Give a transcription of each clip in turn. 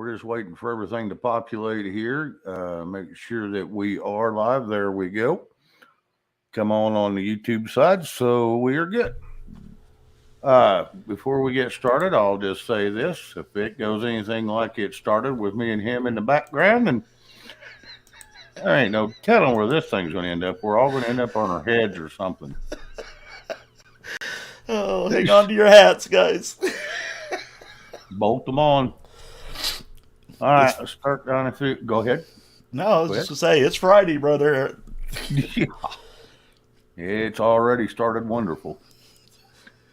we're just waiting for everything to populate here. Make sure that we are live. There we go. Come on the YouTube side, so we are good. Before we get started, I'll just say this: if it goes anything like it started with me and him in the background, and there ain't no telling where this thing's going to end up. We're all going to end up on our heads or something. Oh, hang on to your hats, guys. Bolt them on. All right, It's, let's start down. If you go ahead, no, I was go just ahead. to say it's Friday, brother. Yeah, it's already started wonderful.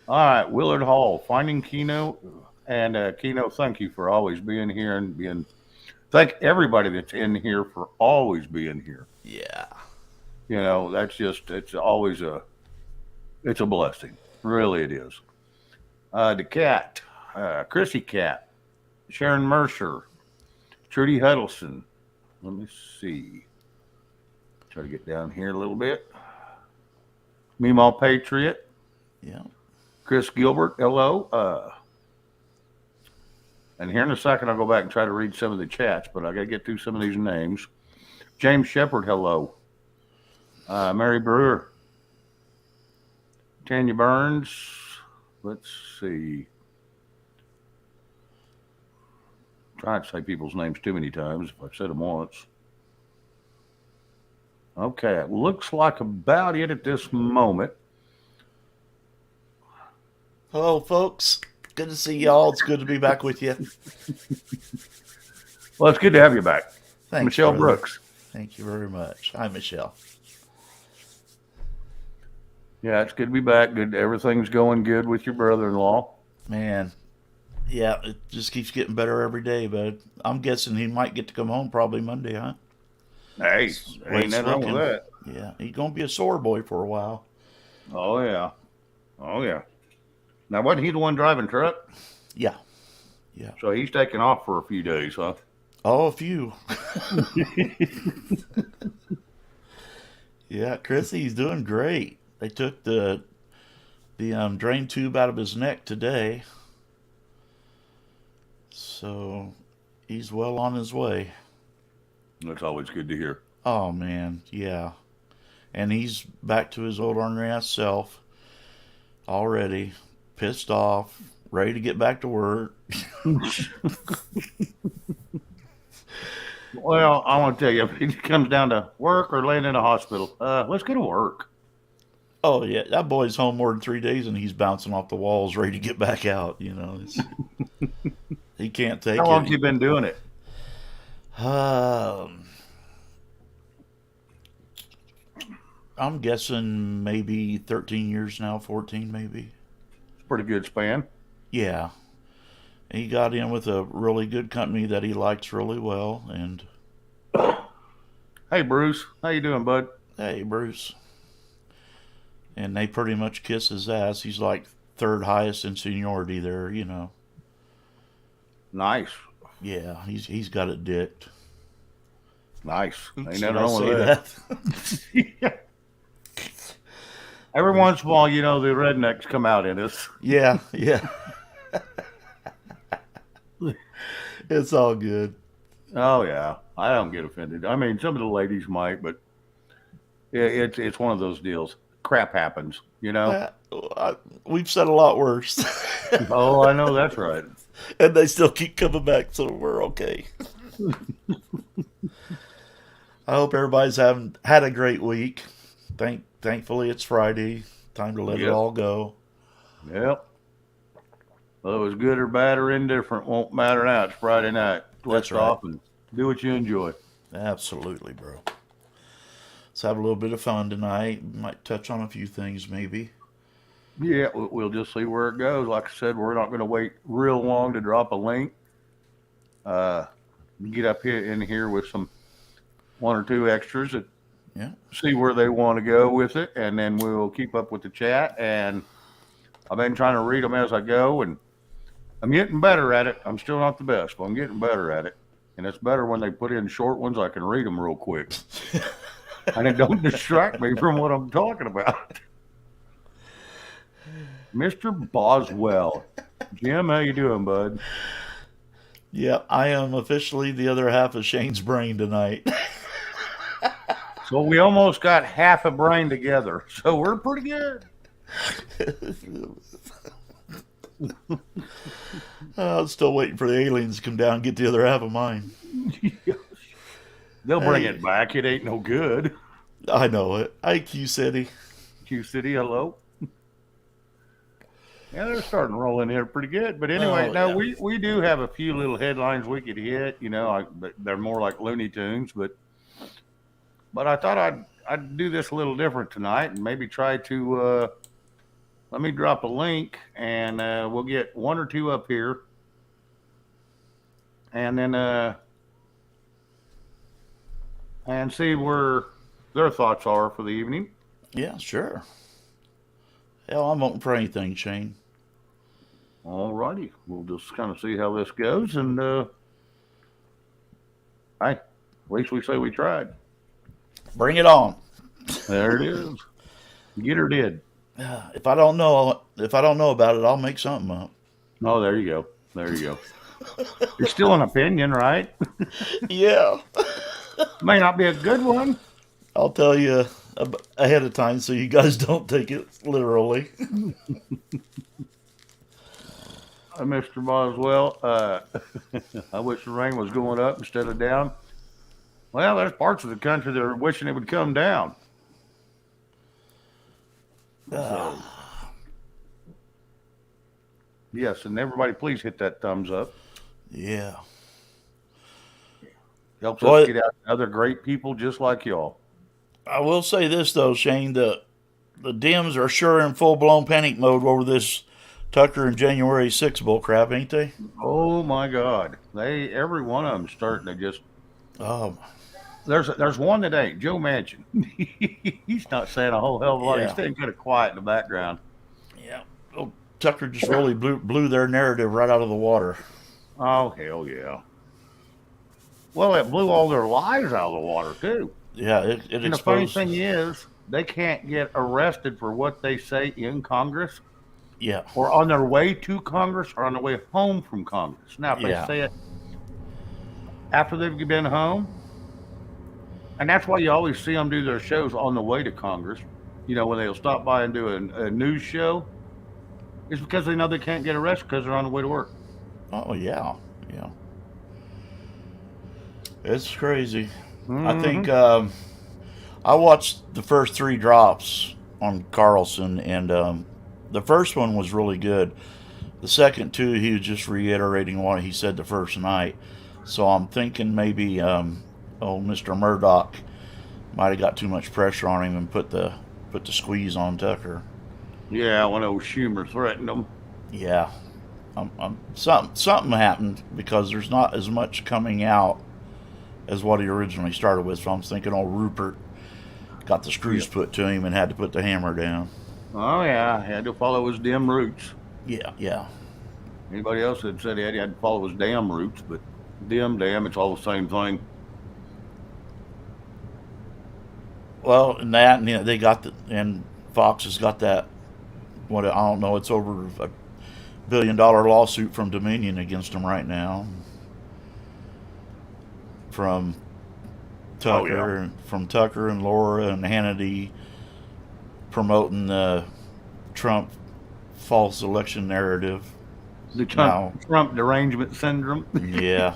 All right, Willard Hall, finding Keno, and Keno, thank you for always being here and being. Thank everybody that's in here for always being here. Yeah. That's just it's always a blessing. Really, it is. The cat, Chrissy Cat, Sharon Mercer, Trudy Huddleston. Let me see. Try to get down here a little bit. Meemaw Patriot, Yeah. Chris Gilbert, hello. And here in a second, I'll go back and try to read some of the chats, but I got to get through some of these names. James Shepard, hello. Mary Brewer, Tanya Burns. Let's see. Tried to say people's names too many times if I've said them once. Okay, it looks like about it at this moment. Hello, folks. Good to see y'all. It's good to be back with you. Well, it's good to have you back. Thanks, Michelle brother. Brooks. Thank you very much. Hi, Michelle. Yeah, it's good to be back. Good. Everything's going good with your brother-in-law. Man, yeah, it just keeps getting better every day, but I'm guessing he might get to come home probably Monday, huh? Hey, That's the way ain't it's nothing wrong with looking. that. Yeah, he's going to be a sore boy for a while. Oh, yeah. Oh, yeah. Now, wasn't he the one driving truck? Yeah, yeah. So he's taking off for a few days, huh? Oh, a few. Yeah, Chrissy's doing great. They took the drain tube out of his neck today, so he's well on his way. That's always good to hear. Oh man, yeah, and he's back to his old ornery ass self already, pissed off, ready to get back to work. Well, I want to tell you, if it comes down to work or laying in a hospital, let's go to work. Oh yeah, that boy's home more than 3 days, and he's bouncing off the walls, ready to get back out. He can't How take long have you it. been doing it? Um, I'm guessing maybe 13 years now, 14 maybe. It's a pretty good span. Yeah, he got in with a really good company that he likes really well, and Hey, Bruce. How you doing, bud? hey, Bruce. And they pretty much kiss his ass. He's like third highest in seniority there. Nice. Yeah, he's got it dicked. Nice. Ain't Oops, did nothing I wrong say with that? that. Every once in a while, the rednecks come out in us. Yeah, yeah. It's all good. Oh, yeah. I don't get offended. I mean, some of the ladies might, but it's one of those deals. Crap happens. Uh, we've said a lot worse. Oh, I know that's right. And they still keep coming back, so we're okay. I hope everybody's had a great week. Thankfully, it's Friday. Time to let it Yep. all go. Yep. Whether it was good or bad or indifferent won't matter now. It's Friday night. That's Twist right. off and do what you enjoy. Absolutely, bro. Let's have a little bit of fun tonight. Might touch on a few things, maybe. Yeah, we'll just see where it goes. Like I said, we're not going to wait real long to drop a link. Uh, get up here in here with some one or two extras that Yeah, see where they want to go with it, and then we'll keep up with the chat. And I've been trying to read them as I go, and I'm getting better at it. I'm still not the best, but I'm getting better at it. And it's better when they put in short ones. I can read them real quick, and it don't distract me from what I'm talking about. Mr. Boswell, Jim, how you doing, bud? Yeah, I am officially the other half of Shane's brain tonight. So we almost got half a brain together. So we're pretty good. I'm still waiting for the aliens to come down and get the other half of mine. They'll bring Hey, it back. It ain't no good. I know it. IQ City. Q City, hello. Yeah, they're starting to roll in here pretty good. But anyway, Oh no, yeah. we do have a few little headlines we could hit. But they're more like Looney Tunes. But I thought I'd do this a little different tonight and maybe try to let me drop a link and we'll get one or two up here, and then and see where their thoughts are for the evening. Yeah, sure. Hell, I'm open for anything, Shane. All righty, we'll just kind of see how this goes, and at least we say we tried. Bring it on. There it is. Get her did. If I don't know about it, I'll make something up. Oh, there you go. There you go. It's still an opinion, right? Yeah. May not be a good one. I'll tell you ahead of time so you guys don't take it literally. Mr. Boswell, I wish the rain was going up instead of down. Well, there's parts of the country that are wishing it would come down. So, yes, and everybody please hit that thumbs up. Yeah. Helps Well, us get out to other great people just like y'all. I will say this though, Shane, the Dems are sure in full blown panic mode over this Tucker and January 6 bull crap, ain't they? Oh my God, every one of them starting to just. Oh, There's one that ain't Joe Manchin. He's not saying a whole hell of a lot. He's yeah. staying kind of quiet in the background. Yeah. Oh, Tucker just really blew their narrative right out of the water. Oh hell yeah. Well, it blew all their lives out of the water too. Yeah, it And the funny exposed. thing is, they can't get arrested for what they say in Congress Yeah, or on their way to Congress or on their way home from Congress. Now, if they yeah, say it after they've been home, and that's why you always see them do their shows on the way to Congress, when they'll stop by and do a news show, it's because they know they can't get arrested because they're on the way to work. oh yeah, yeah. It's crazy. I think Hmm. I watched the first three drops on Carlson, and the first one was really good. The second two, he was just reiterating what he said the first night. So I'm thinking maybe, Mr. Murdoch might have got too much pressure on him and put the squeeze on Tucker. Yeah, when old Schumer threatened them. Yeah, something happened because there's not as much coming out as what he originally started with. So I'm thinking, Rupert got the Yeah. screws put to him and had to put the hammer down. Oh, yeah, he had to follow his dim roots. Yeah, yeah, Anybody else had said he had to follow his damn roots, but damn, it's all the same thing. well, and that, and they got and Fox has got that. What, I don't know. It's over $1 billion lawsuit from Dominion against him right now. From Oh, yeah. Tucker and Laura and Hannity promoting the Trump false election narrative. The Now, Trump derangement syndrome. yeah.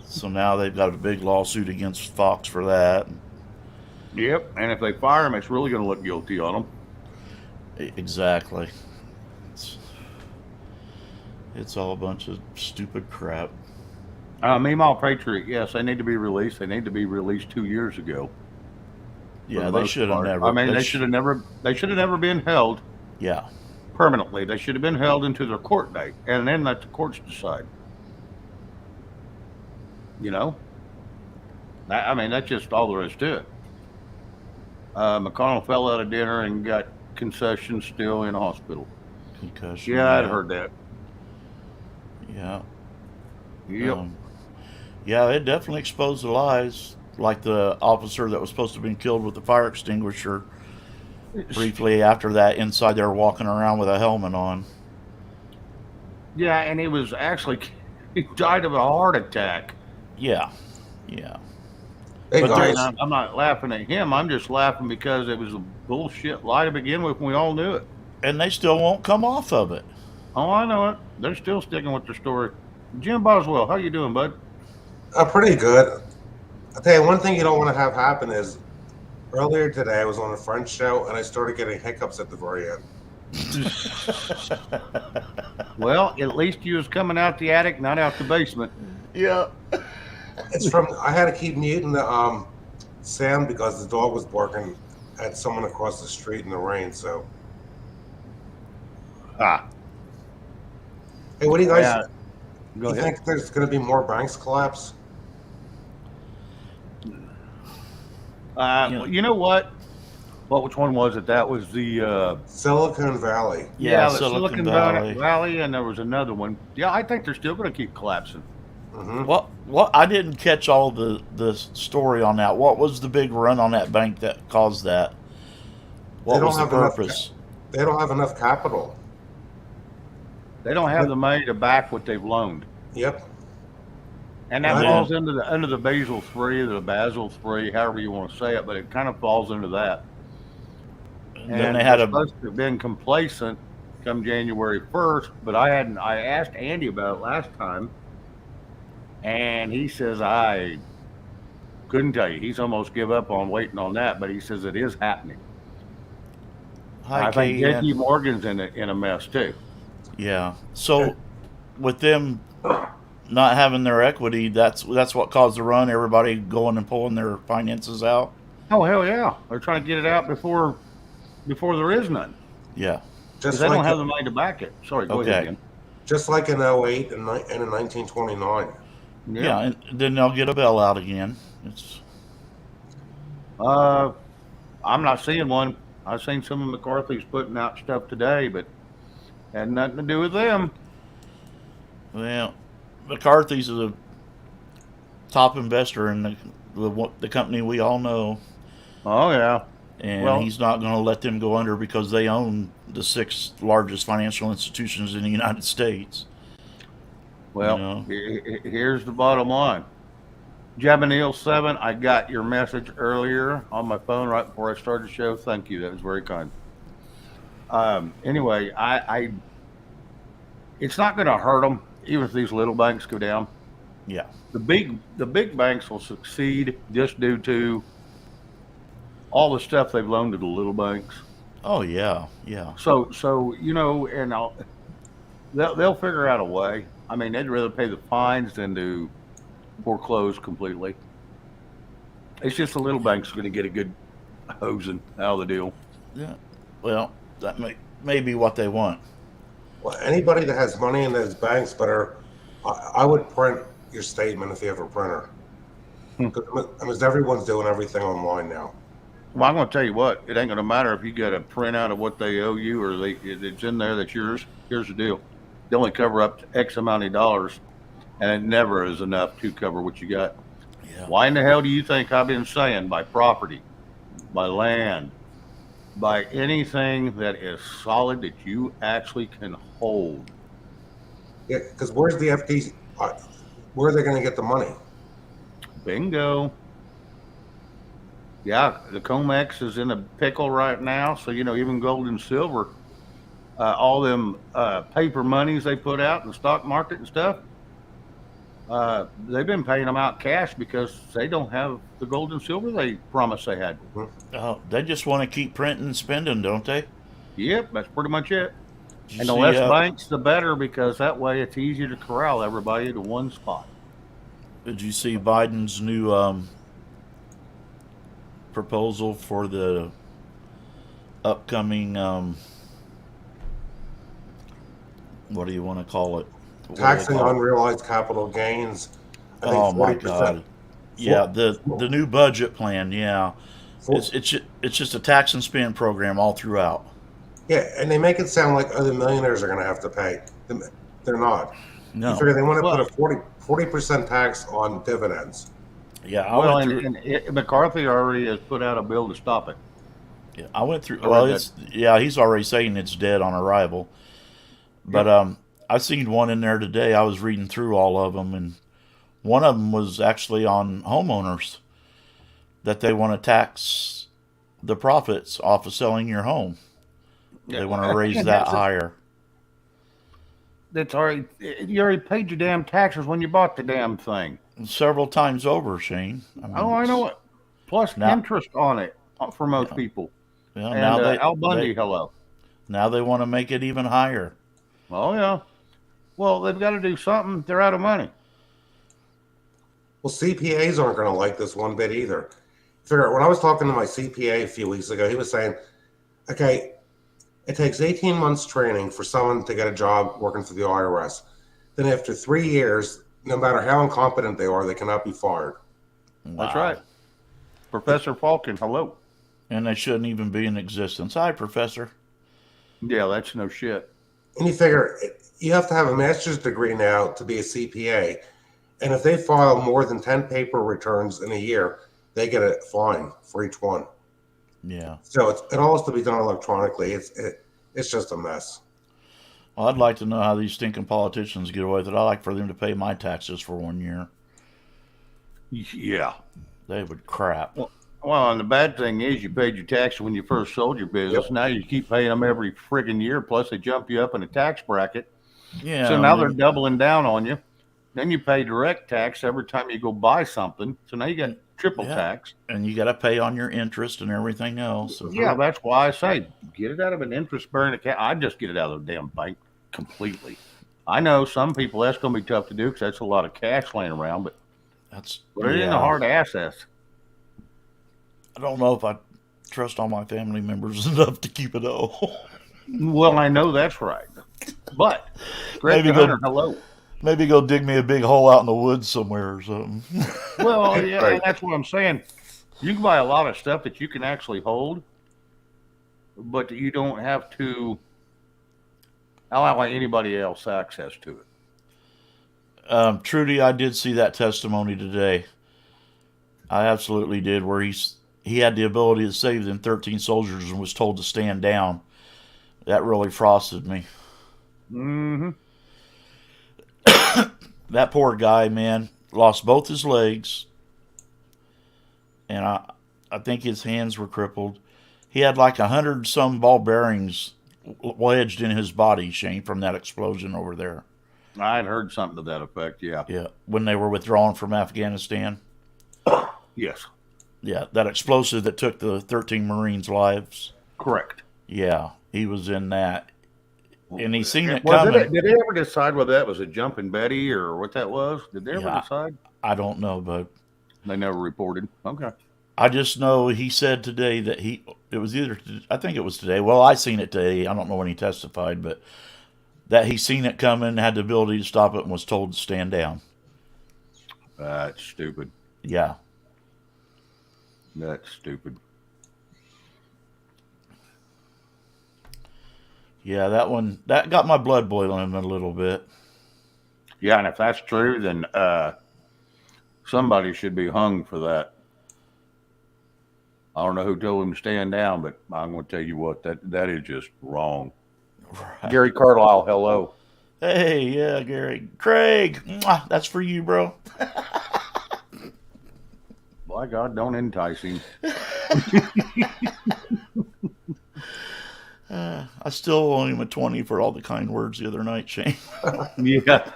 So now they've got a big lawsuit against Fox for that. Yep, and if they fire him, it's really going to look guilty on them. Exactly. It's, it's all a bunch of stupid crap. Meemaw Patriot, yes, they need to be released. They need to be released 2 years ago. For Yeah, the they most should have part. never. I mean, they should have never. They should have never been held Yeah, permanently. They should have been held into their court date, and then let the courts decide. You know, I mean, that's just all there is to it. McConnell fell out of dinner and got concessions still in hospital. concussion. Yeah, I'd Yeah, heard that. yeah. Yep. Um, yeah, it definitely exposed the lies. Like the officer that was supposed to have been killed with the fire extinguisher. Briefly after that, inside there walking around with a helmet on. Yeah, and he was actually He died of a heart attack. Yeah, yeah. Hey But I mean, guys, there's I'm not laughing at him. I'm just laughing because it was a bullshit lie to begin with, and we all knew it. and they still won't come off of it. Oh, I know it. They're still sticking with their story. Jim Boswell, how you doing, bud? pretty good. I'll tell you one thing you don't want to have happen is earlier today I was on a French show and I started getting hiccups at the very end. Well, at least you was coming out the attic, not out the basement. Yeah. It's from I had to keep muting the sound because the dog was barking at someone across the street in the rain. So, Ah, hey, what do you guys? yeah. Go You ahead. think there's going to be more banks collapse? Yeah. You know what? Which one was it? That was the Silicon Valley. Yeah, the Silicon Valley, and there was another one. Yeah, I think they're still going to keep collapsing. Hmm. What I didn't catch all the story on that. What was the big run on that bank that caused that? What They don't was the have enough purpose? They don't have enough capital. They don't have the money to back what they've loaned, Yep. and that Right. falls into the under the Basel III, the Basel III, however you want to say it, but it kind of falls into that. Then they had they're a supposed to have been complacent come January 1st, but I asked Andy about it last time, and he says I couldn't tell you. He's almost give up on waiting on that, but he says it is happening. high I think KN. JP Morgan's in a mess too. Yeah. So with them not having their equity, that's what caused the run. Everybody going and pulling their finances out. Oh hell yeah! They're trying to get it out before there is none, Yeah. because Just they don't like have the money to back it. Sorry, go ahead Okay. again. just like in '08 and in 1929. Yeah, and then they'll get a bailout again. It's I'm not seeing one. I've seen some of McCarthy's putting out stuff today, but had nothing to do with them. well, McCarthy's a top investor in the company we all know, Oh yeah. and Well- he's not going to let them go under because they own the sixth largest financial institutions in the United States. Well, No. here's the bottom line. Jabanil 7, I got your message earlier on my phone right before I started the show. Thank you. That was very kind. Anyway, it's not going to hurt them even if these little banks go down. Yeah. The big banks will succeed just due to all the stuff they've loaned to the little banks. Oh yeah, yeah. So and they'll figure out a way. I mean, they'd rather pay the fines than to foreclose completely. It's just the little bank's going to get a good hosing out of the deal. Yeah. Well, that may be what they want. Well, anybody that has money in those banks better. I would print your statement if you have a printer. Because everyone's doing everything online now. Well, I'm going to tell you what, it ain't going to matter if you get a printout of what they owe you or it's in there that's yours. Here's the deal. They only cover up to X amount of dollars, and it never is enough to cover what you got. Yeah. Why in the hell do you think I've been saying by property, by land, by anything that is solid that you actually can hold? Yeah, because where's the FD? Where are they going to get the money? Bingo. Yeah, the COMEX is in a pickle right now. So, even gold and silver, all them paper monies they put out in the stock market and stuff, they've been paying them out cash because they don't have the gold and silver they promised they had. Oh, they just want to keep printing and spending, don't they? Yep, that's pretty much it. Did you And the see, less banks, the better, because that way it's easier to corral everybody to one spot. Did you see Biden's new proposal for the upcoming what do you want to call it? What do they Taxing call it? unrealized capital gains. I think Oh my 40%. God! Yeah, the new budget plan. Yeah, it's just a tax and spend program all throughout. Yeah, and they make it sound like other millionaires are going to have to pay. They're not. No. You figure they want to Well- put a 40% tax on dividends. Yeah, I Well, went through. and McCarthy already has put out a bill to stop it. Yeah, I went through. I Well, read he's already saying it's dead on arrival. But I seen one in there today. I was reading through all of them, and one of them was actually on homeowners that they want to tax the profits off of selling your home. They want to raise that higher. That's already, you already paid your damn taxes when you bought the damn thing. Several times over, Shane. I mean, I know it. Plus now, interest on it for most yeah, people. yeah, And now Al Bundy, hello. now they want to make it even higher. Oh yeah. Well, they've got to do something. They're out of money. Well, CPAs aren't going to like this one bit either. Figure, when I was talking to my CPA a few weeks ago, he was saying, okay, it takes 18 months training for someone to get a job working for the IRS. Then after 3 years, no matter how incompetent they are, they cannot be fired. Wow. That's right. Professor Falcon, hello. And they shouldn't even be in existence. Hi, Professor. Yeah, that's no shit. And you figure you have to have a master's degree now to be a CPA. And if they file more than 10 paper returns in a year, they get a fine for each one. Yeah. So it all has to be done electronically. It's just a mess. Well, I'd like to know how these stinking politicians get away with it. I'd like for them to pay my taxes for 1 year. Yeah. They would crap. Well, and the bad thing is you paid your tax when you first sold your business. Yep. Now you keep paying them every friggin' year, plus they jump you up in a tax bracket. Yeah. So now they're doubling down on you. Then you pay direct tax every time you go buy something. So now you got triple tax. And you got to pay on your interest and everything else. Yeah, that's why I say get it out of an interest-bearing account. I just get it out of the damn bank completely. I know some people that's going to be tough to do because that's a lot of cash laying around, but put it in the hard assets. I don't know if I trust all my family members enough to keep it all. Well, I know that's right. But, Greg Hunter, hello. Maybe go dig me a big hole out in the woods somewhere or something. Well, yeah, right. That's what I'm saying. You can buy a lot of stuff that you can actually hold, but you don't have to allow anybody else access to it. Trudy, I did see that testimony today. I absolutely did, where he had the ability to save them 13 soldiers and was told to stand down. That really frosted me. Mm-hmm. That poor guy, man, lost both his legs, and I think his hands were crippled. He had like 100-some ball bearings wedged in his body, Shane, from that explosion over there. I had heard something to that effect, yeah. Yeah, when they were withdrawing from Afghanistan. Yes. Yeah, that explosive that took the 13 Marines' lives. Correct. Yeah, he was in that. And he seen it coming. Did they ever decide whether that was a Jumpin' Betty or what that was? Did they ever decide? I don't know, but they never reported. Okay. I just know he said today that I think it was today. Well, I seen it today. I don't know when he testified, but that he seen it coming, had the ability to stop it, and was told to stand down. That's stupid. Yeah. That's stupid. Yeah, that got my blood boiling a little bit. Yeah, and if that's true, then somebody should be hung for that. I don't know who told him to stand down, but I'm going to tell you what, that is just wrong. Right. Gary Carlisle, hello. Hey, yeah, Gary. Craig, that's for you, bro. By God, don't entice him. I still owe him a 20 for all the kind words the other night, Shane. Yeah.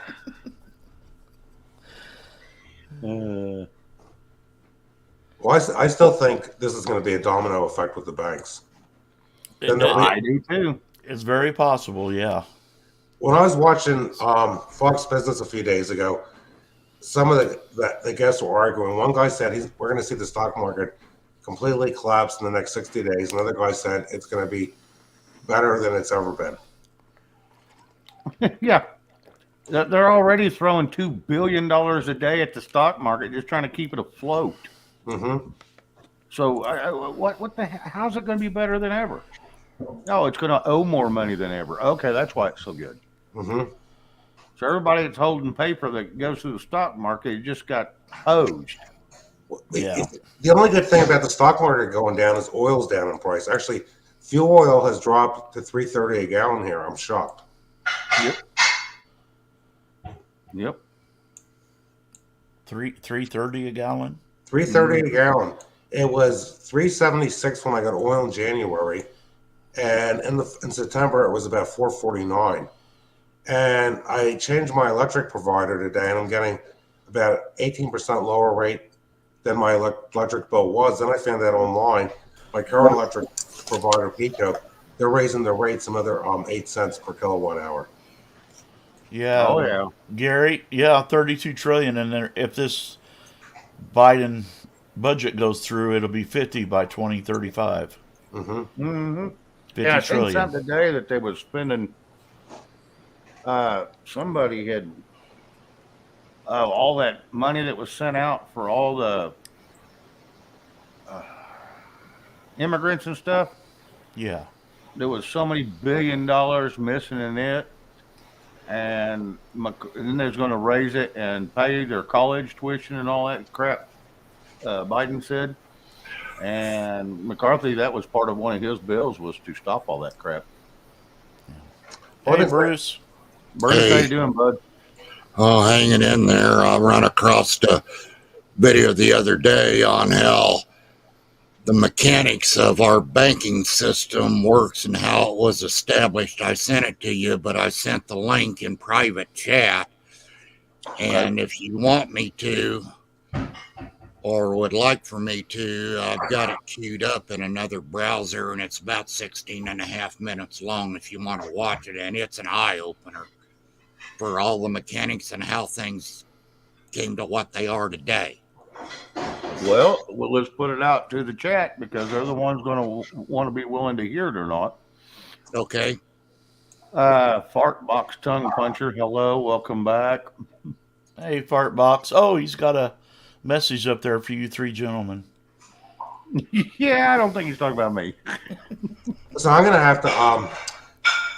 Well, I still think this is going to be a domino effect with the banks. I do too. It's very possible, yeah. When I was watching Fox Business a few days ago, some of the guests were arguing. One guy said we're going to see the stock market completely collapse in the next 60 days. Another guy said it's going to be better than it's ever been. Yeah. They're already throwing $2 billion a day at the stock market, just trying to keep it afloat. Mm-hmm. So how's it going to be better than ever? No, it's going to owe more money than ever. Okay, that's why it's so good. Mm-hmm. So everybody that's holding paper that goes through the stock market just got hosed. Yeah. The only good thing about the stock market going down is oil's down in price. Actually, fuel oil has dropped to $3.30 a gallon here. I'm shocked. Yep. Yep. 3.30 a gallon. 330 a gallon. It was 376 when I got oil in January, and in September it was about 449. And I changed my electric provider today, and I'm getting about 18% lower rate than my electric bill was. Then I found out online, my current electric provider, Pico, they're raising their rates another 8 cents per kilowatt hour. Yeah, Oh yeah. Gary. Yeah, 32 trillion, and then if this Biden budget goes through, it'll be 50 by 2035. Mm-hmm. Mm-hmm. Yeah, 50 I seen trillion. something today that they was spending. Somebody had all that money that was sent out for all the uh, immigrants and stuff. Yeah. There was so many $1 billion missing in it, and then they're going to raise it and pay their college tuition and all that crap. Biden said, and McCarthy, that was part of one of his bills, was to stop all that crap. Hey, Bruce. Bruce, how you doing, bud? Oh, hanging in there. I run across a video the other day on how the mechanics of our banking system works and how it was established. I sent it to you, but I sent the link in private chat. And if you want me to, or would like for me to, I've got it queued up in another browser, and it's about 16 and a half minutes long if you want to watch it. And it's an eye opener for all the mechanics and how things came to what they are today. Well, let's put it out to the chat because they're the ones going to want to be willing to hear it or not. Okay. Fart box tongue puncher. Hello, welcome back. Hey, fart box. Oh, he's got a message up there for you three gentlemen. Yeah, I don't think he's talking about me. So I'm gonna have to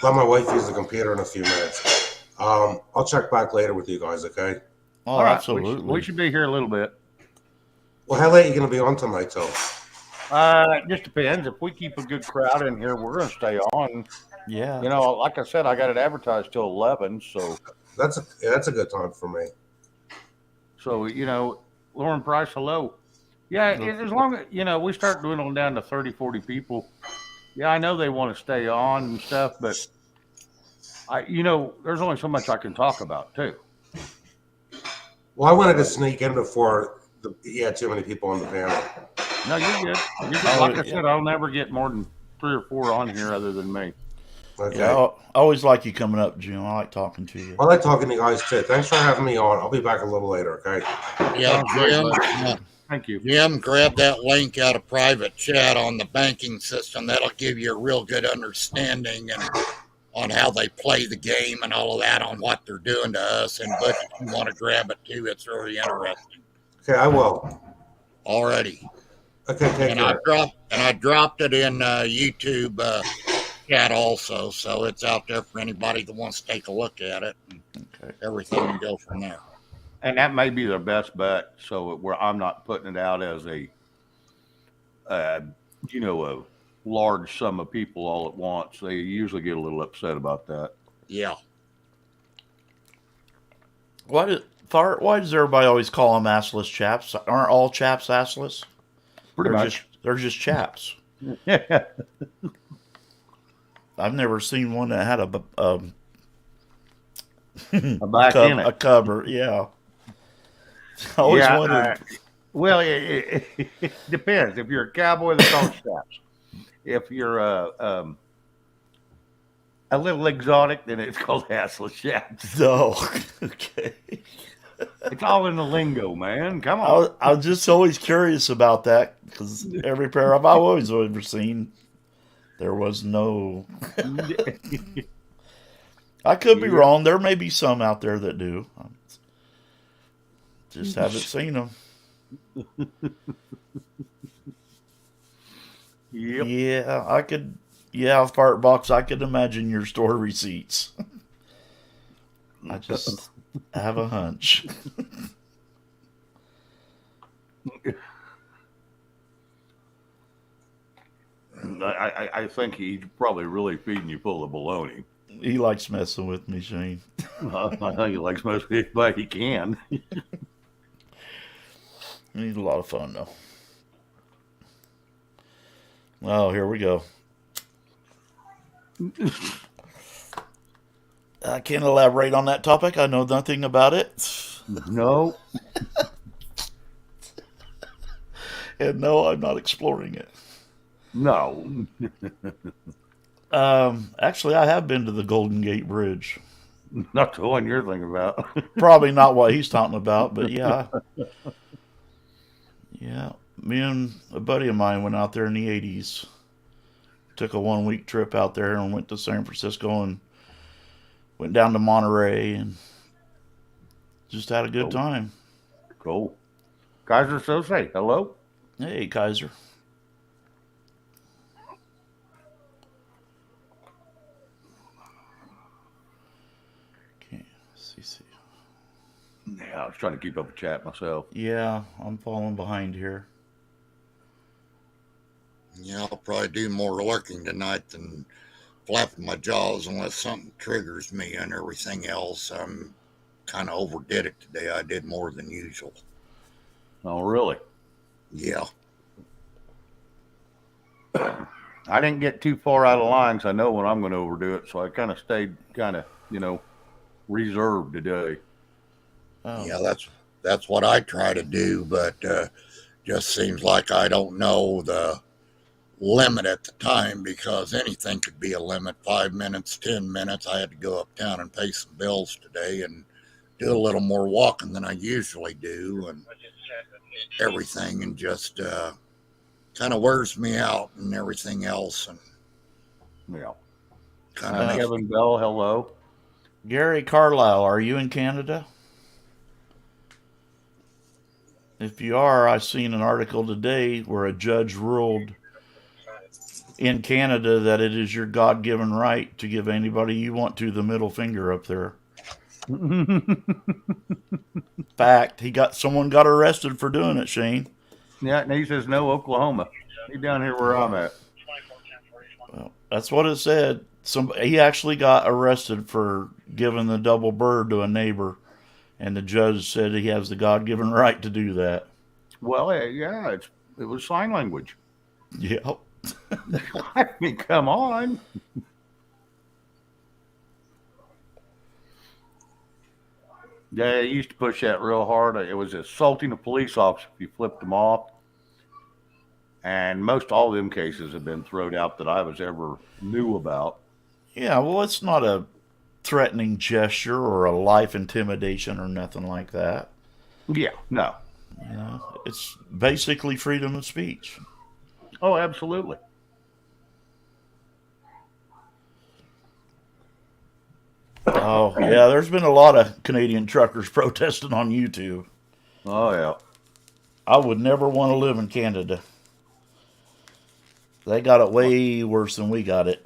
let my wife use the computer in a few minutes. I'll check back later with you guys, okay? Oh, All right, absolutely. we should be here a little bit. Well, how late are you gonna be on tonight, till? It just depends. If we keep a good crowd in here, we're going to stay on. Yeah. You know, like I said, I got it advertised till 11. So That's a good time for me. you know, Lauren Price, hello. Yeah, as long as, you know, we start dwindling down to 30, 40 people. Yeah, I know they want to stay on and stuff, but there's only so much I can talk about too. Well, I wanted to sneak in before you had too many people on the panel. No, you're good. You're good. Like I said, I'll never get more than 3 or 4 on here other than me. Okay. Yeah, I always like you coming up, Jim. I like talking to you. I like talking to you guys too. Thanks for having me on. I'll be back a little later, okay? Yeah, Jim. Thank you. Jim, grab that link out of private chat on the banking system. That'll give you a real good understanding and on how they play the game and all of that, on what they're doing to us. And but if you want to grab it too, it's very interesting. Okay, I will. Already. Okay, take care. I dropped it in YouTube chat also, so it's out there for anybody that wants to take a look at it. And everything can go from there. And that may be their best bet. So where I'm not putting it out as a large sum of people all at once. They usually get a little upset about that. Yeah. Why does everybody always call them assless chaps? Aren't all chaps assless? Pretty much. They're just chaps. Yeah. I've never seen one that had a back in it. A cover. Yeah. I always wondered. Well, it depends. If you're a cowboy, they're called chaps. If you're a little exotic, then it's called assless chaps. No. Okay. It's all in the lingo, man. Come on. I was just always curious about that because every pair I've always ever seen, there was no. I could be wrong. There may be some out there that do. Just haven't seen them. Yep. Yeah, I could. Yeah, fart box. I could imagine your store receipts. I just have a hunch. I think he's probably really feeding you full of baloney. He likes messing with me, Shane. I think he likes most anybody he can. He's a lot of fun, though. Oh, here we go. I can't elaborate on that topic. I know nothing about it. No. And no, I'm not exploring it. No. Actually, I have been to the Golden Gate Bridge. Not the one you're thinking about. Probably not what he's talking about, but yeah. Yeah. Me and a buddy of mine went out there in the 80s. Took a 1 week trip out there and went to San Francisco and went down to Monterey and just had a good time. Cool. Kaiser Sose, hello. Hey, Kaiser. Okay, CC. Yeah, I was trying to keep up with chat myself. Yeah, I'm falling behind here. Yeah, I'll probably do more lurking tonight than flapping my jaws unless something triggers me and everything else. I'm kind of overdid it today. I did more than usual. Oh, really? Yeah. I didn't get too far out of line because I know when I'm going to overdo it, so I kind of stayed reserved today. Oh. Yeah, that's what I try to do, but just seems like I don't know the limit at the time because anything could be a limit. 5 minutes, 10 minutes. I had to go uptown and pay some bills today and do a little more walking than I usually do and everything, and just kind of wears me out and everything else. And Yeah. kind of Kevin Bell, hello. Gary Carlisle, are you in Canada? If you are, I seen an article today where a judge ruled in Canada that it is your God-given right to give anybody you want to the middle finger up there. Fact, someone got arrested for doing it, Shane. Yeah, and he says no, Oklahoma. He's down here where I'm at. Well, that's what it said. He actually got arrested for giving the double bird to a neighbor, and the judge said he has the God-given right to do that. Well, yeah, it was sign language. Yep. I mean, come on. Yeah, they used to push that real hard. It was assaulting a police officer if you flipped them off. And most all of them cases have been thrown out that I was ever knew about. Yeah, well, it's not a threatening gesture or a life intimidation or nothing like that. Yeah, no. You know, it's basically freedom of speech. Oh, absolutely. Oh, yeah, there's been a lot of Canadian truckers protesting on YouTube. Oh, yeah. I would never want to live in Canada. They got it way worse than we got it.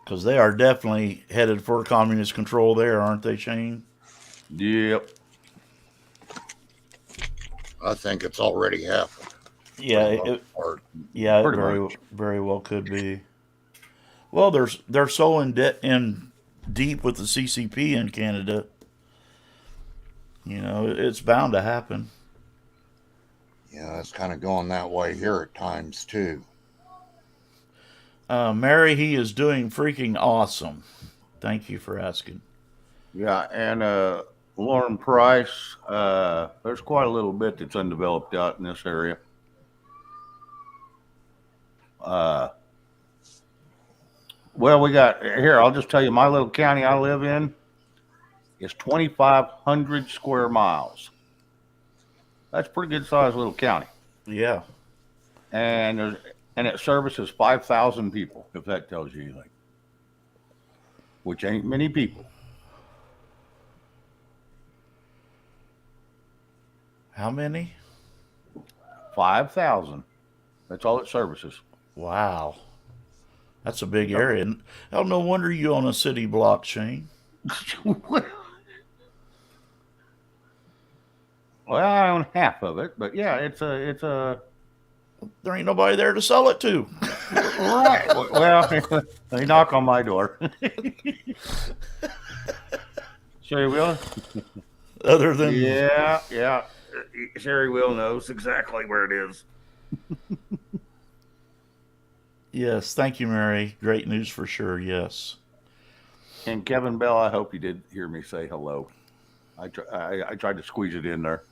Because they are definitely headed for communist control there, aren't they, Shane? Yep. I think it's already happened. Yeah, it very well could be. Well, they're so in deep with the CCP in Canada. You know, it's bound to happen. Yeah, it's kind of going that way here at times too. Mary, he is doing freaking awesome. Thank you for asking. Yeah, and Lauren Price, there's quite a little bit that's undeveloped out in this area. Well, we got here. I'll just tell you, my little county I live in is 2,500 square miles. That's a pretty good sized little county, Yeah. and it services 5,000 people. If that tells you anything, which ain't many people. How many? 5,000. That's all it services. Wow. That's a big area. Oh, no wonder you own a city block, Shane. Well, I own half of it, but yeah, it's a There ain't nobody there to sell it to. Right. Well, they knock on my door. Sherry Will? Other than Yeah. Sherry Will knows exactly where it is. yes, thank you, Mary. Great news for sure. Yes. And Kevin Bell, I hope you did hear me say hello. I tried to squeeze it in there.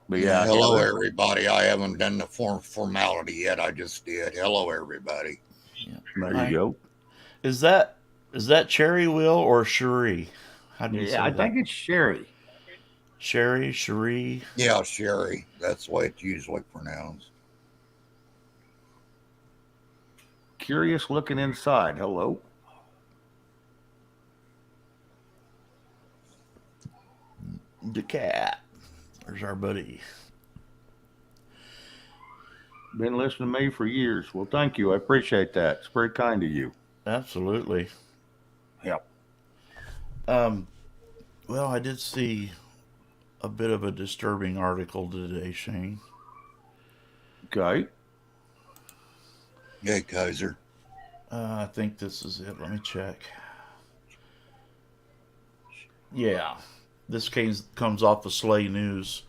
But Yeah, yeah, hello, yeah, everybody. I haven't done the formality yet. I just did. Hello, everybody. there you go. Is that Cherry Will or Cherie? How do you Yeah, say I that? think it's Sherry. Sherry, Cherie. Yeah, Sherry. That's the way it's usually pronounced. Curious looking inside. Hello. The cat. There's our buddy. Been listening to me for years. Well, thank you. I appreciate that. It's very kind of you. Absolutely. Yep. Um, well, I did see a bit of a disturbing article today, Shane. Okay. Yay, Kaiser. I think this is it. Let me check. Yeah, this comes off of Slay News,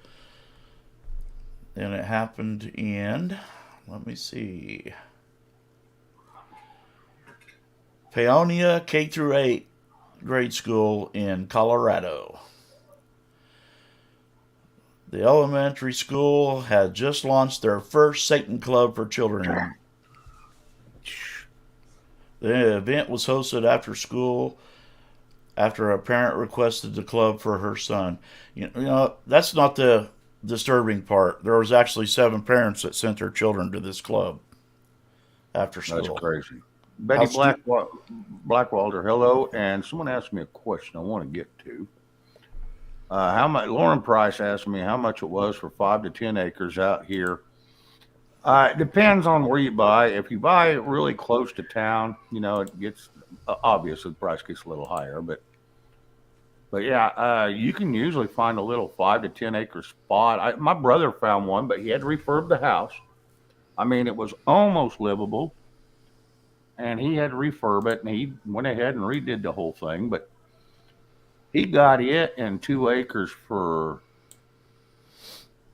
and it happened in. Let me see. Paonia K through 8 grade school in Colorado. The elementary school had just launched their first Satan Club for children. The event was hosted after school after a parent requested the club for her son. You know, that's not the disturbing part. There was actually 7 parents that sent their children to this club after school. That's crazy. Betty Blackwalder, hello. And someone asked me a question I want to get to. How much? Lauren Price asked me how much it was for 5 to 10 acres out here. It depends on where you buy. If you buy really close to town, it gets obviously the price gets a little higher. But yeah, you can usually find a little 5 to 10 acre spot. My brother found one, but he had to refurb the house. I mean, it was almost livable, and he had to refurb it, and he went ahead and redid the whole thing. But he got it in 2 acres for,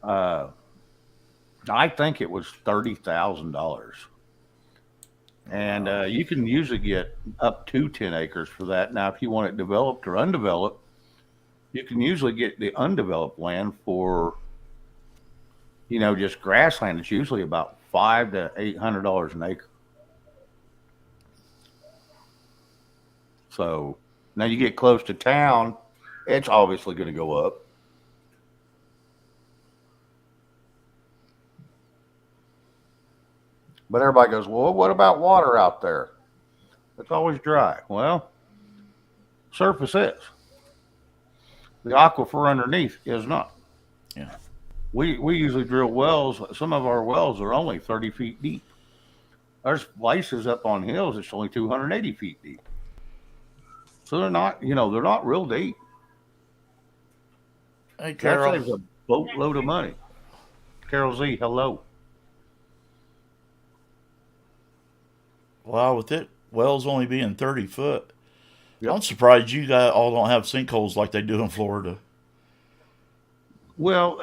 I think it was $30,000. And you can usually get up to 10 acres for that. Now, if you want it developed or undeveloped, you can usually get the undeveloped land for, just grassland. It's usually about $500 to $800 an acre. So now you get close to town, it's obviously going to go up. But everybody goes, well, what about water out there? It's always dry. Well, surface is. The aquifer underneath is not. Yeah. We usually drill wells. Some of our wells are only 30 feet deep. There's places up on hills that's only 280 feet deep. So they're not real deep. Hey, That Carol. saves a boatload of money. Carol Z, hello. Wow, with it wells only being 30 foot, Yep. I'm surprised you guys all don't have sinkholes like they do in Florida. Well,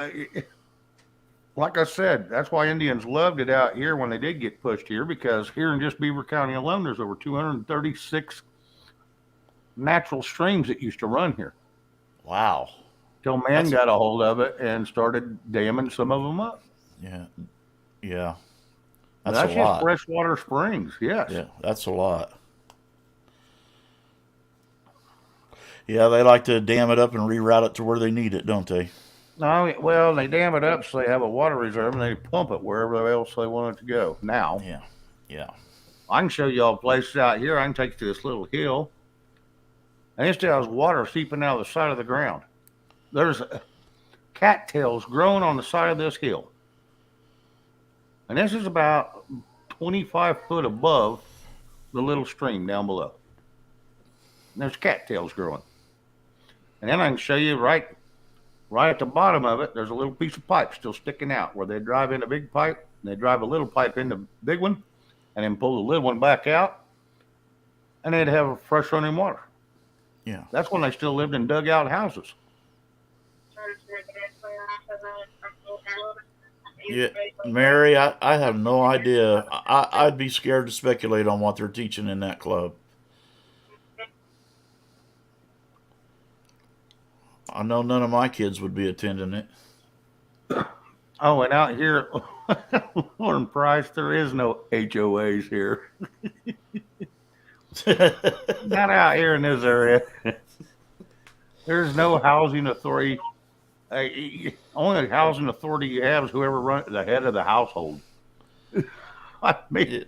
like I said, that's why Indians loved it out here when they did get pushed here, because here in just Beaver County alone, there's over 236 natural streams that used to run here. Wow. Till man got a hold of it and started damming some of them up. Yeah. Yeah. That's a just lot. freshwater springs, yes. Yeah, that's a lot. Yeah, they like to dam it up and reroute it to where they need it, don't they? No, well, they dam it up so they have a water reserve and they pump it wherever else they want it to go. Now, Yeah. I can show you all places out here. I can take you to this little hill, and it still has water seeping out of the side of the ground. There's cattails growing on the side of this hill. And this is about 25 foot above the little stream down below. And there's cattails growing. And then I can show you right right at the bottom of it, there's a little piece of pipe still sticking out where they drive in a big pipe, and they drive a little pipe in the big one, and then pull the little one back out, and they'd have fresh running water. Yeah. That's when they still lived in dugout houses. Yeah, Mary, I have no idea. I'd be scared to speculate on what they're teaching in that club. I know none of my kids would be attending it. Oh, and out here, Lauren Price, there is no HOAs here. Not out here in this area. There's no housing authority. Only housing authority you have is whoever runs the head of the household. I mean,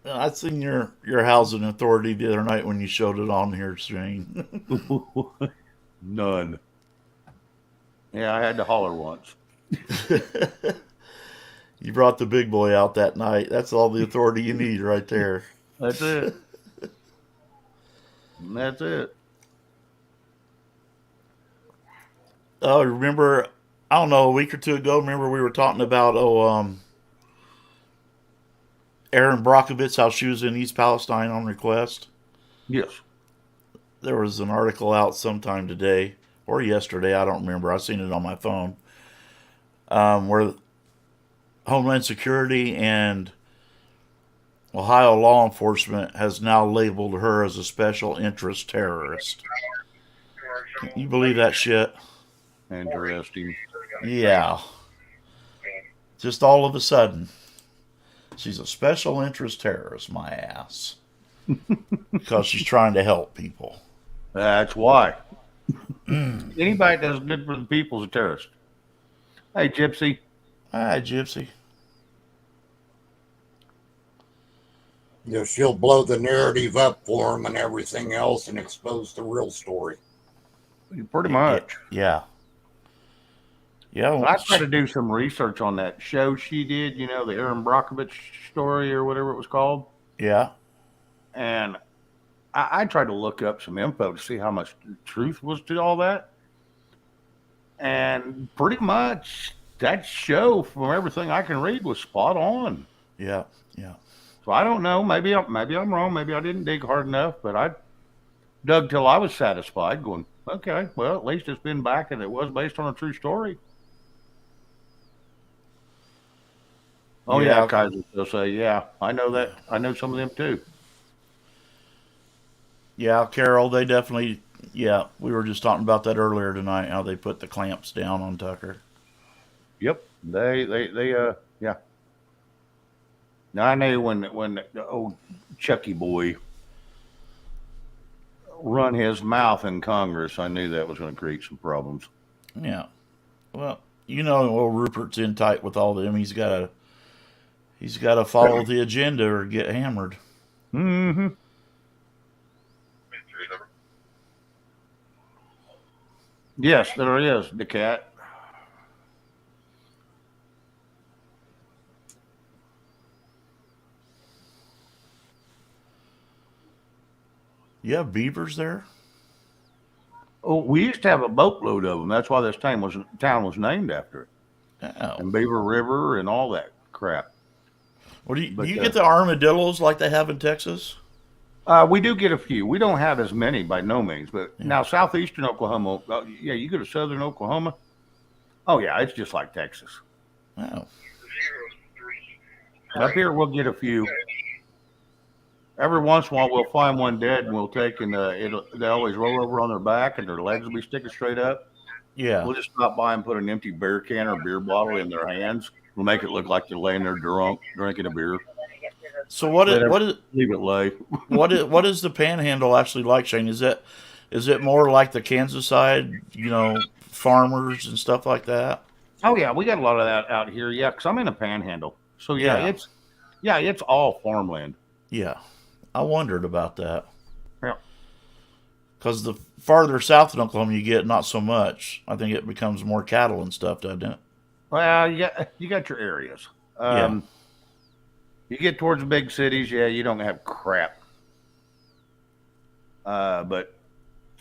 I seen your housing authority the other night when you showed it on here, Shane. none. Yeah, I had to holler once. You brought the big boy out that night. That's all the authority you need right there. That's it. That's it. Oh, remember, I don't know, a week or two ago, remember we were talking about, Erin Brockovich, how she was in East Palestine on request? Yes. There was an article out sometime today, or yesterday, I don't remember. I seen it on my phone, where Homeland Security and Ohio law enforcement has now labeled her as a special interest terrorist. Can you believe that shit? Interesting. Yeah. Just all of a sudden, she's a special interest terrorist, my ass. Because she's trying to help people. That's why. Anybody that's good for the people is a terrorist. Hey, Gypsy. Hi, Gypsy. She'll blow the narrative up for him and everything else and expose the real story. Pretty much. Yeah. Yeah. Well, I tried to do some research on that show she did, the Erin Brockovich story or whatever it was called. Yeah. And I tried to look up some info to see how much truth was to all that. And pretty much that show, from everything I can read, was spot on. Yeah. Yeah. So I don't know. Maybe I'm wrong. Maybe I didn't dig hard enough, but I dug till I was satisfied, going, okay, well, at least it's been back and it was based on a true story. Oh, yeah, Kaiser, they'll say, yeah, I know that. I know some of them too. Yeah, Carol, they definitely, yeah, we were just talking about that earlier tonight, how they put the clamps down on Tucker. Yep. Yeah. Now I knew when the old Chucky boy run his mouth in Congress, I knew that was going to create some problems. Yeah. Well, old Rupert's in tight with all them. He's got to follow the agenda or get hammered. Mm-hmm. Yes, there is, the cat. You have beavers there? Oh, we used to have a boatload of them. That's why this town was named after it. Oh. And Beaver River and all that crap. What do you get the armadillos like they have in Texas? We do get a few. We don't have as many by no means, but now southeastern Oklahoma, you go to southern Oklahoma. Oh yeah, it's just like Texas. Oh. Up here we'll get a few. Every once in a while we'll find one dead and we'll take and they always roll over on their back and their legs will be sticking straight up. Yeah. We'll just stop by and put an empty beer can or beer bottle in their hands. We'll make it look like they're laying there drunk, drinking a beer. So what is leave it lay? what is the Panhandle actually like, Shane? Is it more like the Kansas side, farmers and stuff like that? Oh yeah, we got a lot of that out here. Yeah, because I'm in the Panhandle, so it's all farmland. Yeah, I wondered about that. Yeah, because the farther south in Oklahoma you get, not so much. I think it becomes more cattle and stuff, doesn't it? Well, you got your areas. You get towards the big cities, you don't have crap. But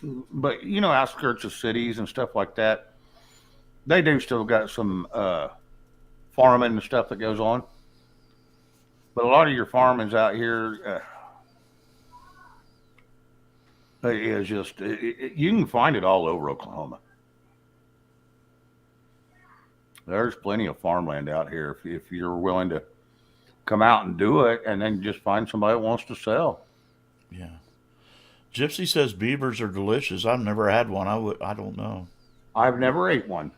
outskirts of cities and stuff like that, They do still got some farming and stuff that goes on, but a lot of your farming's out here is just you can find it all over Oklahoma. There's plenty of farmland out here if you're willing to come out and do it, and then just find somebody that wants to sell. Yeah. Gypsy says beavers are delicious. I've never had one. I don't know. I've never ate one.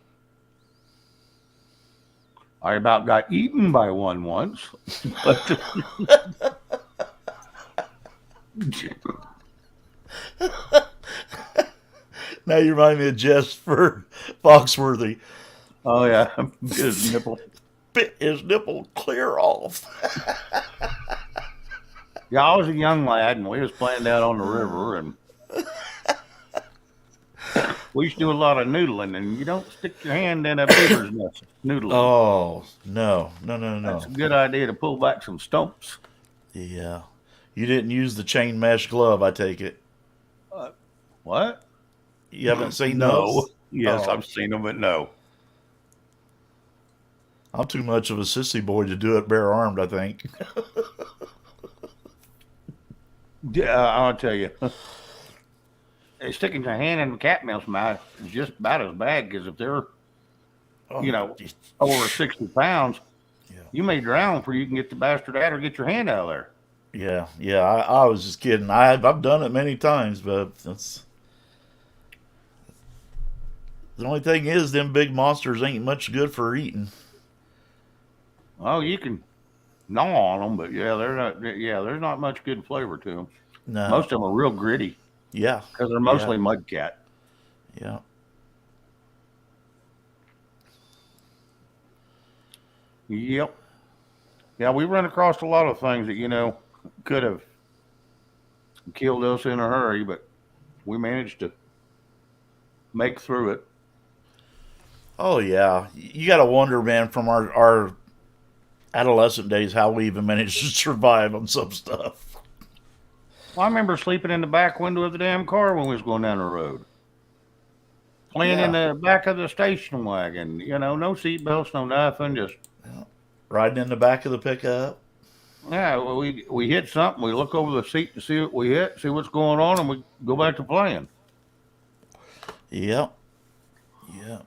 I about got eaten by one once. But Now you remind me of Jasper Foxworthy. oh yeah, his nipple. Bit his nipple clear off. Yeah, I was a young lad, and we was playing down on the river, and we used to do a lot of noodling. And you don't stick your hand in a beaver's nest noodling. Oh, no. That's a good idea to pull back some stumps. Yeah. You didn't use the chain mesh glove, I take it. What? You haven't seen No. those? Yes, Oh. I've seen them, but no. I'm too much of a sissy boy to do it bare armed, I think. Yeah, I'll tell you. Sticking your hand in the cat mouse mouth is just about as bad because if they're, Oh, you know, over 60 pounds, Yeah. you may drown before you can get the bastard out or get your hand out of there. Yeah. I was just kidding. I've done it many times, but that's the only thing is them big monsters ain't much good for eating. Oh, you can gnaw on them, but yeah, they're not. Yeah, there's not much good flavor to them. No. Most of them are real gritty Yeah. because they're mostly mud cat. Yeah. Yep. Yeah, we run across a lot of things that could have killed us in a hurry, but we managed to make through it. Oh yeah. You got to wonder, man, from our adolescent days how we even managed to survive on some stuff. Well, I remember sleeping in the back window of the damn car when we was going down the road. Playing in the back of the station wagon. No seat belts, no nothing. Just Riding in the back of the pickup. yeah, well, we hit something. We look over the seat to see what we hit, see what's going on, and we go back to playing. Yep. Yeah.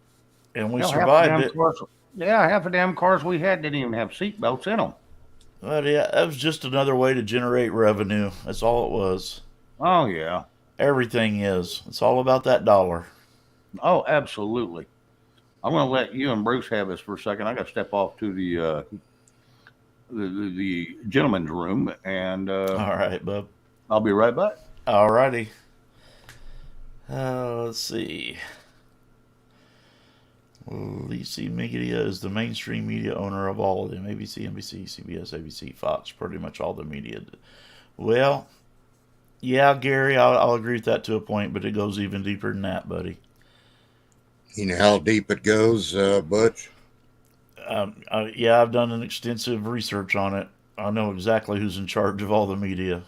And we Half the survived damn it. cars, yeah, half the damn cars we had didn't even have seat belts in them. But yeah, that was just another way to generate revenue. That's all it was. Oh yeah. Everything is. It's all about that dollar. Oh, absolutely. I'm going to let you and Bruce have this for a second. I got to step off to the gentleman's room, and All right, bub. I'll be right back. All righty. Let's see. Lisi Media is the mainstream media owner of all of them. ABC, NBC, CBS, ABC, Fox, pretty much all the media. Well, yeah, Gary, I'll agree with that to a point, but it goes even deeper than that, buddy. You know how deep it goes, Butch? Yeah, I've done an extensive research on it. I know exactly who's in charge of all the media.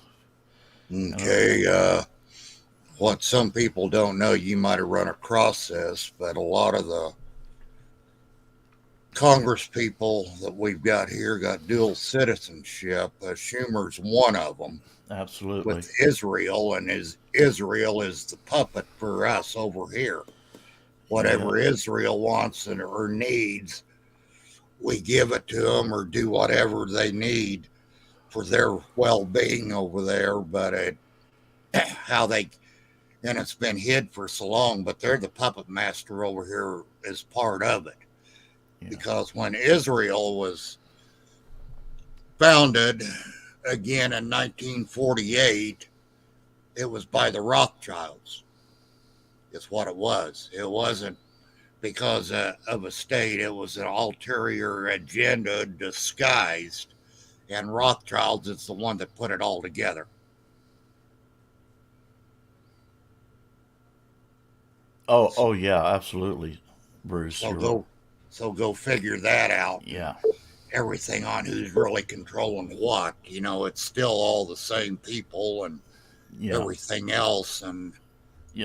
Okay, what some people don't know, you might have run across this, but a lot of the Congress people that we've got here got dual citizenship. Schumer's one of them. Absolutely. With Israel, and Israel is the puppet for us over here. Whatever Israel wants or needs, we give it to them or do whatever they need for their well-being over there. But it's been hid for so long, but they're the puppet master over here as part of it. Yeah. Because when Israel was founded again in 1948, it was by the Rothschilds. Is what it was. It wasn't because of a state. It was an ulterior agenda disguised, and Rothschilds is the one that put it all together. Oh yeah, absolutely, Bruce. So go figure that out. Yeah. Everything on who's really controlling what. It's still all the same people and everything else and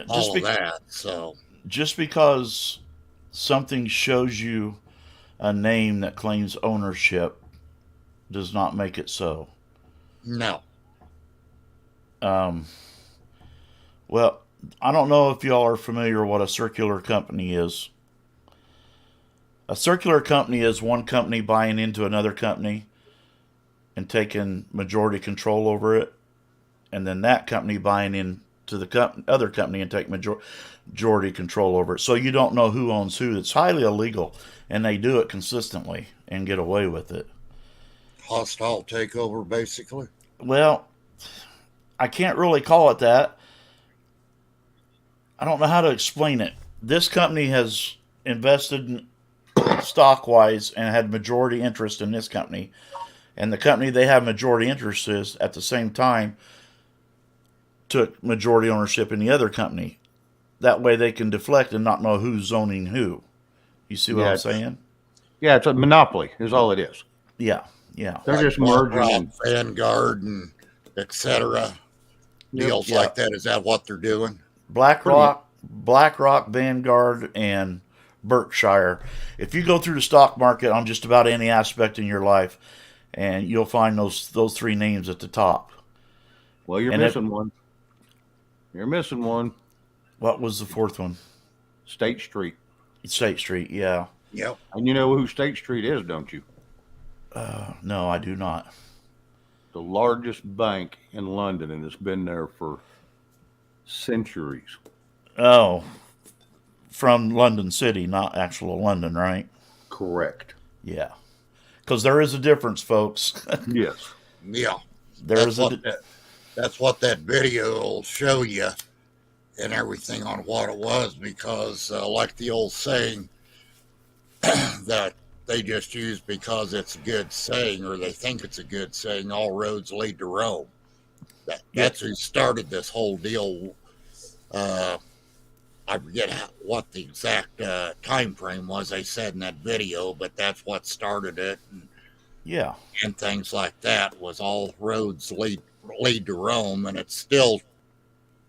all of that. So just because something shows you a name that claims ownership does not make it so. No. Well, I don't know if y'all are familiar what a circular company is. A circular company is one company buying into another company and taking majority control over it, and then that company buying into the other company and take majority control over it. So you don't know who owns who. It's highly illegal, and they do it consistently and get away with it. Hostile takeover, basically. Well, I can't really call it that. I don't know how to explain it. This company has invested stock wise and had majority interest in this company. And the company they have majority interest is at the same time took majority ownership in the other company. That way they can deflect and not know who's owning who. You see what I'm saying? Yeah, it's a monopoly is all it is. Yeah, yeah. They're Like just merging. BlackRock, Vanguard, and etc. Deals Yeah. like that. Is that what they're doing? BlackRock, Vanguard, and Berkshire. If you go through the stock market on just about any aspect in your life, and you'll find those three names at the top. Well, you're missing one. You're missing one. What was the fourth one? State Street. State Street, yeah. Yep. And you know who State Street is, don't you? No, I do not. The largest bank in London, and it's been there for centuries. Oh, from London City, not actual London, right? Correct. Yeah. Because there is a difference, folks. Yes. Yeah. There's That's what that video will show you and everything on what it was, because like the old saying that they just use because it's a good saying, or they think it's a good saying, all roads lead to Rome. That's who started this whole deal. I forget what the exact time frame was they said in that video, but that's what started it. And things like that was all roads lead to Rome, and it's still,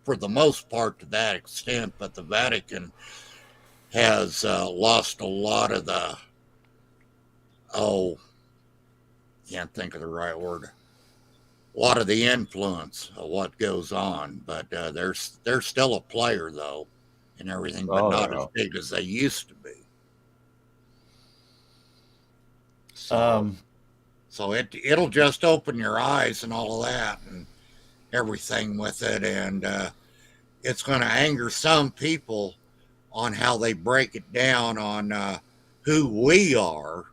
for the most part, to that extent. But the Vatican has lost a lot of the can't think of the right word. A lot of the influence of what goes on, but they're still a player though, and everything, but not as big as they used to be. So it'll just open your eyes and all of that and everything with it, and it's going to anger some people on how they break it down on who we are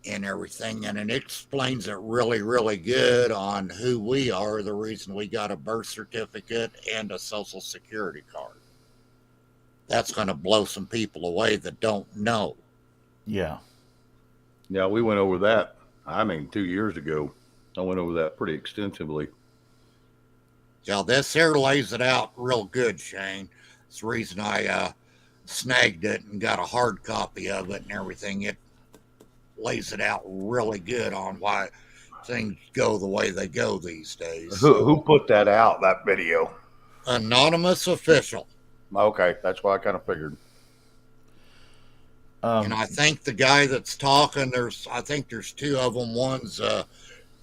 and everything, and it explains it really, really good on who we are, the reason we got a birth certificate and a social security card. That's going to blow some people away that don't know. Yeah. Yeah, we went over that. 2 years ago. I went over that pretty extensively. Yeah, this here lays it out real good, Shane. It's the reason I snagged it and got a hard copy of it and everything. It lays it out really good on why things go the way they go these days. Who put that out, that video? Anonymous official. Okay, that's what I kind of figured. And I think the guy that's talking, I think there's two of them. One's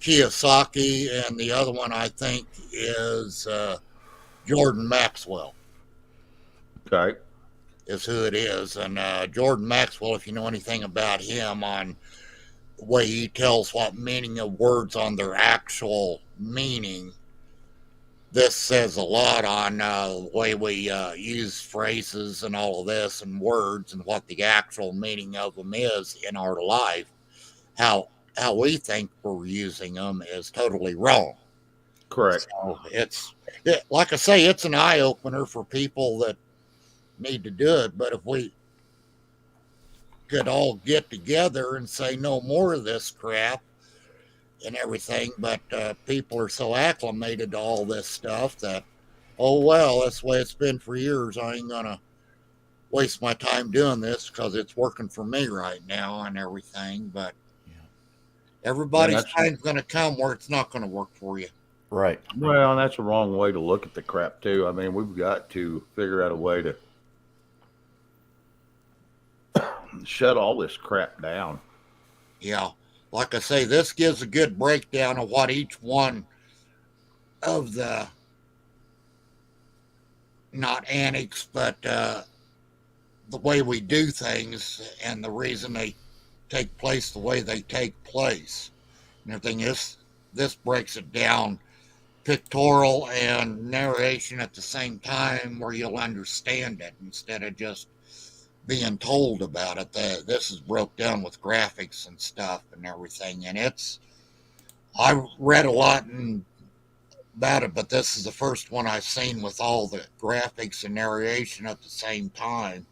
Kiyosaki, and the other one I think is Jordan Maxwell. Okay. Is who it is. And Jordan Maxwell, if you know anything about him, on the way he tells what meaning of words on their actual meaning, this says a lot on the way we use phrases and all of this and words and what the actual meaning of them is in our life. How we think we're using them is totally wrong. Correct. So like I say, it's an eye opener for people that need to do it. But if we could all get together and say no more of this crap and everything, but people are so acclimated to all this stuff that, oh well, that's the way it's been for years. I ain't gonna waste my time doing this because it's working for me right now and everything. But everybody's time's gonna come where it's not gonna work for you. Right. Well, that's the wrong way to look at the crap too. We've got to figure out a way to shut all this crap down. Yeah. Like I say, this gives a good breakdown of what each one of the, not annex, but the way we do things and the reason they take place the way they take place. And everything is, this breaks it down pictorial and narration at the same time where you'll understand it instead of just being told about it. This is broke down with graphics and stuff and everything. And I read a lot about it, but this is the first one I've seen with all the graphics and narration at the same time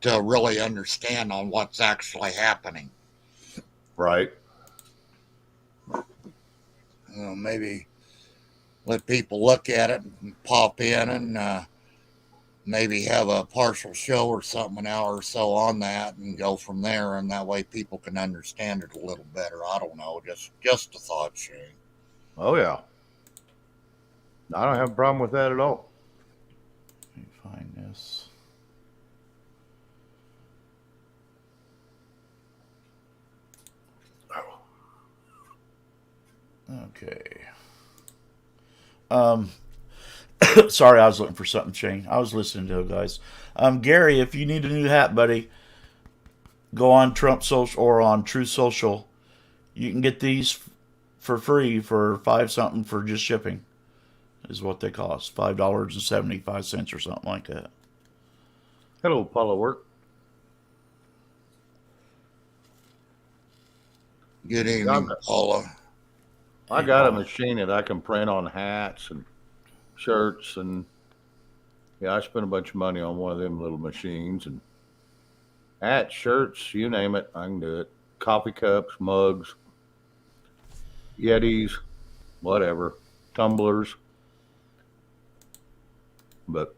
to really understand on what's actually happening. Right. Maybe let people look at it and pop in and maybe have a partial show or something, an hour or so on that, and go from there. And that way people can understand it a little better. I don't know. Just a thought, Shane. Oh, yeah. I don't have a problem with that at all. Let me find this. Okay. Sorry, I was looking for something, Shane. I was listening to it, guys. Gary, if you need a new hat, buddy, go on Trump Social or on Truth Social. You can get these for free for $5 something for just shipping. Is what they cost. $5.75 or something like that. Hello, Paula Work. Good evening, Paula. I got a machine that I can print on hats and shirts, and yeah, I spent a bunch of money on one of them little machines, and hats, shirts, you name it, I can do it. Coffee cups, mugs, Yetis, whatever, tumblers. But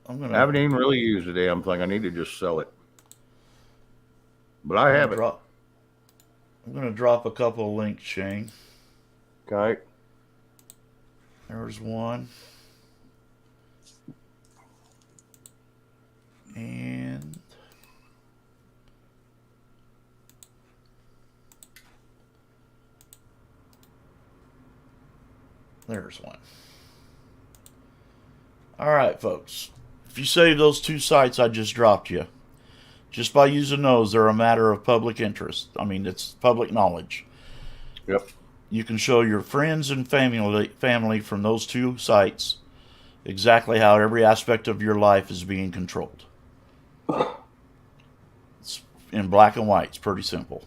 I haven't even really used the damn thing. I need to just sell it. But I have it. I'm going to drop a couple of links, Shane. Okay. There's one. And there's one. All right, folks. If you save those two sites I just dropped you, just by using those, they're a matter of public interest. I mean, it's public knowledge. Yep. You can show your friends and family from those two sites exactly how every aspect of your life is being controlled. It's in black and white. It's pretty simple.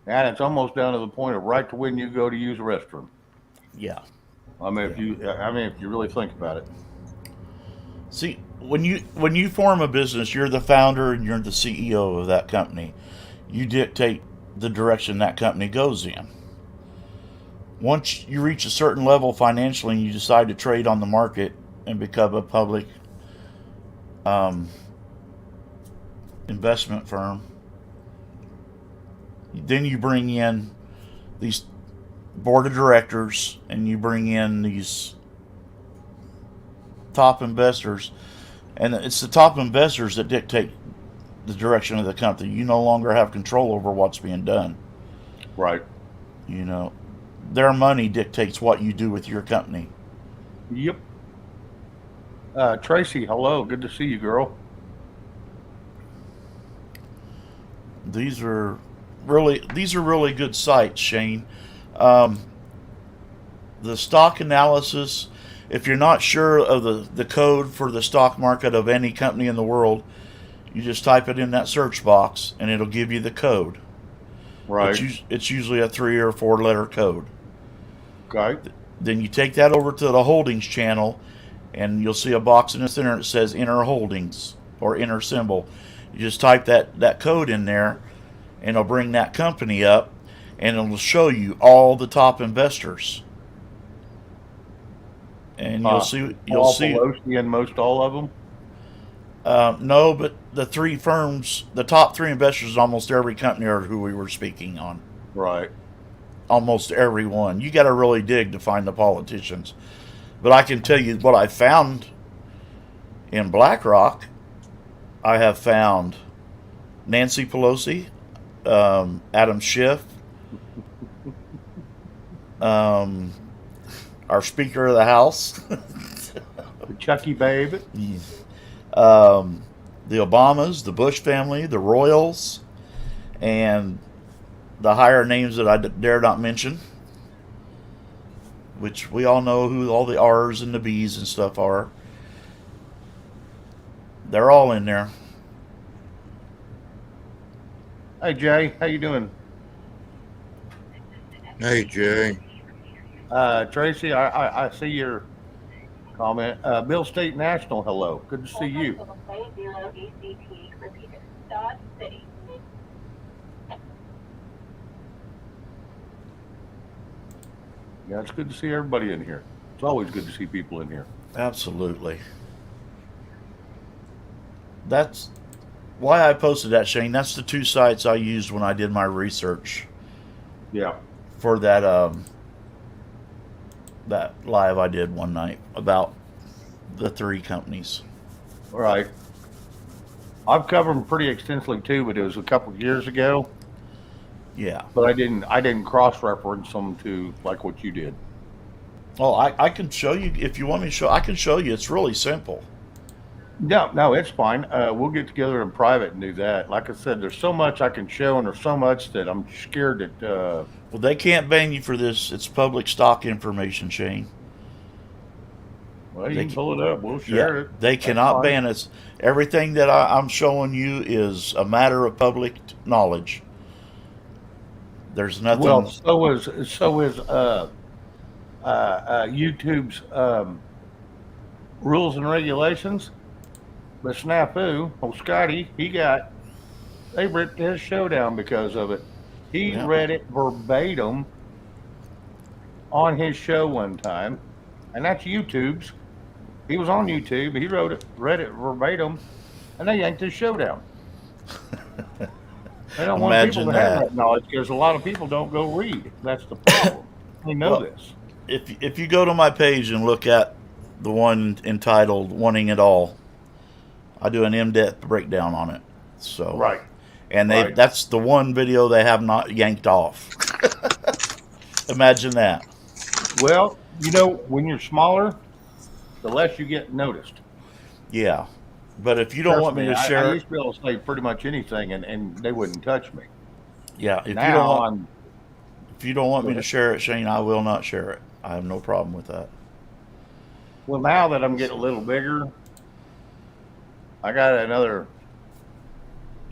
And it's almost down to the point of right to when you go to use a restroom. Yeah. I mean, if you really think about it. See, when you form a business, you're the founder and you're the CEO of that company. You dictate the direction that company goes in. Once you reach a certain level financially and you decide to trade on the market and become a public investment firm, then you bring in these board of directors and you bring in these top investors, and it's the top investors that dictate the direction of the company. You no longer have control over what's being done. Right. You know, their money dictates what you do with your company. Yep. Tracy, hello. Good to see you, girl. These are really good sites, Shane. The stock analysis, if you're not sure of the code for the stock market of any company in the world, you just type it in that search box and it'll give you the code. Right. It's usually a 3 or 4 letter code. Okay. Then you take that over to the holdings channel and you'll see a box in the center that says enter holdings or enter symbol. You just type that code in there and it'll bring that company up and it'll show you all the top investors. And you'll see Pelosi and most all of them. No, but the three firms, the top 3 investors in almost every company are who we were speaking on. Right. Almost every one. You got to really dig to find the politicians. But I can tell you what I found in BlackRock. I have found Nancy Pelosi, Adam Schiff, our Speaker of the House, The Chucky Babe. the Obamas, the Bush family, the Royals, and the higher names that I dare not mention, which we all know who all the R's and the B's and stuff are. They're all in there. Hey Jay, how you doing? Hey, Jay. Tracy, I see your comment. Bill State National, hello. Good to see you. Yeah, it's good to see everybody in here. It's always good to see people in here. Absolutely. That's why I posted that, Shane. That's the two sites I used when I did my research Yeah. for that that live I did one night about the three companies. All right. I've covered them pretty extensively too, but it was a couple of years ago. Yeah. But I didn't cross-reference them to like what you did. Well, I can show you if you want me to show. I can show you. It's really simple. No, it's fine. We'll get together in private and do that. Like I said, there's so much I can show, and there's so much that I'm scared that. Well, they can't ban you for this. It's public stock information, Shane. Well, you They can can- pull it up. We'll share it. They That's cannot fine. ban us. Everything that I'm showing you is a matter of public knowledge. There's nothing. Well, so is YouTube's rules and regulations. But snafu, old Scotty, they ripped his show down because of it. He Yeah. read it verbatim on his show one time, and that's YouTube's. He was on YouTube. He read it verbatim, and they yanked his show down. They don't want Imagine people to have that. that knowledge because a lot of people don't go read. That's the problem. They know Well, this. if you go to my page and look at the one entitled "Wanting It All," I do an in-depth breakdown on it. So Right. and Right. that's the one video they have not yanked off. Imagine that. Well, when you're smaller, the less you get noticed. Yeah, but if you don't Trust want me to I share, used to be able to say pretty much anything, and they wouldn't touch me. yeah, if you don't Now want if you don't want me to ahead. share it, Shane, I will not share it. I have no problem with that. now that I'm getting a little bigger, I got another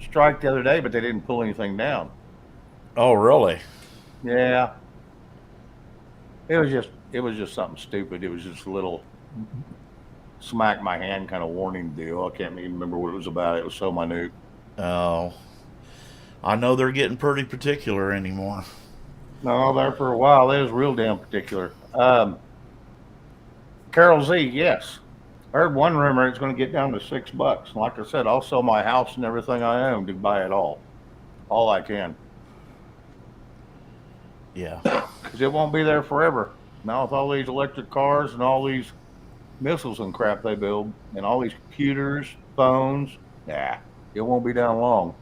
strike the other day, but they didn't pull anything down. Oh, really? Yeah, it was just something stupid. It was just a little smack my hand kind of warning deal. I can't even remember what it was about. It was so minute. Oh, I know they're getting pretty particular anymore. No, there for a while. It was real damn particular. Carol Z, yes. I heard one rumor it's going to get down to $6. Like I said, I'll sell my house and everything I own to buy it all I can, Yeah. because it won't be there forever. Now with all these electric cars and all these missiles and crap they build, and all these computers, phones, it won't be down long.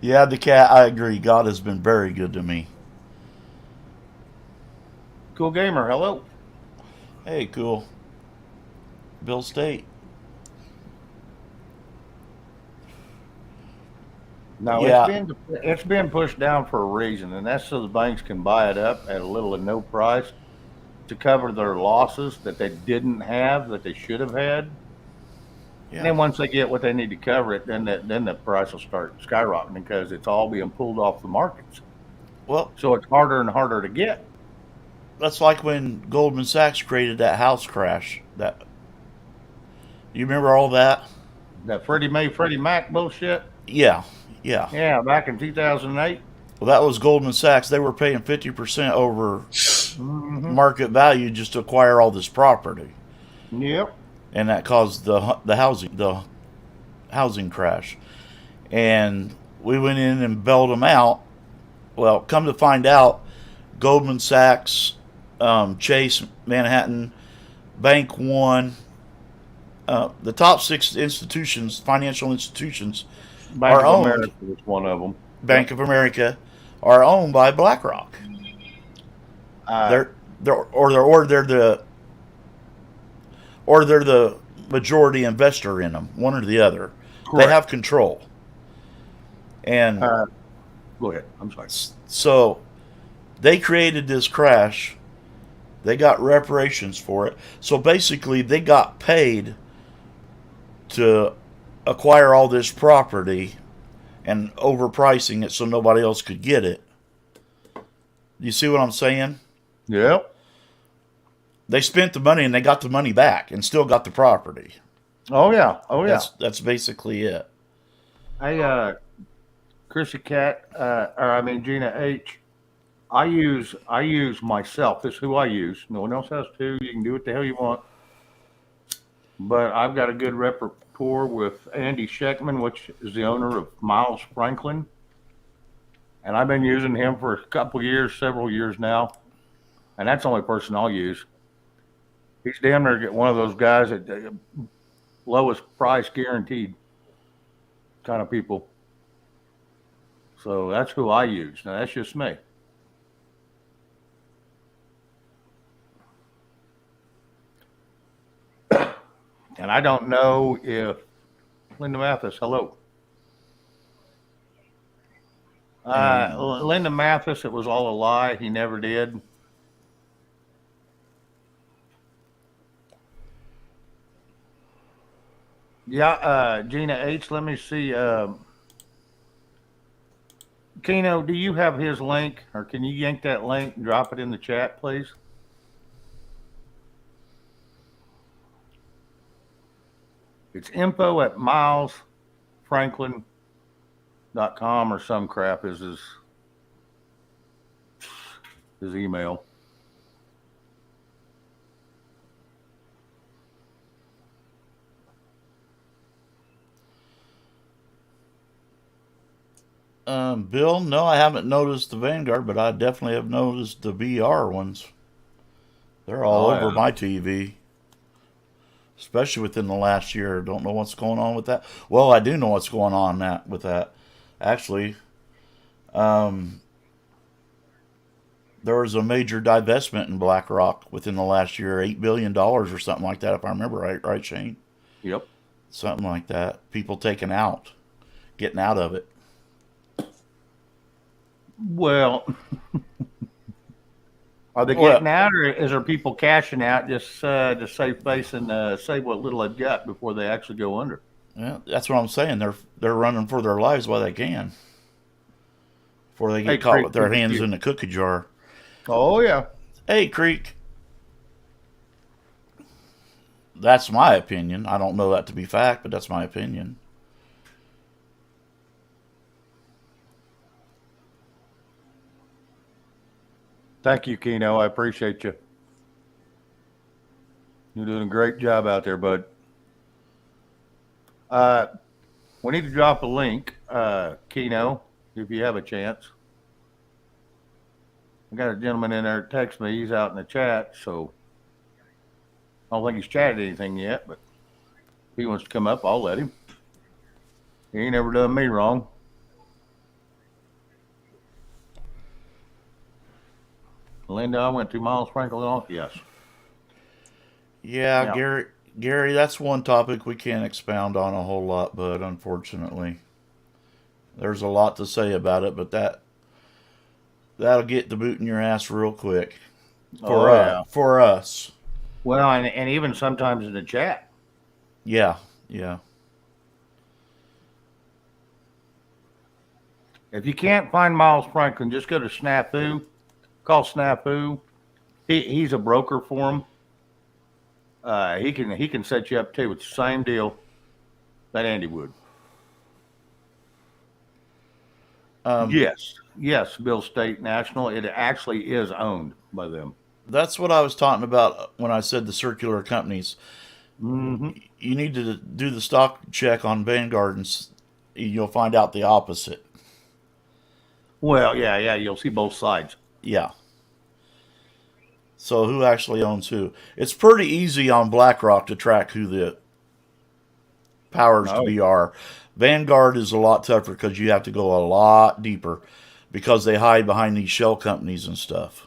Yeah, the cat, I agree. God has been very good to me. Cool gamer, hello. Hey, cool. Bill State. No, Yeah. it's been pushed down for a reason, and that's so the banks can buy it up at a little to no price to cover their losses that they didn't have, that they should have had. And Yeah. then once they get what they need to cover it, then the price will start skyrocketing because it's all being pulled off the markets. Well, So it's harder and harder to get. that's like when Goldman Sachs created that house crash. That you remember all that? That Freddie Mac bullshit. Yeah. Yeah. Yeah, back in 2008. Well, that was Goldman Sachs. They were paying 50% over Mm-hmm. market value just to acquire all this property, Yep. and that caused the housing crash. And we went in and bailed them out. Well, come to find out, Goldman Sachs, Chase, Manhattan, Bank One, The top 6 institutions, financial institutions, Bank are of owned. America was one of them. Bank of America are owned by BlackRock. Uh, They're the majority investor in them, one or the other. They have correct. control. And Uh, Go ahead. I'm sorry. so they created this crash. They got reparations for it. So basically, they got paid to acquire all this property and overpricing it so nobody else could get it. You see what I'm saying? Yep. They spent the money and they got the money back and still got the property. Oh yeah. Oh yeah. That's basically it. Hey, Chrissy Cat, Gina H. I use myself. This is who I use. No one else has to. You can do what the hell you want. But I've got a good rapport with Andy Scheckman, which is the owner of Miles Franklin, and I've been using him for a couple years, several years now, and that's the only person I'll use. He's damn near get one of those guys that lowest price guaranteed kind of people. So that's who I use. Now that's just me. And I don't know if Linda Mathis, hello. Linda Mathis, it was all a lie. He never did. Yeah, Gina H, let me see. Keno, do you have his link, or can you yank that link and drop it in the chat, please? It's info@milesfranklin.com or some crap is his email. Bill, no, I haven't noticed the Vanguard, but I definitely have noticed the BR ones. They're all over Yeah. my TV, especially within the last year. Don't know what's going on with that. Well, I do know what's going on with that. Actually, there was a major divestment in BlackRock within the last year, $8 billion or something like that, if I remember right, Shane? Yep. Something like that. People getting out of it. Well, are they getting out, or is there people cashing out just to save face and save what little they've got before they actually go under? Yeah, that's what I'm saying. They're running for their lives while they can, before they get caught with their hands in the cookie jar. Oh yeah. Hey, Creek. That's my opinion. I don't know that to be fact, but that's my opinion. Thank you, Keno. I appreciate you. You're doing a great job out there, bud. We need to drop a link, Keno, if you have a chance. I got a gentleman in there text me. He's out in the chat, so I don't think he's chatted anything yet, but if he wants to come up, I'll let him. He ain't ever done me wrong. Linda, I went to Miles Franklin. Yes. Yeah, Gary, that's one topic we can't expound on a whole lot, but unfortunately, there's a lot to say about it. But that'll get the boot in your ass real quick for us. Well, and even sometimes in the chat. Yeah. If you can't find Miles Franklin, just go to Snafu. Call Snafu. He's a broker for him. He can set you up too with the same deal that Andy would. Yes, Bill State National. It actually is owned by them. That's what I was talking about when I said the circular companies. Mm-hmm. You need to do the stock check on Vanguard, and you'll find out the opposite. Well, yeah, you'll see both sides. Yeah. So who actually owns who? It's pretty easy on BlackRock to track who powers to Oh, be are. Vanguard is a lot tougher because you have to go a lot deeper because they hide behind these shell companies and stuff.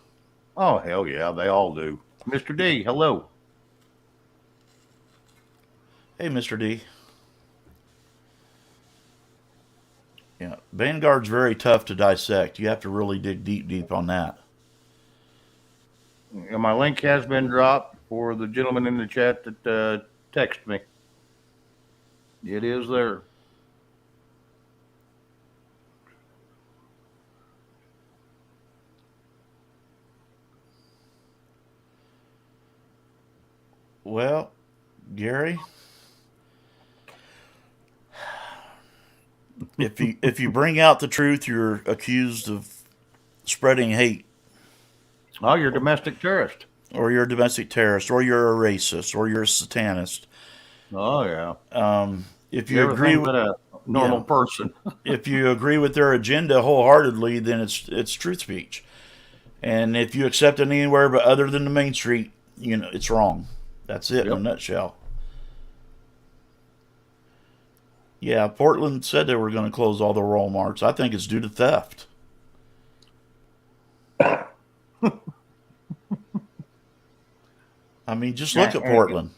oh, hell yeah, they all do. Mr. D, hello. Hey, Mr. D. Yeah, Vanguard's very tough to dissect. You have to really dig deep on that. And my link has been dropped for the gentleman in the chat that texted me. It is there. Well, Gary, if you bring out the truth, you're accused of spreading hate, Oh, you're a domestic terrorist. or you're a domestic terrorist, or you're a racist, or you're a satanist. Oh, yeah. If you agree Everything with but a normal yeah, person. if you agree with their agenda wholeheartedly, then it's truth speech. And if you accept it anywhere but other than the main street, it's wrong. That's it in a Yep. nutshell. Yeah, Portland said they were going to close all the Walmarts. I think it's due to theft. I mean, just look Yeah, at Portland.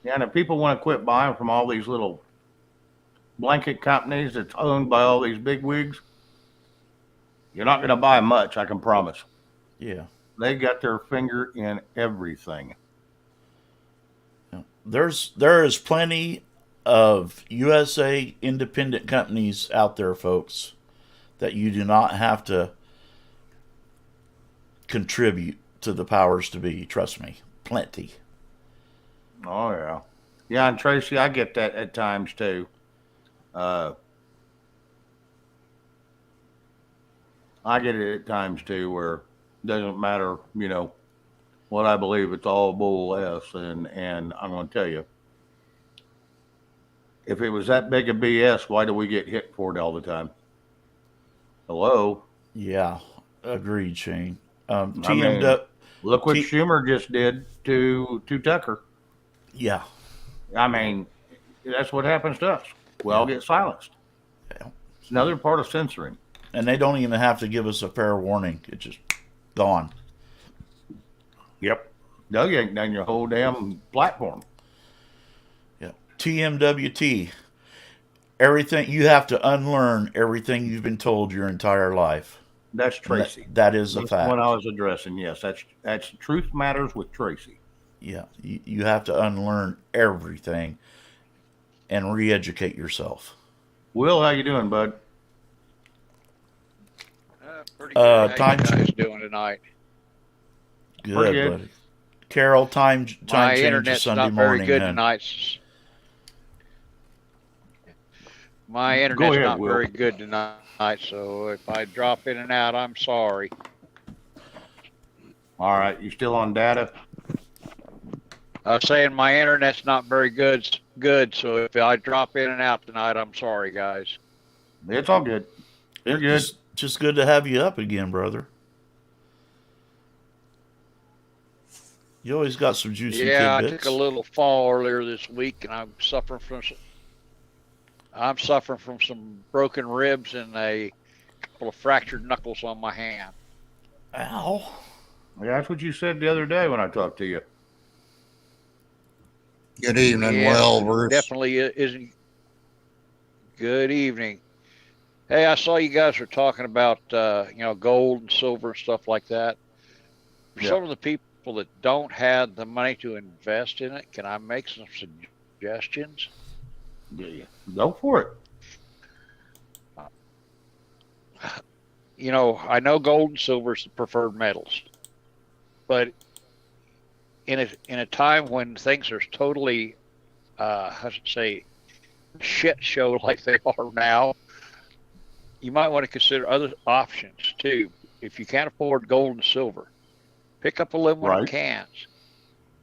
and if people want to quit buying from all these little blanket companies that's owned by all these big wigs, you're not going to buy much, I can promise. Yeah. They got their finger in everything. Yeah. There is plenty of USA independent companies out there, folks, that you do not have to contribute to the powers to be. Trust me, plenty. Oh, yeah. Yeah, and Tracy, I get that at times too. Uh, I get it at times too where it doesn't matter, what I believe, it's all bull s. And I'm going to tell you, if it was that big a BS, why do we get hit for it all the time? Hello? Yeah, agreed, Shane. I mean, TMW, look what T, Schumer just did to Tucker. yeah, I mean, that's what happens to us. We all yeah, get silenced. yeah. It's another part of censoring. And they don't even have to give us a fair warning. It's just gone. Yep. Doug ain't done your whole damn platform. Yeah. TMWT. Everything you have to unlearn everything you've been told your entire life. That's And Tracy. that is a That's the one I fact. was addressing. Yes, that's Truth Matters with Tracy. Yeah. You have to unlearn everything and re-educate yourself. Will, how you doing, bud? Pretty good. How you Time guys doing tonight? Pretty good, good. buddy. Carol, time My change is internet's Sunday not very morning, good hun. tonight. My Go internet's ahead, not Will. very good tonight, so if I drop in and out, I'm sorry. All right, you still on data? I was saying my internet's not very good, so if I drop in and out tonight, I'm sorry, guys. It's all good. You're good. Just good to have you up again, brother. You always got some juicy Yeah, I tidbits. took a little fall earlier this week, and I'm suffering from some broken ribs and a couple of fractured knuckles on my hand. Ow. Yeah, that's what you said the other day when I talked to you. Good evening, Yeah, Will. Bruce. definitely isn't. Good evening. Hey, I saw you guys were talking about gold and silver and stuff like that. For Yeah. some of the people that don't have the money to invest in it, can I make some suggestions? Yeah. Go for it. I know gold and silver is the preferred metals, but in a time when things are totally, how should I say, shit show like they are now, you might want to consider other options too. If you can't afford gold and silver, pick up aluminum Right. cans,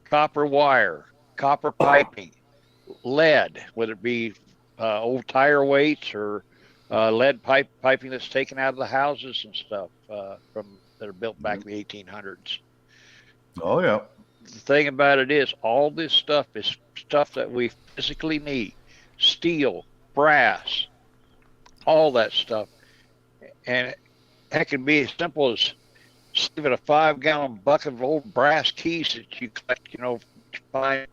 copper wire, copper piping, lead, whether it be old tire weights or lead piping that's taken out of the houses and stuff that are built back in the 1800s. Oh yeah. The thing about it is, all this stuff is stuff that we physically need: steel, brass, all that stuff. And that can be as simple as saving a 5-gallon bucket of old brass keys that you collect, find,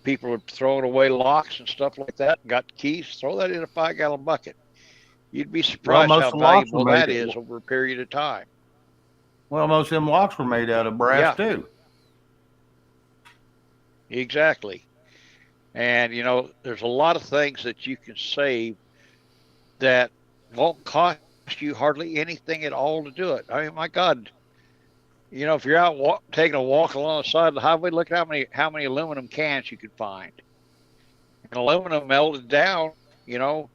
people are throwing away locks and stuff like that, got keys, throw that in a 5-gallon bucket. You'd be surprised most how of the locks valuable were that made- is over a period of time. Well, most of them locks were made out of brass Yeah. too. Exactly. And, there's a lot of things that you can save that won't cost you hardly anything at all to do it. I mean, my God, if you're out taking a walk along the side of the highway, look at how many aluminum cans you can find. And aluminum melted down, and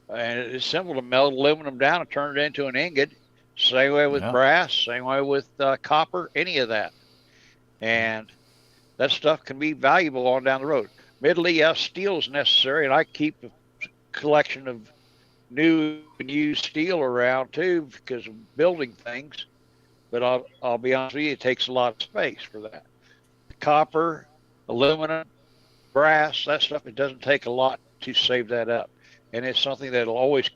it's simple to melt aluminum down and turn it into an ingot. Same way with brass, same way with copper, any of that. And that stuff can be valuable on down the road. Admittedly, yes, steel is necessary, and I keep a collection of new and used steel around too because of building things. But I'll be honest with you, it takes a lot of space for that. Copper, aluminum, brass, that stuff, it doesn't take a lot to save that up. And it's something that'll always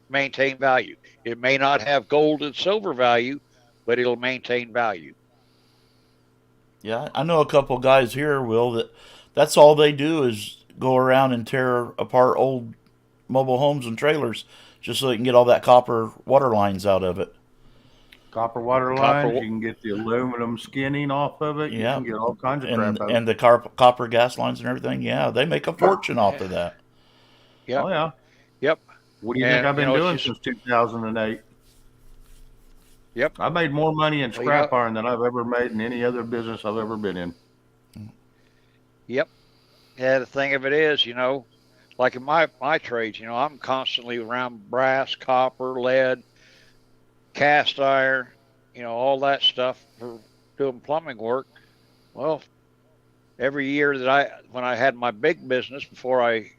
maintain value. It may not have gold and silver value, but it'll maintain value. Yeah, I know a couple guys here, Will, that's all they do is go around and tear apart old mobile homes and trailers just so they can get all that copper water lines out of it. Copper water lines, you can get the aluminum skinning off of it. Yeah. You can get all kinds of crap out of it. And the copper gas lines and everything. Yeah, they make a fortune off of that. Yep. Oh, yeah. Yep. What do you think I've been doing since 2008? Yep. I made more money in scrap iron than I've ever made in any other business I've ever been in. Yep. Yeah, the thing of it is, like in my trades, I'm constantly around brass, copper, lead, cast iron, all that stuff for doing plumbing work. Well, every year when I had my big business before I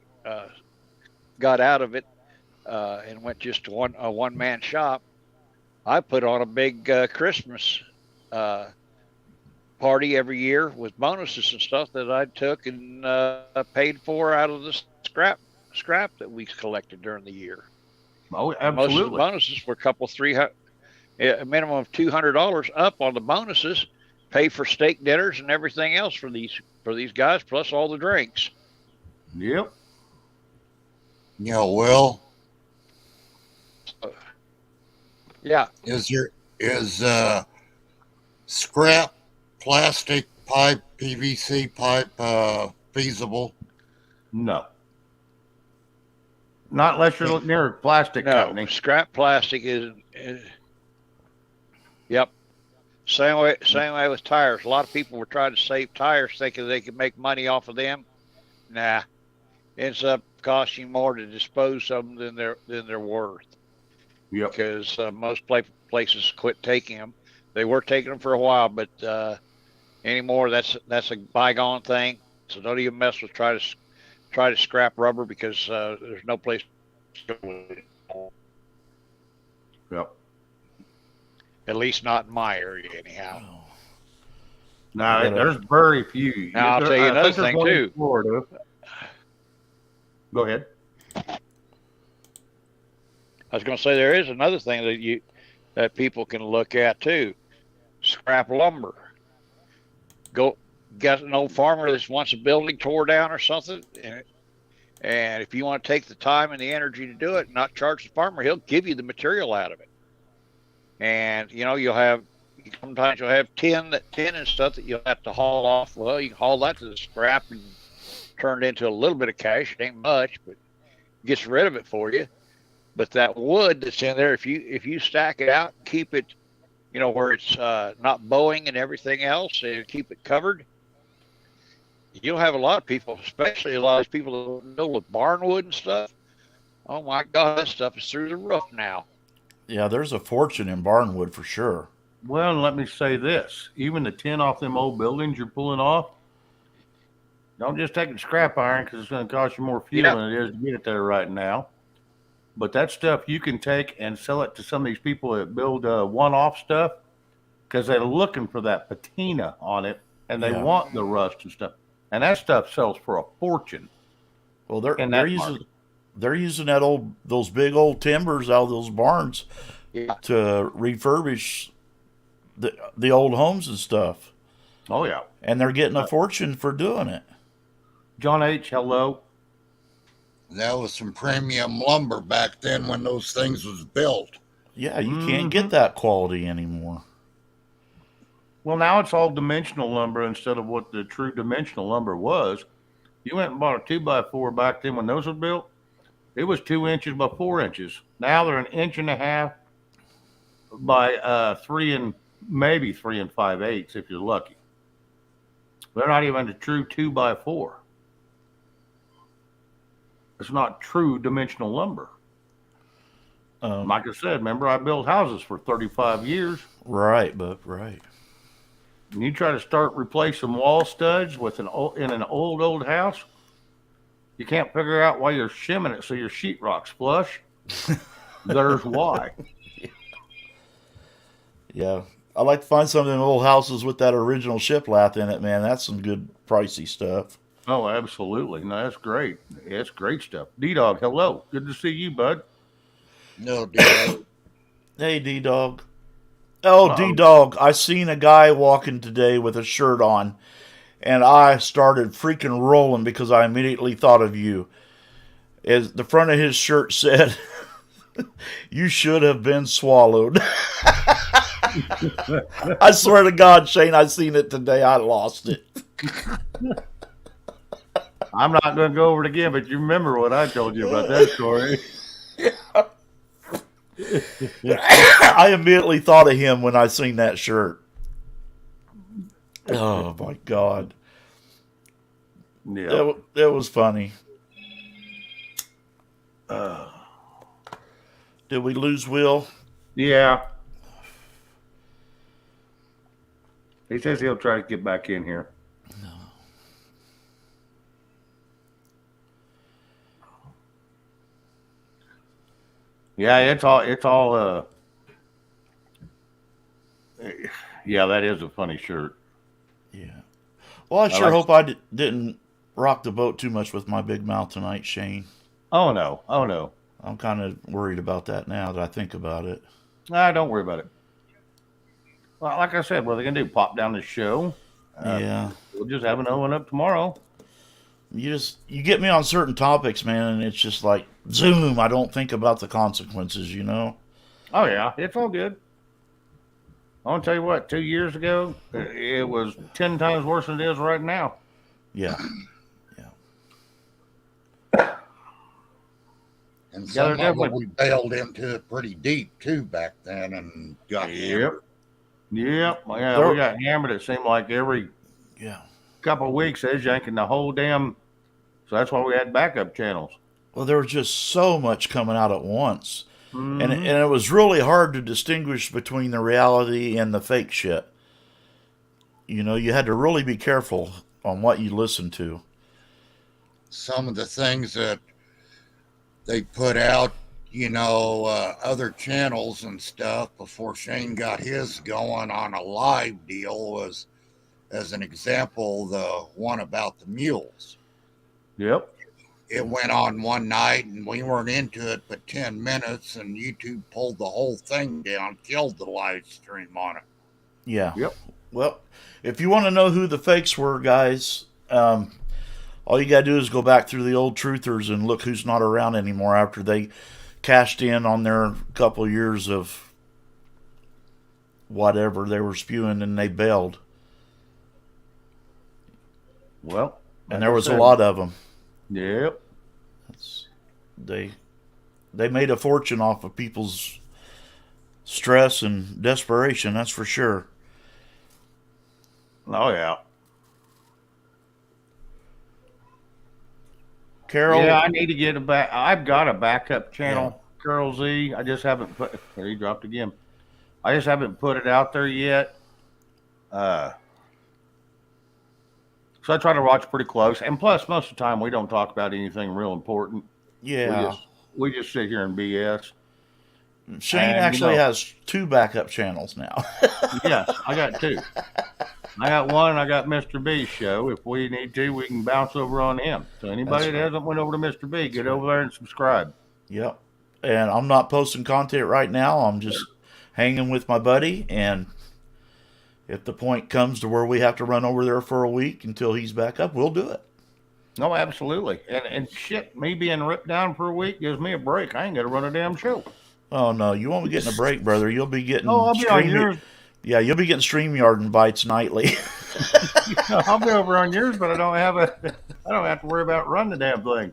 got out of it and went just to a one-man shop, I put on a big Christmas party every year with bonuses and stuff that I took and paid for out of the scrap that we collected during the year. Oh, absolutely. Most of the bonuses were a minimum of $200 up on the bonuses, pay for steak dinners and everything else for these guys, plus all the drinks. Yep. Yeah, Will. Yeah. Is scrap plastic pipe, PVC pipe feasible? No. Not unless you're near a plastic company. Scrap plastic is yep. Same way with tires. A lot of people were trying to save tires thinking they could make money off of them. Nah. Ends up costing more to dispose of them than they're worth. Yep. Because most places quit taking them. They were taking them for a while, but anymore that's a bygone thing. So don't even mess with try to scrap rubber because there's no place to go with it. Yep. At least not in my area, anyhow. No, there's very few. Now I'll tell you another thing too. Florida. Go ahead. I was going to say there is another thing that people can look at too. Scrap lumber. Got an old farmer that wants a building tore down or something, and if you want to take the time and the energy to do it and not charge the farmer, he'll give you the material out of it. And sometimes you'll have tin and stuff that you'll have to haul off. Well, you can haul that to the scrap and turn it into a little bit of cash. It ain't much, but it gets rid of it for you. But that wood that's in there, if you stack it out, keep it, where it's not bowing and everything else, and keep it covered, you'll have a lot of people, especially a lot of people that deal with barnwood and stuff. Oh my God, that stuff is through the roof now. Yeah, there's a fortune in barnwood for sure. Well, and let me say this. Even the tin off them old buildings you're pulling off, don't just take it to scrap iron because it's going to cost you more fuel than it is to get it there right now. But that stuff you can take and sell it to some of these people that build one-off stuff because they're looking for that patina on it and they want the rust and stuff. and that stuff sells for a fortune Well, in that market. they're using those big old timbers out of those barns Yeah. to refurbish the old homes and stuff, Oh yeah. and they're getting a fortune for doing it. John H. Hello. That was some premium lumber back then when those things was built. Yeah, you can't get that quality anymore. Well, now it's all dimensional lumber instead of what the true dimensional lumber was. You went and bought a 2x4 back then when those were built. It was 2 inches by 4 inches. Now they're an inch and a half by 3 and if you're lucky. They're not even a true 2x4. It's not true dimensional lumber. Like I said, remember I built houses for 35 years. Right, but right. And you try to start replacing wall studs in an old house, you can't figure out why you're shimming it so your sheetrock's flush. There's why. Yeah, I like to find some of them old houses with that original shiplap in it, man. That's some good pricey stuff. Oh, absolutely. No, that's great. It's great stuff. D-Dog, hello. Good to see you, bud. No, dude. Hey, D-Dog. Oh, D-Dog, I seen a guy walking today with a shirt on, and I started freaking rolling because I immediately thought of you. As the front of his shirt said, "You should have been swallowed." I swear to God, Shane, I seen it today. I lost it. I'm not going to go over it again, but you remember what I told you about that story. I immediately thought of him when I seen that shirt. Oh, my God. Yeah. That was funny. Did we lose Will? Yeah. He says he'll try to get back in here. Yeah, it's all yeah, that is a funny shirt. Yeah. Well, I sure hope I didn't rock the boat too much with my big mouth tonight, Shane. Oh no. I'm kind of worried about that now that I think about it. Don't worry about it. Well, like I said, what are they gonna do? Pop down the show? Yeah. We'll just have an Owen up tomorrow. You get me on certain topics, man, and it's just like zoom. I don't think about the consequences, you know. Oh yeah, it's all good. I want to tell you what. 2 years ago, it was 10 times worse than it is right now. Yeah. And some of them we bailed into it pretty deep too back then and got hammered. Yep. Yeah, we got hammered. It seemed like every couple of weeks, they was yanking the whole damn. So that's why we had backup channels. Well, there was just so much coming out at once. And it was really hard to distinguish between the reality and the fake shit. You know, you had to really be careful on what you listened to. Some of the things that they put out, you know, other channels and stuff before Shane got his going on a live deal was, as an example, the one about the mules. Yep. It went on one night and we weren't into it but 10 minutes and YouTube pulled the whole thing down, killed the live stream on it. Yeah. Yep. Well, if you want to know who the fakes were, guys, all you got to do is go back through the old truthers and look who's not around anymore after they cashed in on their couple years of whatever they were spewing and they bailed. Well, and there was a lot of them. Yep. They made a fortune off of people's stress and desperation, that's for sure. Oh, yeah. Carol? Yeah, I need to get I've got a backup channel, Carol Z. I just haven't put, there he dropped again. I just haven't put it out there yet. So I try to watch pretty close. And plus, most of the time, we don't talk about anything real important. Yeah. We just sit here and BS. Shane actually has 2 backup channels now. Yes, I got 2. I got one. I got Mr. B's show. If we need to, we can bounce over on him. So anybody That's that right. hasn't went over to Mr. B, get right. over there and subscribe. Yep. And I'm not posting content right now. I'm just hanging with my buddy. And if the point comes to where we have to run over there for a week until he's back up, we'll do it. No, absolutely. And shit, me being ripped down for a week gives me a break. I ain't got to run a damn show. Oh no, you won't be getting a break, brother. You'll be getting Oh, I'll be on yours. Yeah, you'll be getting StreamYard invites nightly. I'll be over on yours, but I don't have to worry about running the damn thing.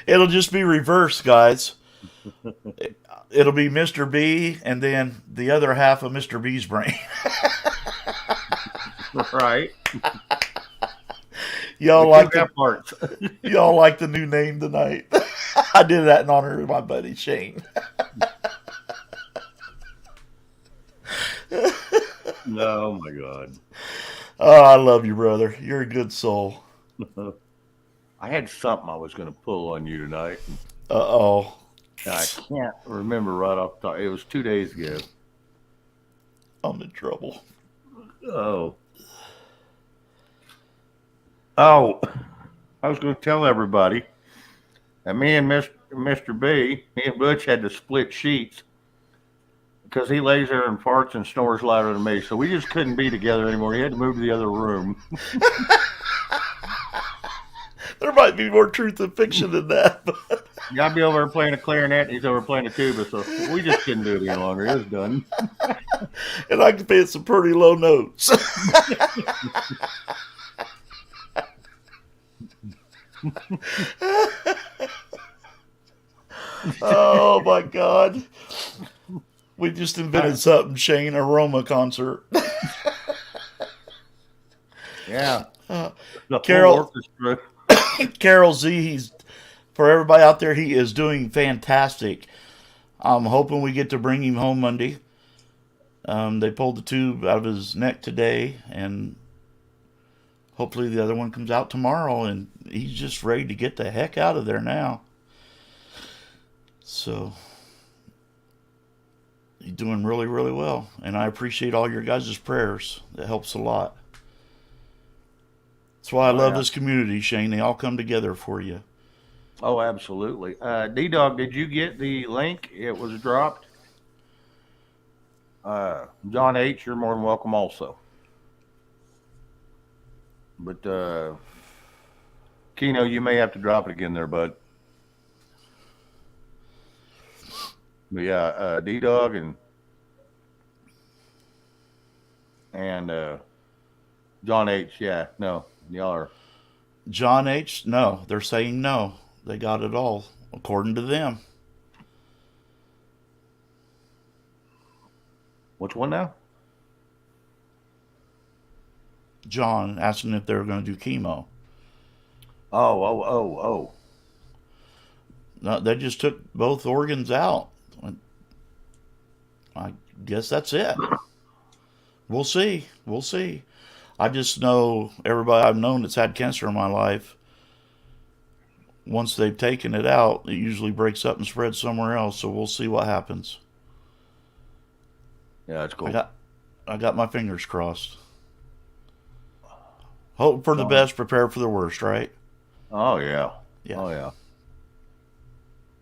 It'll just be reversed, guys. It'll be Mr. B and then the other half of Mr. B's brain. Right. Y'all like that part. Y'all like the new name tonight. I did that in honor of my buddy Shane. Oh my God. Oh, I love you, brother. You're a good soul. I had something I was going to pull on you tonight. Uh-oh. I can't remember right off the top. It was 2 days ago. I'm in trouble. Oh, I was going to tell everybody that me and Mr. B, me and Butch had to split sheets because he lays there and farts and snores louder than me. So we just couldn't be together anymore. He had to move to the other room. There might be more truth than fiction than that. But I'd be over there playing a clarinet and he's over playing a tuba. So we just couldn't do it any longer. It was done. And I can pay some pretty low notes. Oh my God. We just invented something, Shane, aroma concert. Yeah. The Carol- whole orchestra. Carol Z, for everybody out there, he is doing fantastic. I'm hoping we get to bring him home Monday. They pulled the tube out of his neck today, and hopefully the other one comes out tomorrow, and he's just ready to get the heck out of there now. So he's doing really, really well, and I appreciate all your guys' prayers. That helps a lot. That's why I love this community, Shane. They all come together for you. Oh, absolutely. D-Dog, did you get the link? It was dropped. John H., you're more than welcome also. But, Keno, you may have to drop it again there, bud. But yeah, D-Dog and John H., yeah, no, y'all are. John H., no. They're saying no. They got it all, according to them. Which one now? John asking if they're going to do chemo. Oh. No, they just took both organs out. I guess that's it. We'll see. I just know everybody I've known that's had cancer in my life, once they've taken it out, it usually breaks up and spreads somewhere else. So we'll see what happens. Yeah, that's cool. I got my fingers crossed. Hope for the best, prepare for the worst, right? Oh, yeah. Yeah. Oh,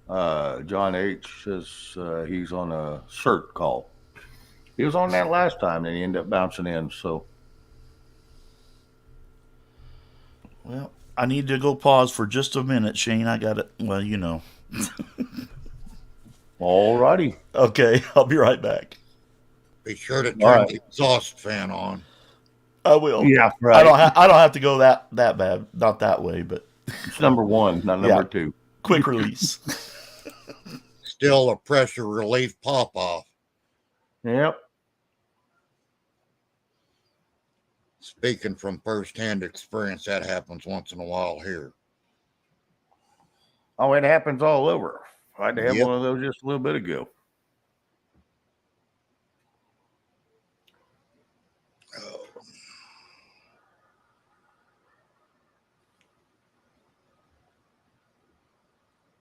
yeah. John H. says he's on a CERT call. He was on that last time, and he ended up bouncing in, so. Well, I need to go pause for just a minute, Shane. I got it. Well, you know. All righty. Okay, I'll be right back. Be sure to turn All right. the exhaust fan on. I will. Yeah, right. I don't have to go that bad. Not that way, but It's number one, not number two. quick release. Still a pressure relief pop off. Yep. Speaking from firsthand experience, that happens once in a while here. Oh, it happens all over. I had to have Yep. one of those just a little bit ago. Oh.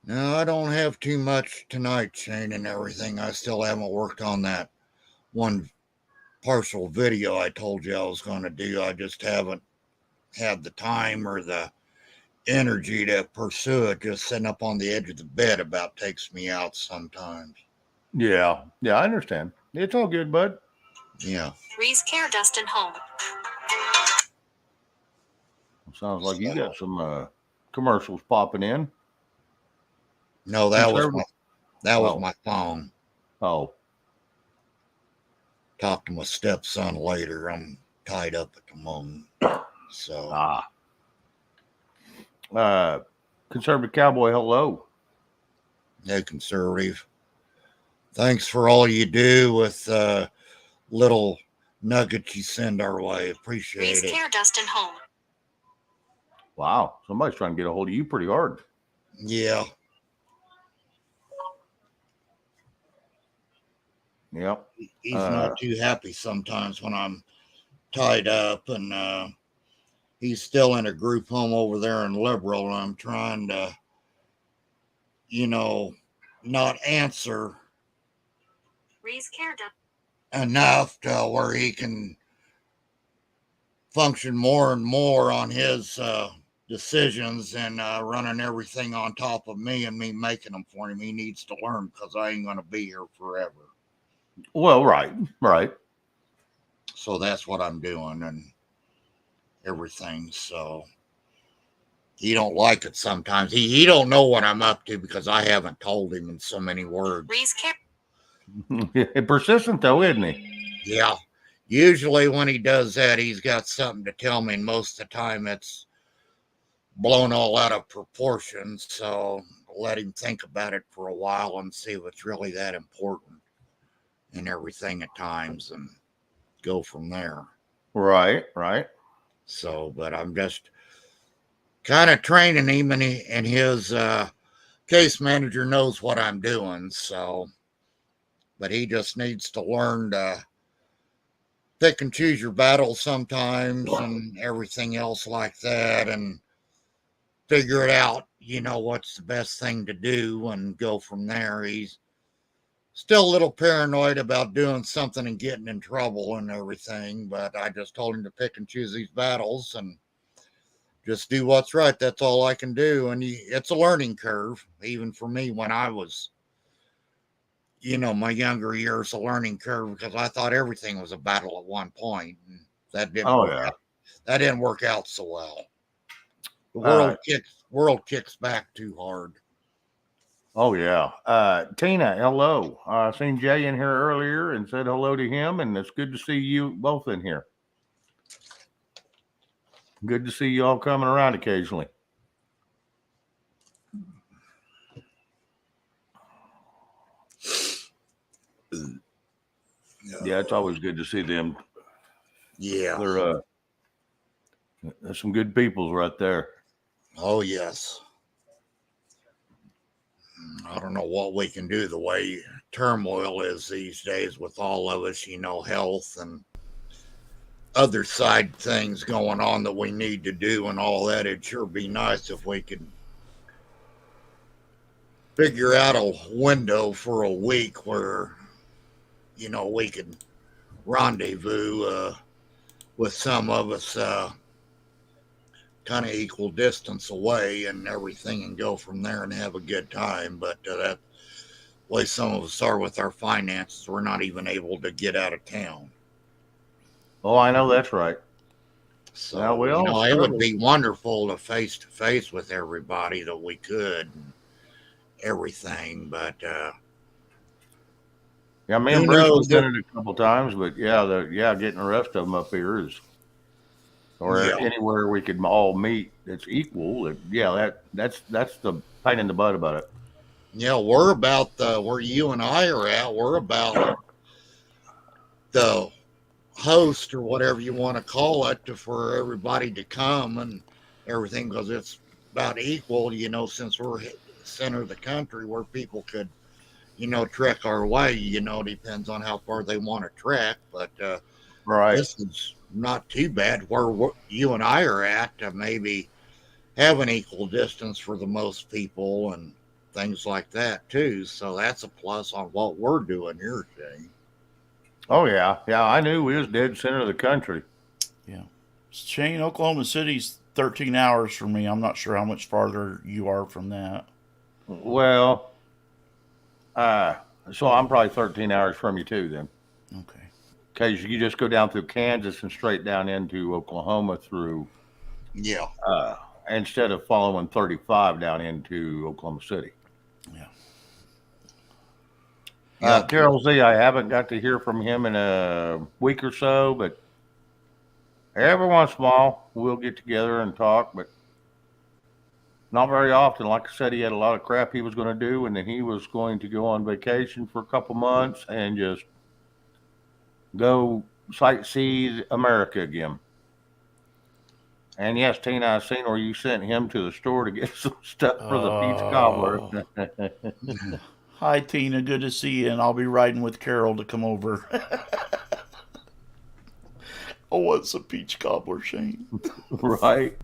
No, I don't have too much tonight, Shane, and everything. I still haven't worked on that one partial video I told you I was going to do. I just haven't had the time or the energy to pursue it. Just sitting up on the edge of the bed about takes me out sometimes. Yeah. Yeah, I understand. It's all good, bud. Yeah. Reese Care Dustin Home. Sounds like you got some commercials popping in. No, that was Oh. my phone. Oh. Talk to my stepson later. I'm tied up at the moment. So Conservative Cowboy, hello. hey, conservative. Thanks for all you do with little nuggets you send our way. Appreciate Reese it. Care Dustin Home. Wow. Somebody's trying to get a hold of you pretty hard. Yeah. Yep. He's not too happy sometimes when I'm tied up, and he's still in a group home over there in Liberal, and I'm trying to, not answer Reese Care Dustin. enough to where he can function more and more on his decisions and running everything on top of me and me making them for him. He needs to learn because I ain't going to be here forever. Well, right. So that's what I'm doing and everything. So he don't like it sometimes. He don't know what I'm up to because I haven't told him in so many words. Reese Care. Persistent though, isn't he? Yeah. Usually when he does that, he's got something to tell me, and most of the time it's blown all out of proportion. So let him think about it for a while and see if it's really that important and everything at times and go from there. Right. So, but I'm just kind of training him, and his case manager knows what I'm doing. So, but he just needs to learn to pick and choose your battles sometimes and everything else like that, and figure it out, what's the best thing to do and go from there. He's still a little paranoid about doing something and getting in trouble and everything, but I just told him to pick and choose these battles and just do what's right. That's all I can do. And it's a learning curve, even for me when I was, my younger years, a learning curve, because I thought everything was a battle at one point, and that didn't work out. That didn't work out so well. The world kicks back too hard. Oh yeah. Tina, hello. I seen Jay in here earlier and said hello to him, and it's good to see you both in here. Good to see you all coming around occasionally. Yeah, it's always good to see them. Yeah. There's some good peoples right there. Oh, yes. I don't know what we can do the way turmoil is these days with all of us, health and other side things going on that we need to do and all that. It'd sure be nice if we could figure out a window for a week where, we could rendezvous with some of us kind of equal distance away and everything, and go from there and have a good time. But that way some of us are with our finances, we're not even able to get out of town. Oh, I know that's right. So, it would be wonderful to face with everybody that we could and everything. But yeah, me and Bruce have done it a couple times, but getting the rest of them up here is, anywhere we could all meet that's equal. That's the pain in the butt about it. Yeah, we're about where you and I are at. We're about the host or whatever you want to call it for everybody to come and everything, because it's about equal, since we're center of the country where people could, trek our way. Depends on how far they want to trek, but right. This is not too bad where you and I are at to maybe have an equal distance for the most people and things like that too. So that's a plus on what we're doing here, Shane. Oh yeah, yeah. I knew we was dead center of the country. Yeah. Shane, Oklahoma City's 13 hours from me. I'm not sure how much farther you are from that. Well, uh, so I'm probably 13 hours from you too then. Okay. Because you just go down through Kansas and straight down into Oklahoma through, Yeah. uh, instead of following 35 down into Oklahoma City. Yeah. Yeah. Carol Z, I haven't got to hear from him in a week or so, but every once in a while we'll get together and talk, but not very often. Like I said, he had a lot of crap he was going to do, and then he was going to go on vacation for a couple months and just go sightsee America again. And yes, Tina, I seen where you sent him to the store to get some stuff for the peach cobbler. Hi, Tina. Good to see you, and I'll be riding with Carol to come over. Oh, what's a peach cobbler, Shane? Right.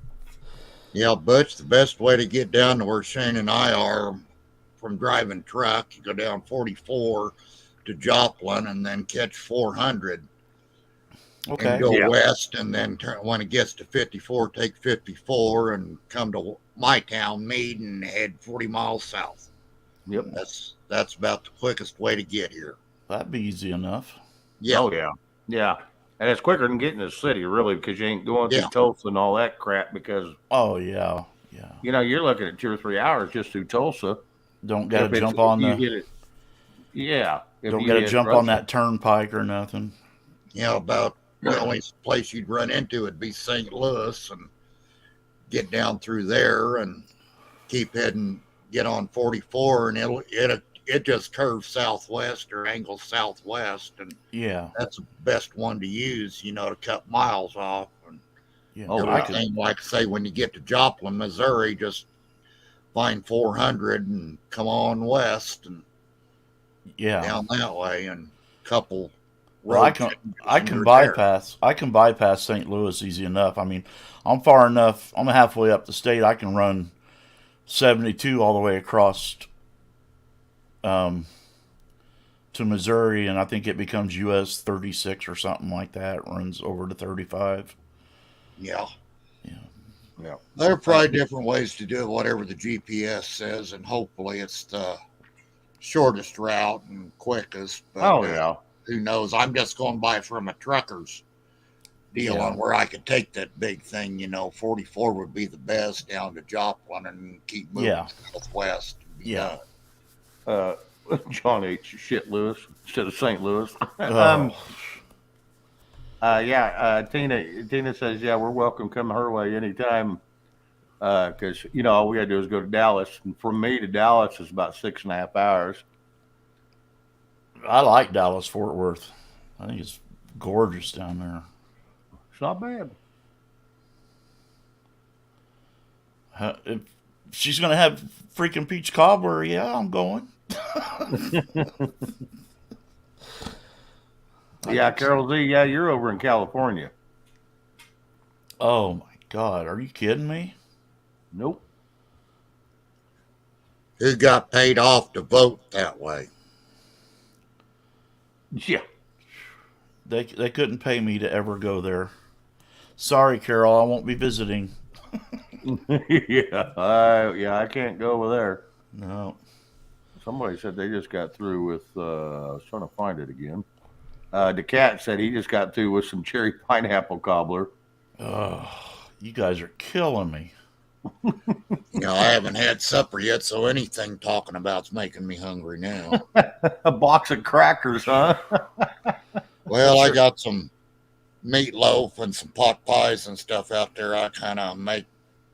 Yeah, Butch, the best way to get down to where Shane and I are from driving truck, you go down 44 to Joplin and then catch 400 Okay. and go Yeah. west, and then turn when it gets to 54, take 54 and come to my town, Meade, and head 40 miles south. Yep. That's about the quickest way to get here. That'd be easy enough. Yeah. Oh yeah. Yeah. And it's quicker than getting to the city, really, because you ain't going through Yeah. Tulsa and all that crap. Because Oh, yeah. Yeah. you're looking at 2 or 3 hours just through Tulsa. Don't got If to it's- jump on if you the. hit it. Yeah. If Don't you got to hit jump Rush- on that turnpike or nothing. About the only place you'd run into would be St. Louis, and get down through there and keep heading, get on 44, and it just curves southwest or angles southwest, and Yeah. that's the best one to use, to cut miles off. And Yeah. Oh, I yeah. could. everything, like I say, when you get to Joplin, Missouri, just find 400 and come on west and Yeah. down that way, and couple Well, I road can changes I and can you're there. bypass St. Louis easy enough. I mean, I'm far enough. I'm halfway up the state. I can run 72 all the way across um, to Missouri, and I think it becomes US 36 or something like that. It runs over to 35. Yeah. Yeah. There are probably different ways to do it, whatever the GPS says, and hopefully it's the shortest route and quickest. But Oh yeah. who knows? I'm just going by from a trucker's deal Yeah. on where I could take that big thing. 44 would be the best down to Joplin and keep moving Yeah. southwest. and be Yeah. done. John H. Shit Lewis instead of St. Louis. Oh, Tina says, yeah, we're welcome. Come her way anytime. Because all we gotta do is go to Dallas, and from me to Dallas is about 6.5 hours. I like Dallas Fort Worth. I think it's gorgeous down there. It's not bad. If she's gonna have freaking peach cobbler, yeah, I'm going. Yeah, Carol Z. Yeah, you're over in California. Oh my God, are you kidding me? Nope. Who got paid off to vote that way? Yeah. They couldn't pay me to ever go there. Sorry, Carol, I won't be visiting. I can't go over there. No. Somebody said they just got through with. I was trying to find it again. The cat said he just got through with some cherry pineapple cobbler. Oh, you guys are killing me. I haven't had supper yet, so anything talking about's making me hungry now. A box of crackers, huh? Well, I got some meatloaf and some pot pies and stuff out there. I kind of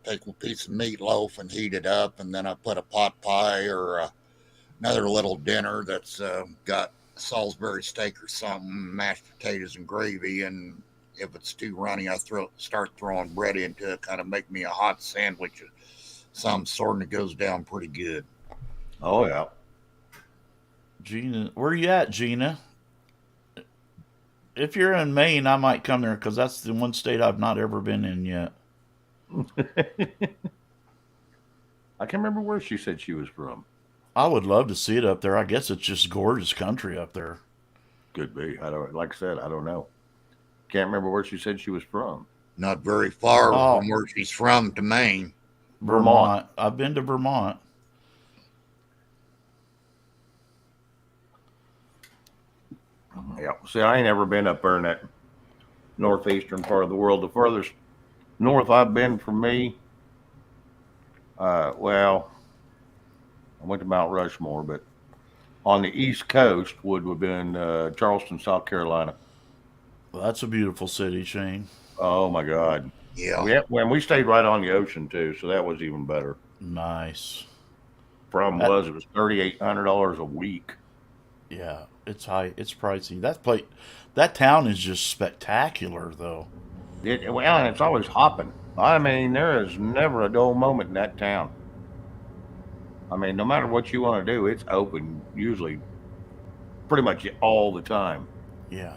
take a piece of meatloaf and heat it up, and then I put a pot pie or another little dinner that's got Salisbury steak or something, mashed potatoes and gravy, and if it's too runny, I start throwing bread into it, kind of make me a hot sandwich of some sort, and it goes down pretty good. Oh yeah. Gina, where you at, Gina? If you're in Maine, I might come there because that's the one state I've not ever been in yet. I can't remember where she said she was from. I would love to see it up there. I guess it's just gorgeous country up there. Could be. I don't. Like I said, I don't know. Can't remember where she said she was from. Not very far Oh, from where she's from to Maine. Vermont. Vermont. I've been to Vermont. Yeah. See, I ain't ever been up there in that northeastern part of the world. The furthest north I've been from me, well, I went to Mount Rushmore, but on the East Coast would have been Charleston, South Carolina. Well, that's a beautiful city, Shane. Oh my God. Yeah. When we stayed right on the ocean too, so that was even better. Nice. Problem That, was it was $3,800 a week. yeah, it's high. It's pricey. That town is just spectacular, though. Well, and it's always hopping. I mean, there is never a dull moment in that town. I mean, no matter what you want to do, it's open usually pretty much all the time. Yeah,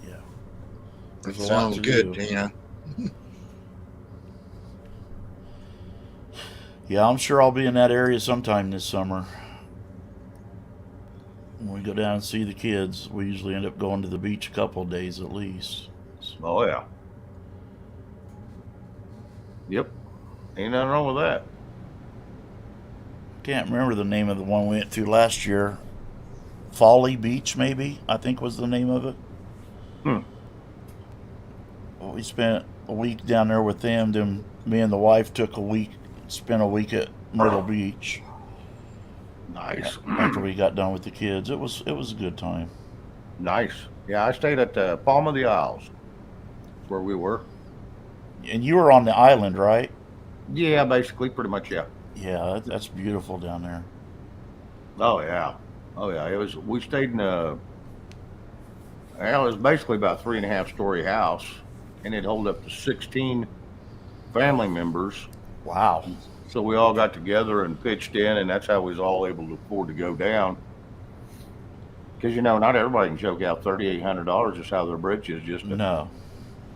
yeah. That There's a lot sounds to good, do. Tina. Yeah, I'm sure I'll be in that area sometime this summer. When we go down and see the kids, we usually end up going to the beach a couple of days at least. Oh yeah. Yep. Ain't nothing wrong with that. Can't remember the name of the one we went to last year. Folly Beach, maybe, I think was the name of it. Hmm. We spent a week down there with them. Then me and the wife spent a week at Myrtle Beach. Nice. After we got done with the kids, it was a good time. Nice. Yeah, I stayed at Palm of the Isles. That's where we were. And you were on the island, right? Yeah, basically, pretty much, yeah. Yeah, that's beautiful down there. Oh yeah. Oh yeah. We stayed in a. Well, it was basically about a 3.5 story house, and it held up to 16 family members. Wow. So we all got together and pitched in, and that's how we was all able to afford to go down. Because not everybody can choke out $3,800 just out of their britches. No.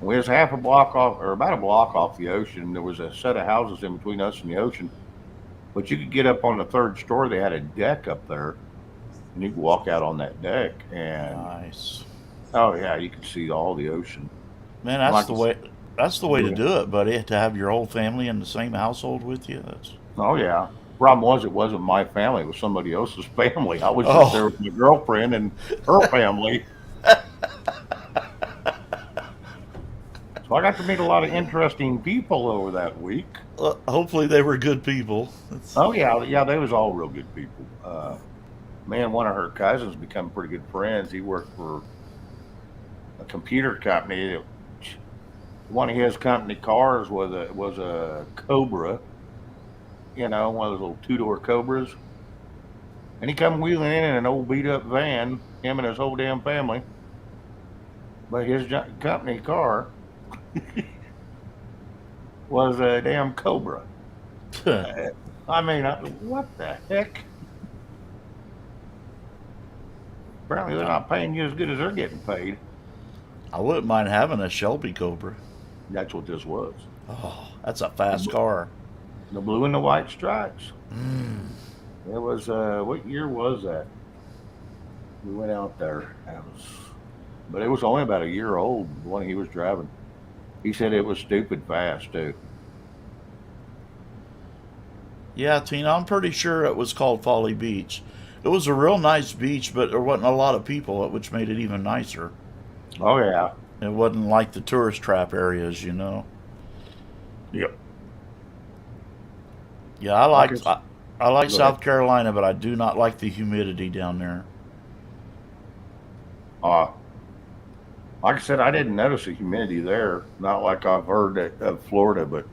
We was half a block off, or about a block off the ocean. There was a set of houses in between us and the ocean, but you could get up on the third story. They had a deck up there, and you could walk out on that deck, and Nice. oh yeah, you could see all the ocean. Man, that's Like the way. That's the way to yeah. do it, buddy. To have your whole family in the same household with you. That's. Oh yeah. Problem was, it wasn't my family; it was somebody else's family. I was just Oh. there with my girlfriend and her family. So I got to meet a lot of interesting people over that week. Hopefully, they were good people. Oh yeah, yeah, they was all real good people. Man, one of her cousins become pretty good friends. He worked for a computer company. One of his company cars was a Cobra, one of those little 2-door Cobras. And he come wheeling in an old beat up van, him and his whole damn family. But his company car was a damn Cobra. I mean, what the heck? Apparently, they're not paying you as good as they're getting paid. I wouldn't mind having a Shelby Cobra. That's what this was. Oh, that's a fast car. The blue and the white stripes. Mm. It was, what year was that? We went out there. But it was only about a year old, the one he was driving. He said it was stupid fast, too. Yeah, Tina, I'm pretty sure it was called Folly Beach. It was a real nice beach, but there wasn't a lot of people, which made it even nicer. Oh, yeah. It wasn't like the tourist trap areas, Yep. Yeah, I like Like I like Go South ahead. Carolina, but I do not like the humidity down there. Like I said, I didn't notice the humidity there. Not like I've heard of Florida, but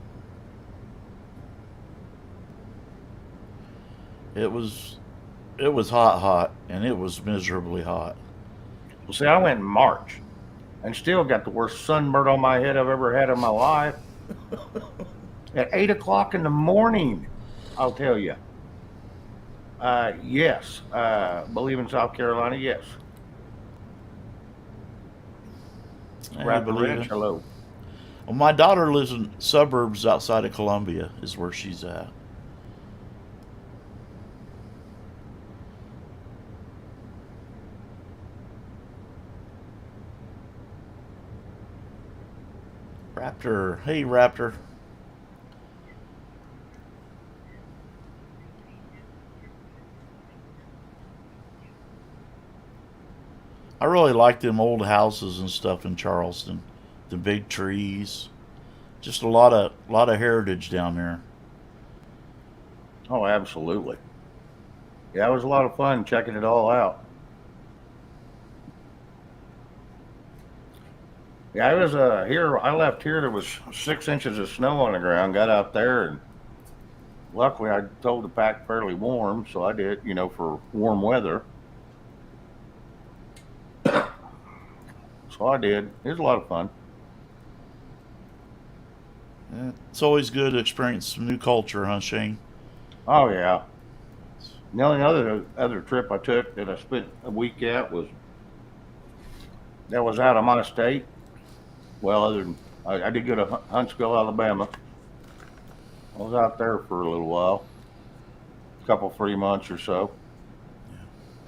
It was hot, and it was miserably hot. well, see, I went in March and still got the worst sunburn on my head I've ever had in my life. At 8 o'clock in the morning, I'll tell you. Yes. Believe in South Carolina, yes. I Rapid believe Ridge, it. hello. Well, my daughter lives in suburbs outside of Columbia, is where she's at. Raptor. Hey, Raptor. I really like them old houses and stuff in Charleston. The big trees. Just a lot of heritage down there. Oh, absolutely. Yeah, it was a lot of fun checking it all out. Yeah, I was here. I left here. There was 6 inches of snow on the ground. Got out there, and luckily I told to pack fairly warm, so I did. For warm weather. So I did. It was a lot of fun. Yeah, it's always good to experience some new culture, huh, Shane? Oh yeah. The only other trip I took that I spent a week at was out of my state. Well, other than I did go to Huntsville, Alabama. I was out there for a little while, a couple 3 months or so,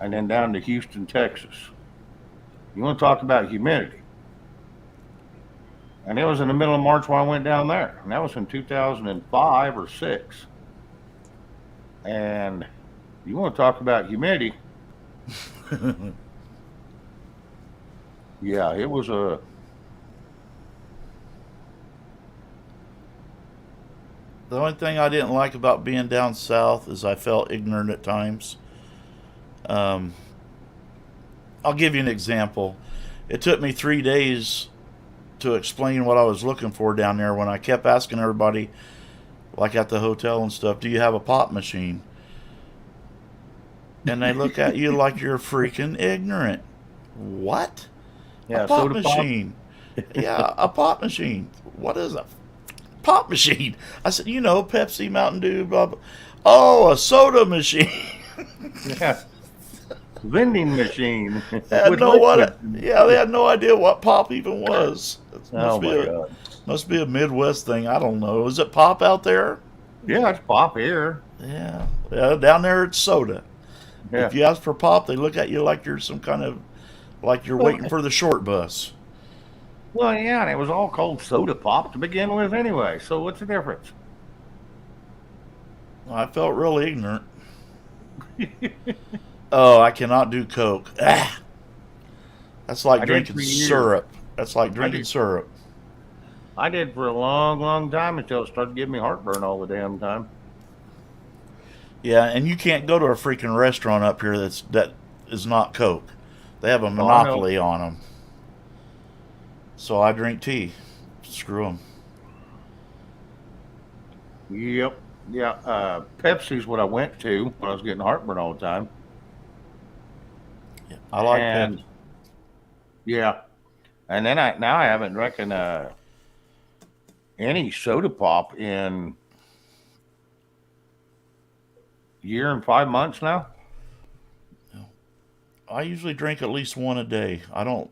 and then down to Houston, Texas. You want to talk about humidity? And it was in the middle of March when I went down there, and that was in 2005 or six. And you want to talk about humidity? Yeah, it was a. The only thing I didn't like about being down south is I felt ignorant at times. Um, I'll give you an example. It took me 3 days to explain what I was looking for down there when I kept asking everybody, like at the hotel and stuff, do you have a pop machine? And they look at you like you're freaking ignorant. What? Yeah, A pop soda pop. machine. Yeah, a pop machine. What is a pop machine? I said, Pepsi, Mountain Dew, blah, blah. Oh, a soda machine. Yeah, vending machine They had with no what? liquid. Yeah, they had no idea what pop even was. It Oh my God. must be a Midwest thing. I don't know. Is it pop out there? Yeah, it's pop here. Yeah. Down there it's soda. Yeah. If you ask for pop, they look at you like you're some kind of like you're waiting for the short bus. Well, yeah, and it was all called soda pop to begin with anyway. So what's the difference? I felt real ignorant. Oh, I cannot do Coke. Ah, that's like I did drinking for years. syrup. That's like I drinking did. syrup. I did for a long, long time until it started giving me heartburn all the damn time. Yeah, and you can't go to a freaking restaurant up here that is not Coke. They have a Oh, I know. monopoly on them. So I drink tea. Screw them. Yep. Yeah. Pepsi's what I went to when I was getting heartburn all the time. I like And Pepsi. yeah, and then I haven't drank any soda pop in a year and 5 months now. I usually drink at least one a day. I'm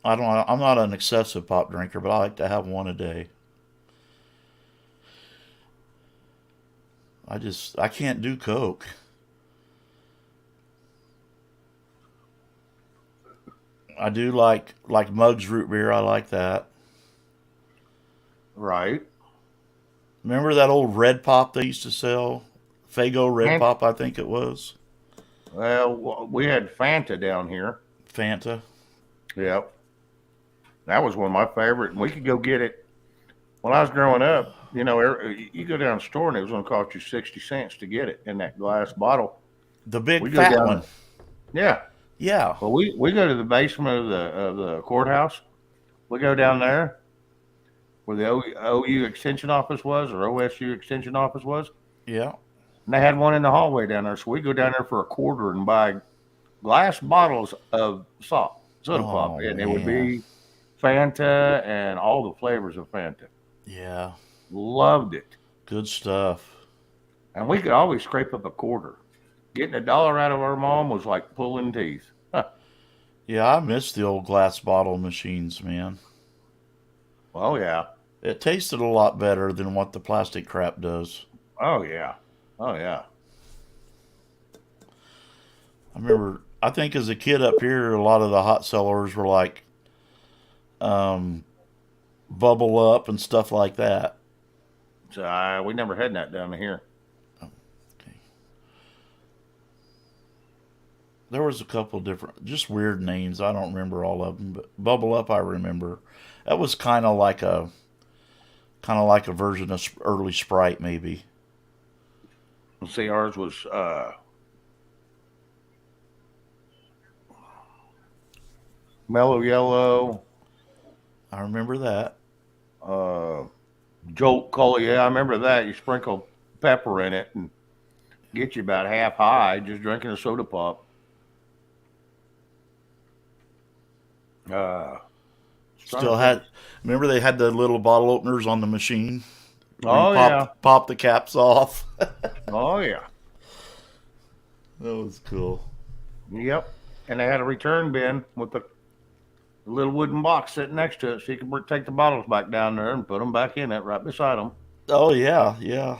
not an excessive pop drinker, but I like to have one a day. I can't do Coke. I do like Muggs root beer. I like that. Right. Remember that old red pop they used to sell? Fago red And pop, I think it was. well, we had Fanta down here. Fanta. Yep. That was one of my favorite, and we could go get it when I was growing up. You go down the store and it was going to cost you 60 cents to get it in that glass bottle. The big We go fat down, one. yeah. Yeah. Well, we go to the basement of the courthouse. We go down there where the OU extension office was, or OSU extension office was, Yeah. and they had one in the hallway down there. So we go down there for a quarter and buy glass bottles of soda pop, Oh and it would man. be Fanta and all the flavors of Fanta. Yeah. Loved it, Good stuff. and we could always scrape up a quarter. Getting $1 out of our mom was like pulling teeth. Yeah, I miss the old glass bottle machines, man. Oh yeah, It tasted a lot better than what the plastic crap does. oh yeah, oh yeah. I think as a kid up here, a lot of the hot sellers were like bubble up and stuff like that. So we never had that down here. Okay. There was a couple different, just weird names. I don't remember all of them, but bubble up I remember. That was kind of like a version of early Sprite, maybe. Let's see, ours was Mellow Yellow, I remember that. Jolt Cola. Yeah, I remember that. You sprinkle pepper in it and get you about half high just drinking a soda pop. Still had. Remember they had the little bottle openers on the machine. Where Oh you yeah. pop the caps off. Oh yeah. That was cool. Yep. And they had a return bin with the little wooden box sitting next to it, so you could take the bottles back down there and put them back in it right beside them. Oh yeah, yeah.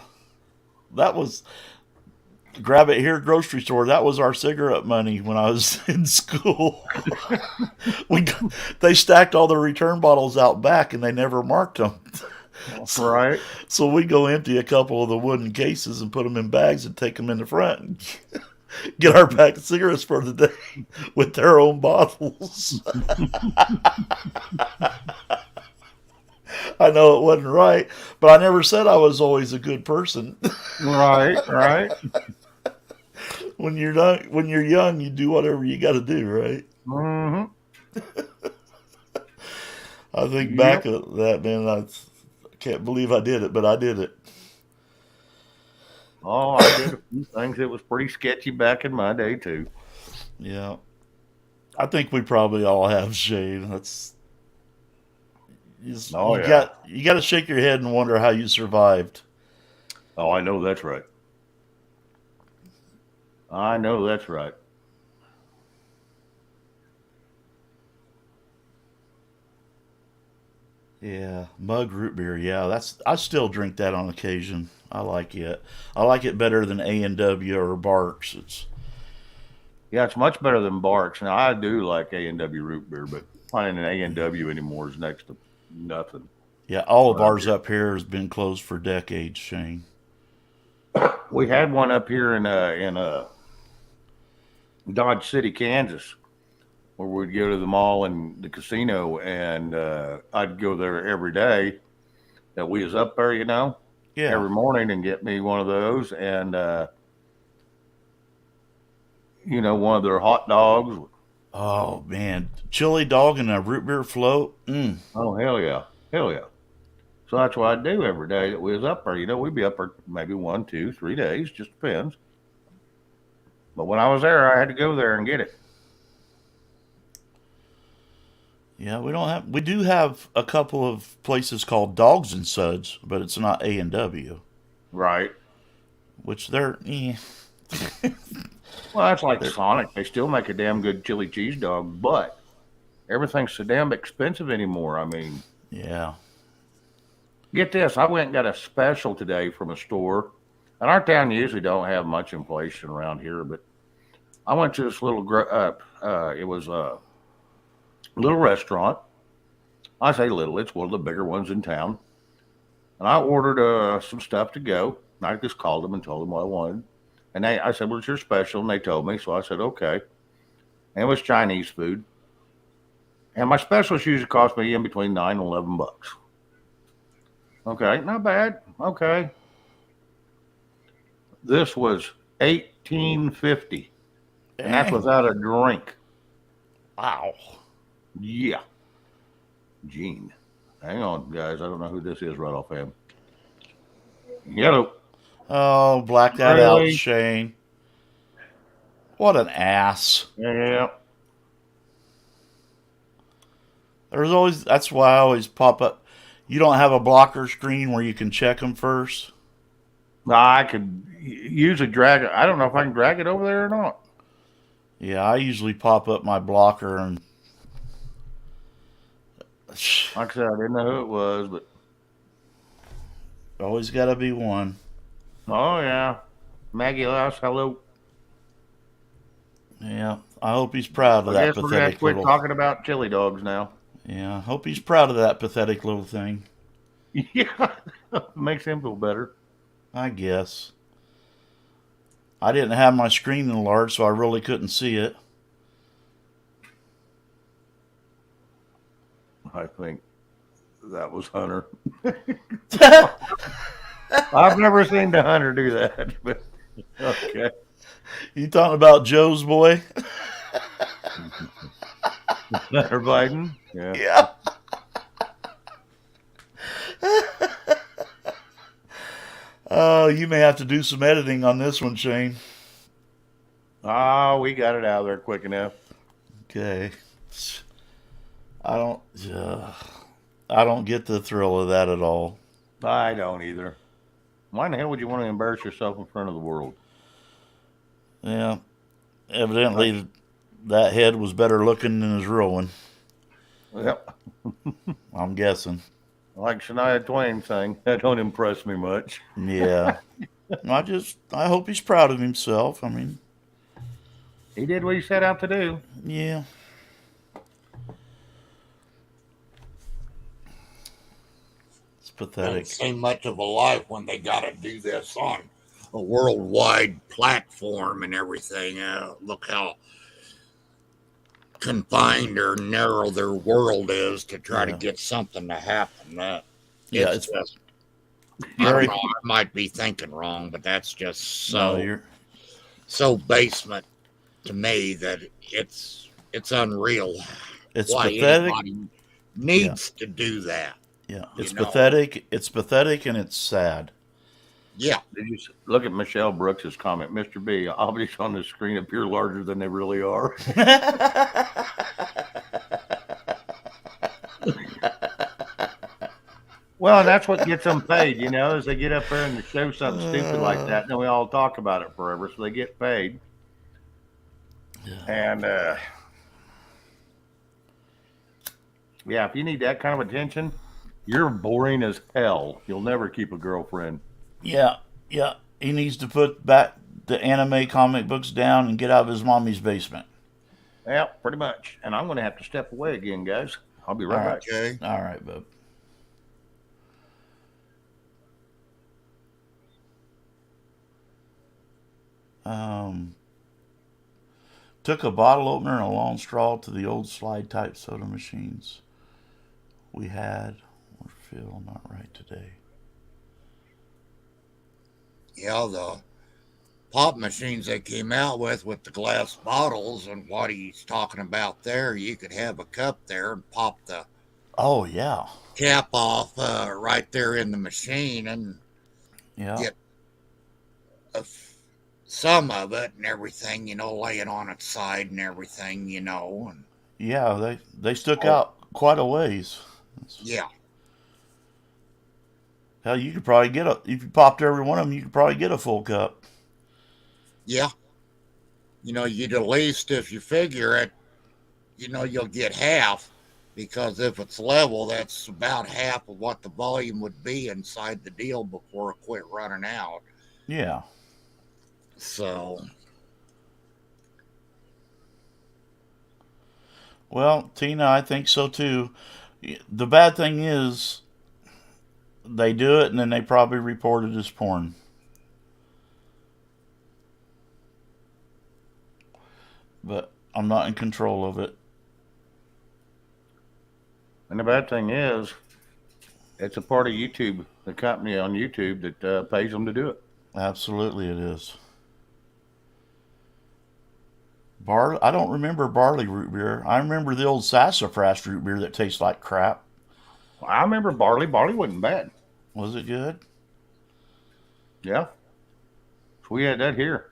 That was grab it here grocery store. That was our cigarette money when I was in school. They stacked all the return bottles out back and they never marked them. Right. So we go empty a couple of the wooden cases and put them in bags and take them in the front and get our pack of cigarettes for the day with their own bottles. I know it wasn't right, but I never said I was always a good person. Right, right. When you're young, you do whatever you got to do, right? Mm-hmm. I think back at that, man. I can't believe I did it, but I did it. Oh, I did a few things that was pretty sketchy back in my day too. Yeah, I think we probably all have, Shane. That's you Oh yeah. you got to shake your head and wonder how you survived. Oh, I know that's right. I know that's right. Yeah, mug root beer. Yeah, I still drink that on occasion. I like it. I like it better than A&W or Barks. Yeah, it's much better than Barks. Now I do like A&W root beer, but finding an A&W anymore is next to nothing. Yeah, all of Around ours here. up here has been closed for decades, Shane. We had one up here in Dodge City, Kansas, where we'd go to the mall and the casino, and I'd go there every day that we was up there, Yeah. every morning and get me one of those and, one of their hot dogs. Oh man, chili dog and a root beer float. Oh, hell yeah. Hell yeah. So that's what I'd do every day that we was up there. We'd be up there maybe 1, 2, 3 days, just depends. But when I was there, I had to go there and get it. Yeah, we do have a couple of places called Dogs and Suds, but it's not A&W, Right. which they're Well, that's like Sonic. They still make a damn good chili cheese dog, but everything's so damn expensive anymore. I mean, yeah. get this. I went and got a special today from a store. And our town usually don't have much inflation around here, but I went to this little, it was a little restaurant. I say little, it's one of the bigger ones in town. And I ordered some stuff to go. And I just called them and told them what I wanted. And I said, what's your special? And they told me. So I said, okay. And it was Chinese food. And my specials usually cost me in between $9 and $11. Okay, not bad. Okay. This was $18.50. And that's without a drink. Wow. Yeah. Gene. Hang on, guys. I don't know who this is right offhand. Yellow. Oh, black that Really? out, Shane. What an ass. Yeah. That's why I always pop up. You don't have a blocker screen where you can check them first? I could usually drag it. I don't know if I can drag it over there or not. Yeah, I usually pop up my blocker and. Like I said, I didn't know who it was, but Always got to be one. oh yeah. Maggie Louse, hello. Yeah, I hope he's proud of I that guess we're gonna have to pathetic quit little. talking about chili dogs now. Yeah, I hope he's proud of that pathetic little thing. Yeah, makes him feel better. I guess. I didn't have my screen enlarged, so I really couldn't see it. I think that was Hunter. I've never seen the Hunter do that, but okay. You talking about Joe's boy? Hunter Biden? Yeah. Yeah. Oh, you may have to do some editing on this one, Shane. Oh, we got it out of there quick enough. Okay. I don't. I don't get the thrill of that at all. I don't either. Why in the hell would you want to embarrass yourself in front of the world? Yeah. Evidently, that head was better looking than his real one. Yep. I'm guessing. Like Shania Twain saying, that don't impress me much. Yeah. I hope he's proud of himself. I mean, He did what he set out to do. yeah. It's pathetic. Doesn't seem much of a life when they got to do this on a worldwide platform and everything. Look how confined or narrow their world is to try to Yeah. get something to happen. Yeah, It's it's just, I very. don't know, I might be thinking wrong, but that's just No, so you're. basement to me that it's unreal It's why pathetic. anybody needs to do that. Yeah, you it's know. pathetic. It's pathetic, and it's sad. Yeah, Did you look at Michelle Brooks's comment? Mr. B, objects on the screen appear larger than they really are. Well, and that's what gets them paid, is they get up there and they show something stupid like that, and then we all talk about it forever, so they get paid. And, yeah, if you need that kind of attention, you're boring as hell. You'll never keep a girlfriend. Yeah, yeah. He needs to put back the anime comic books down and get out of his mommy's basement. Yeah, pretty much. And I'm going to have to step away again, guys. I'll be right All right. back. okay. All right, bub. Took a bottle opener and a long straw to the old slide type soda machines we had. Or feel not right today. Yeah, the pop machines they came out with the glass bottles and what he's talking about there, you could have a cup there and pop the Oh yeah, cap off right there in the machine and yeah. get some of it and everything, lay it on its side and everything, and Yeah, they stuck out quite a ways. yeah, Hell, you could probably get if you popped every one of them, you could probably get a full cup. yeah. You'd at least, if you figure it, you'll get half because if it's level, that's about half of what the volume would be inside the deal before it quit running out. Yeah. So, Well, Tina, I think so too. The bad thing is they do it and then they probably report it as porn. But I'm not in control of it. And the bad thing is, it's a part of YouTube, the company on YouTube that pays them to do it. Absolutely it is. I don't remember barley root beer. I remember the old sassafras root beer that tastes like crap. I remember barley. Barley wasn't bad. Was it good? Yeah. So we had that here.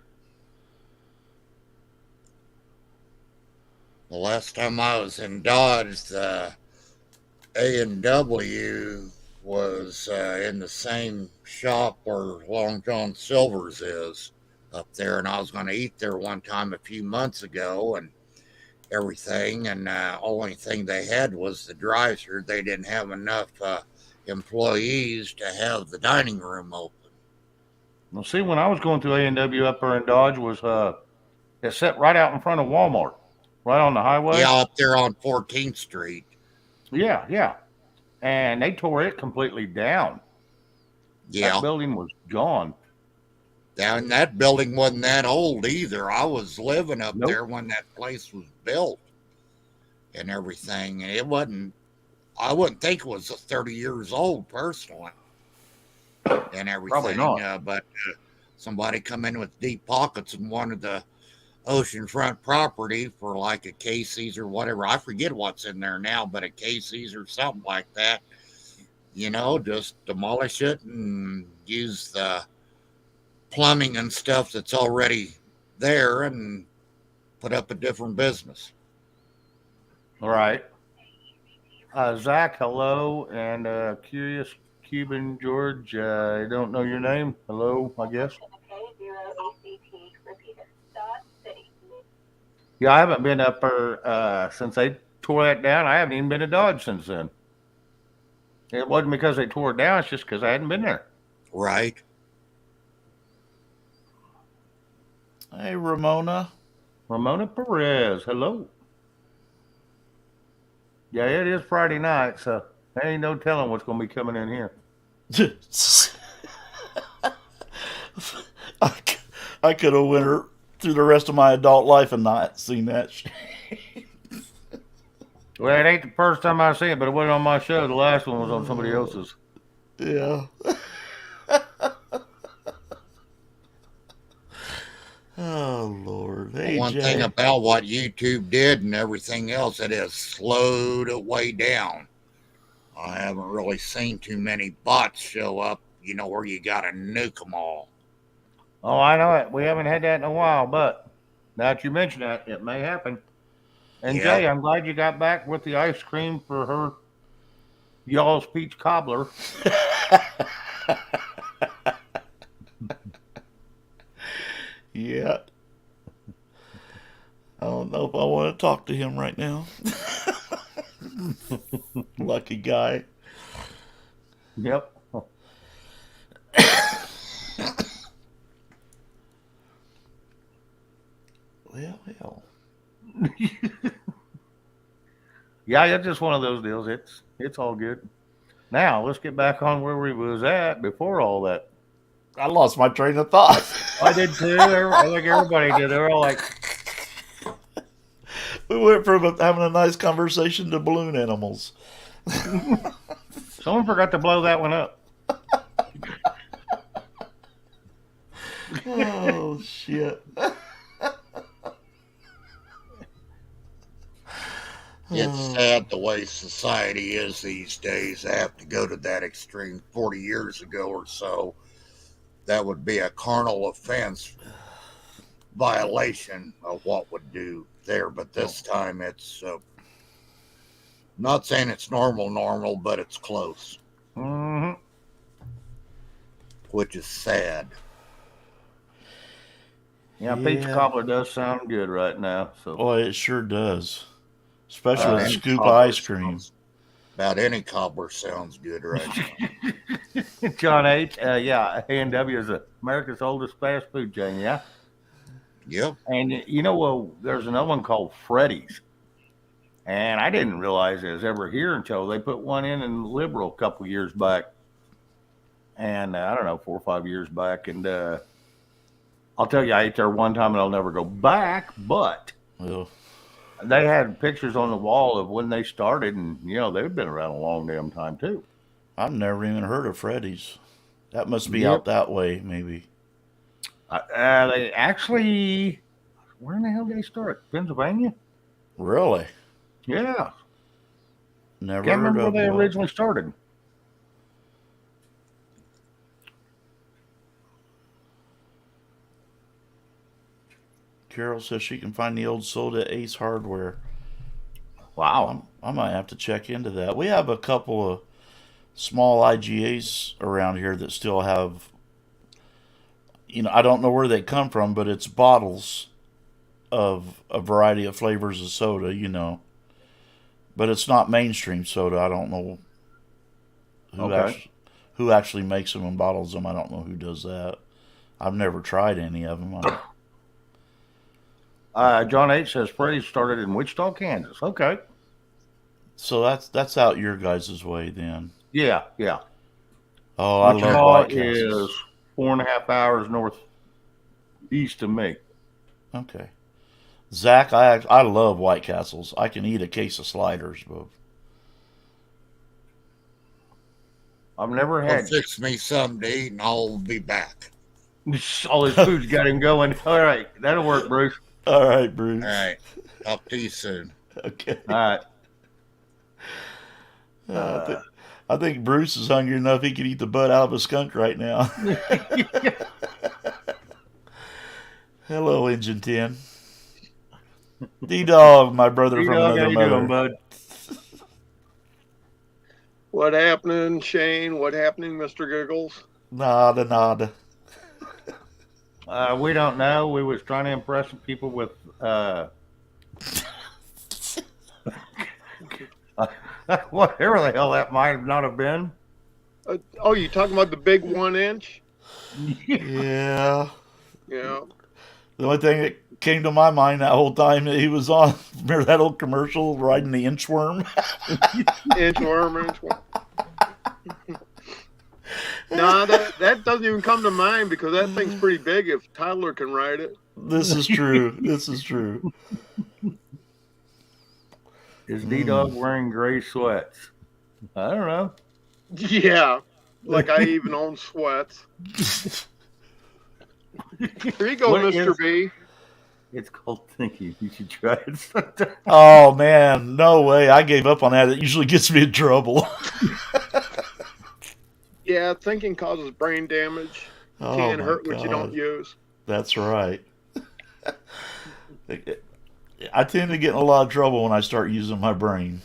the last time I was in Dodge, the A&W was in the same shop where Long John Silver's is up there, and I was going to eat there one time a few months ago and everything, and only thing they had was the drive-thru. They didn't have enough employees to have the dining room open. Well, see, when I was going through A&W up there in Dodge, it set right out in front of Walmart, right on the highway. Yeah, up there on 14th Street. Yeah, yeah. And they tore it completely down. Yeah. That building was gone. Down that building wasn't that old either. I was living up Nope. there when that place was built and everything. And it wasn't, I wouldn't think it was 30 years old personally and Probably everything. not. But somebody come in with deep pockets and wanted the oceanfront property for like a Casey's or whatever. I forget what's in there now, but a Casey's or something like that. Just demolish it and use the plumbing and stuff that's already there and put up a different business. All right. Zach, hello. And Curious Cuban George, I don't know your name. Hello, I guess. Yeah, I haven't been up there since they tore that down. I haven't even been to Dodge since then. It wasn't because they tore it down, it's just because I hadn't been there. Right. Hey, Ramona. Ramona Perez, hello. Yeah, it is Friday night, so there ain't no telling what's going to be coming in here. I could have went her through the rest of my adult life and not seen that shit. Well, it ain't the first time I seen it, but it wasn't on my show. The last one was on somebody else's. Yeah. Oh, Lord. Hey, One Jay. thing about what YouTube did and everything else, it has slowed it way down. I haven't really seen too many bots show up, where you got to nuke them all. Oh, I know it. We haven't had that in a while, but now that you mention that, it may happen. And Yeah. Jay, I'm glad you got back with the ice cream for her y'all's peach cobbler. Yeah. I don't know if I want to talk to him right now. Lucky guy. Yep. Well. Yeah, it's just one of those deals. It's all good. Now let's get back on where we was at before all that. I lost my train of thought. I did too. I think everybody did. They were all like, We went from having a nice conversation to balloon animals. someone forgot to blow that one up. Oh, shit. It's sad the way society is these days. I have to go to that extreme 40 years ago or so. That would be a carnal offense violation of what would do there. But this time it's not saying it's normal, but it's close, Mm-hmm. which is sad. Yeah, peach cobbler does sound good right now. So Boy, it sure does. Especially with Any scoop cobbler ice cream. About any cobbler sounds good right now. John H. Yeah, A&W is America's oldest fast food chain. Yeah, Yep. and there's another one called Freddy's, and I didn't realize it was ever here until they put one in Liberal a couple years back, and I don't know, 4 or 5 years back, and I'll tell you, I ate there one time and I'll never go back, but. Well, They had pictures on the wall of when they started, and they've been around a long damn time too. I've never even heard of Freddy's. That must be Yep. out that way, maybe. They actually, where in the hell did they start? Pennsylvania? Really? Yeah, Never can't heard remember where of they one. originally started. Carol says she can find the old soda at Ace Hardware. Wow. I might have to check into that. We have a couple of small IGAs around here that still have, I don't know where they come from, but it's bottles of a variety of flavors of soda, But it's not mainstream soda. I don't know who actually makes them and bottles them. I don't know who does that. I've never tried any of them. John H. says Freddy's started in Wichita, Kansas. Okay. So that's out your guys' way then. Yeah, yeah. Oh, I love Wichita White is Castles. 4.5 hours northeast of me. Okay. Zach, I love White Castles. I can eat a case of sliders, but I've never Well, had fix me some to eat and I'll be back. all his food's got him going. All right, that'll work, Bruce. all right, Bruce. All right. Talk to you soon. Okay. All right. I think Bruce is hungry enough he could eat the butt out of a skunk right now. Hello, Engine 10. D-Dog, my brother from Dog, how another you mother. doing, bud? What happening, Shane? What happening, Mr. Giggles? Nada, nada. We don't know. We was trying to impress people with whatever the hell that might not have been. Oh, you talking about the big 1 inch? Yeah. Yeah. The only thing that came to my mind that whole time that he was on, remember that old commercial riding the inchworm? Inchworm. No, that doesn't even come to mind because that thing's pretty big if Tyler can ride it. This is true. This is true. Is D-Dog wearing gray sweats? I don't know. Yeah. Like I even own sweats. Here you go, What Mr. is- B. It's called thinking. You should try it sometime. Oh, man. No way. I gave up on that. It usually gets me in trouble. Yeah, thinking causes brain damage. Oh, Can't my hurt what you don't God. use. That's right. I tend to get in a lot of trouble when I start using my brain.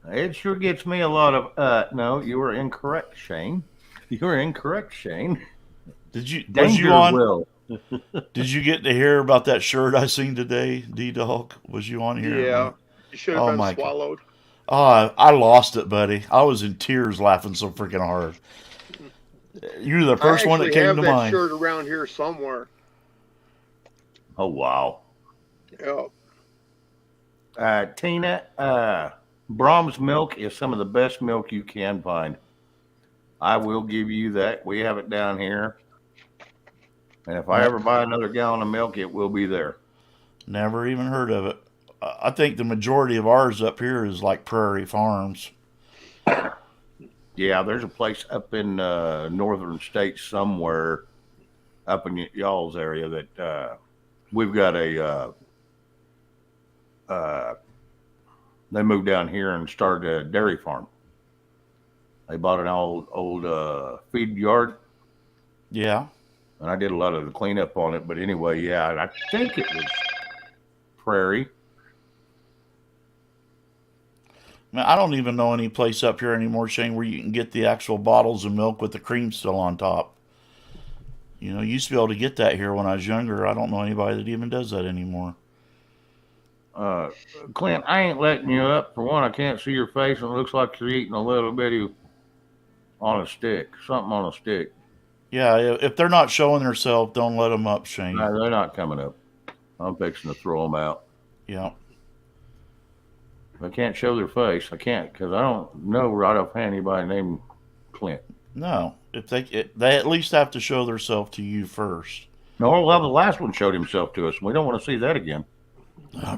It sure gets me a lot of. No, you were incorrect, Shane. You were incorrect, Shane. Was Danger you on? will. Did you get to hear about that shirt I seen today, D-Dog? Was you on here? Yeah. You should have Oh, been my swallowed. Oh, I lost it, buddy. I was in tears laughing so freaking hard. You're the first one that I came have to that mind. shirt around here somewhere. Oh wow. Yeah. Tina, Brahms milk is some of the best milk you can find. I will give you that. We have it down here. And if I ever buy another gallon of milk, it will be there. Never even heard of it. I think the majority of ours up here is like Prairie Farms. Yeah, there's a place up in northern states somewhere up in y'all's area that we've got they moved down here and started a dairy farm. They bought an old feed yard, Yeah. and I did a lot of the cleanup on it. But anyway, yeah, I think it was Prairie. Man, I don't even know any place up here anymore, Shane, where you can get the actual bottles of milk with the cream still on top. You know, you used to be able to get that here when I was younger. I don't know anybody that even does that anymore. Clint, I ain't letting you up. For one, I can't see your face, and it looks like you're eating a little bitty on a stick, something on a stick. Yeah, if they're not showing themselves, don't let them up, Shane. No, they're not coming up. I'm fixing to throw them out. Yeah. I can't show their face. I can't because I don't know right offhand anybody named Clint. No, if they at least have to show themselves to you first. No, well, the last one showed himself to us, and we don't want to see that again.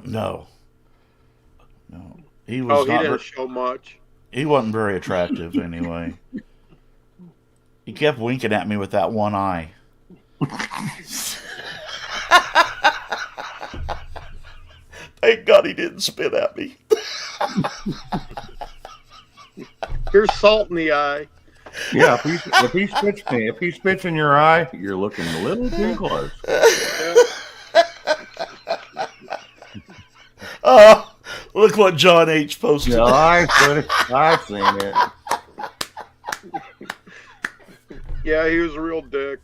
No. He Oh, was he not. didn't show much. He wasn't very attractive anyway. He kept winking at me with that one eye. Thank God he didn't spit at me. Here's salt in the eye. Yeah, if he spits in your eye, you're looking a little too close. Oh, look what John H. posted. No, I've seen it. Yeah, he was a real dick.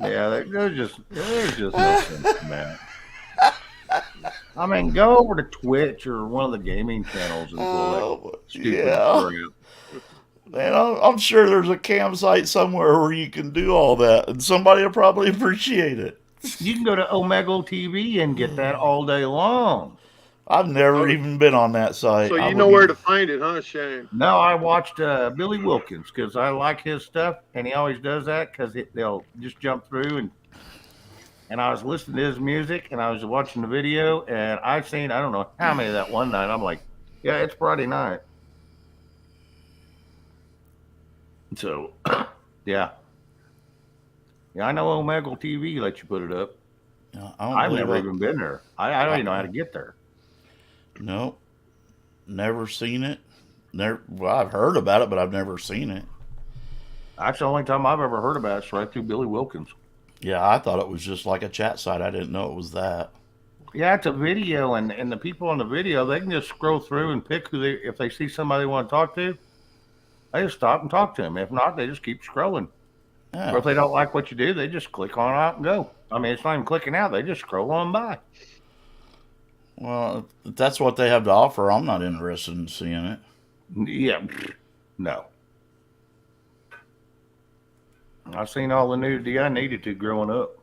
Yeah, there's just no sense, man. I mean, go over to Twitch or one of the gaming channels and pull that stupid yeah. crap. Man, I'm sure there's a campsite somewhere where you can do all that, and somebody will probably appreciate it. You can go to Omegle TV and get that all day long. I've never even been on that site. So I you know would where be- to find it, huh, Shane? No, I watched Billy Wilkins because I like his stuff, and he always does that because they'll just jump through and I was listening to his music and I was watching the video and I don't know how many that one night. I'm like, yeah, it's Friday night. So, yeah. Yeah, I know Omegle TV lets you put it up. I've never even been there. I don't even know how to get there. No, never seen it. Well, I've heard about it, but I've never seen it. That's the only time I've ever heard about it. It's right through Billy Wilkins. Yeah, I thought it was just like a chat site. I didn't know it was that. Yeah, it's a video, and the people on the video, they can just scroll through and pick if they see somebody they want to talk to, they just stop and talk to them. If not, they just keep scrolling. Yeah. Or if they don't like what you do, they just click on out and go. I mean, it's not even clicking out. They just scroll on by. Well, if that's what they have to offer, I'm not interested in seeing it. Yeah, no. I've seen all the nudity I needed to growing up.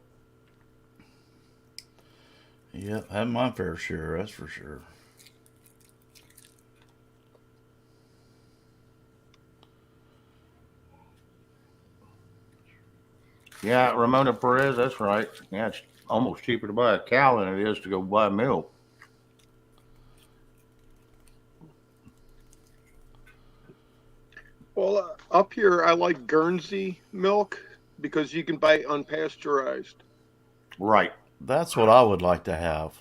Yep, had my fair share, that's for sure. Yeah, Ramona Perez, that's right. Yeah, it's almost cheaper to buy a cow than it is to go buy milk. Well, up here I like Guernsey milk because you can buy unpasteurized. Right. That's what I would like to have.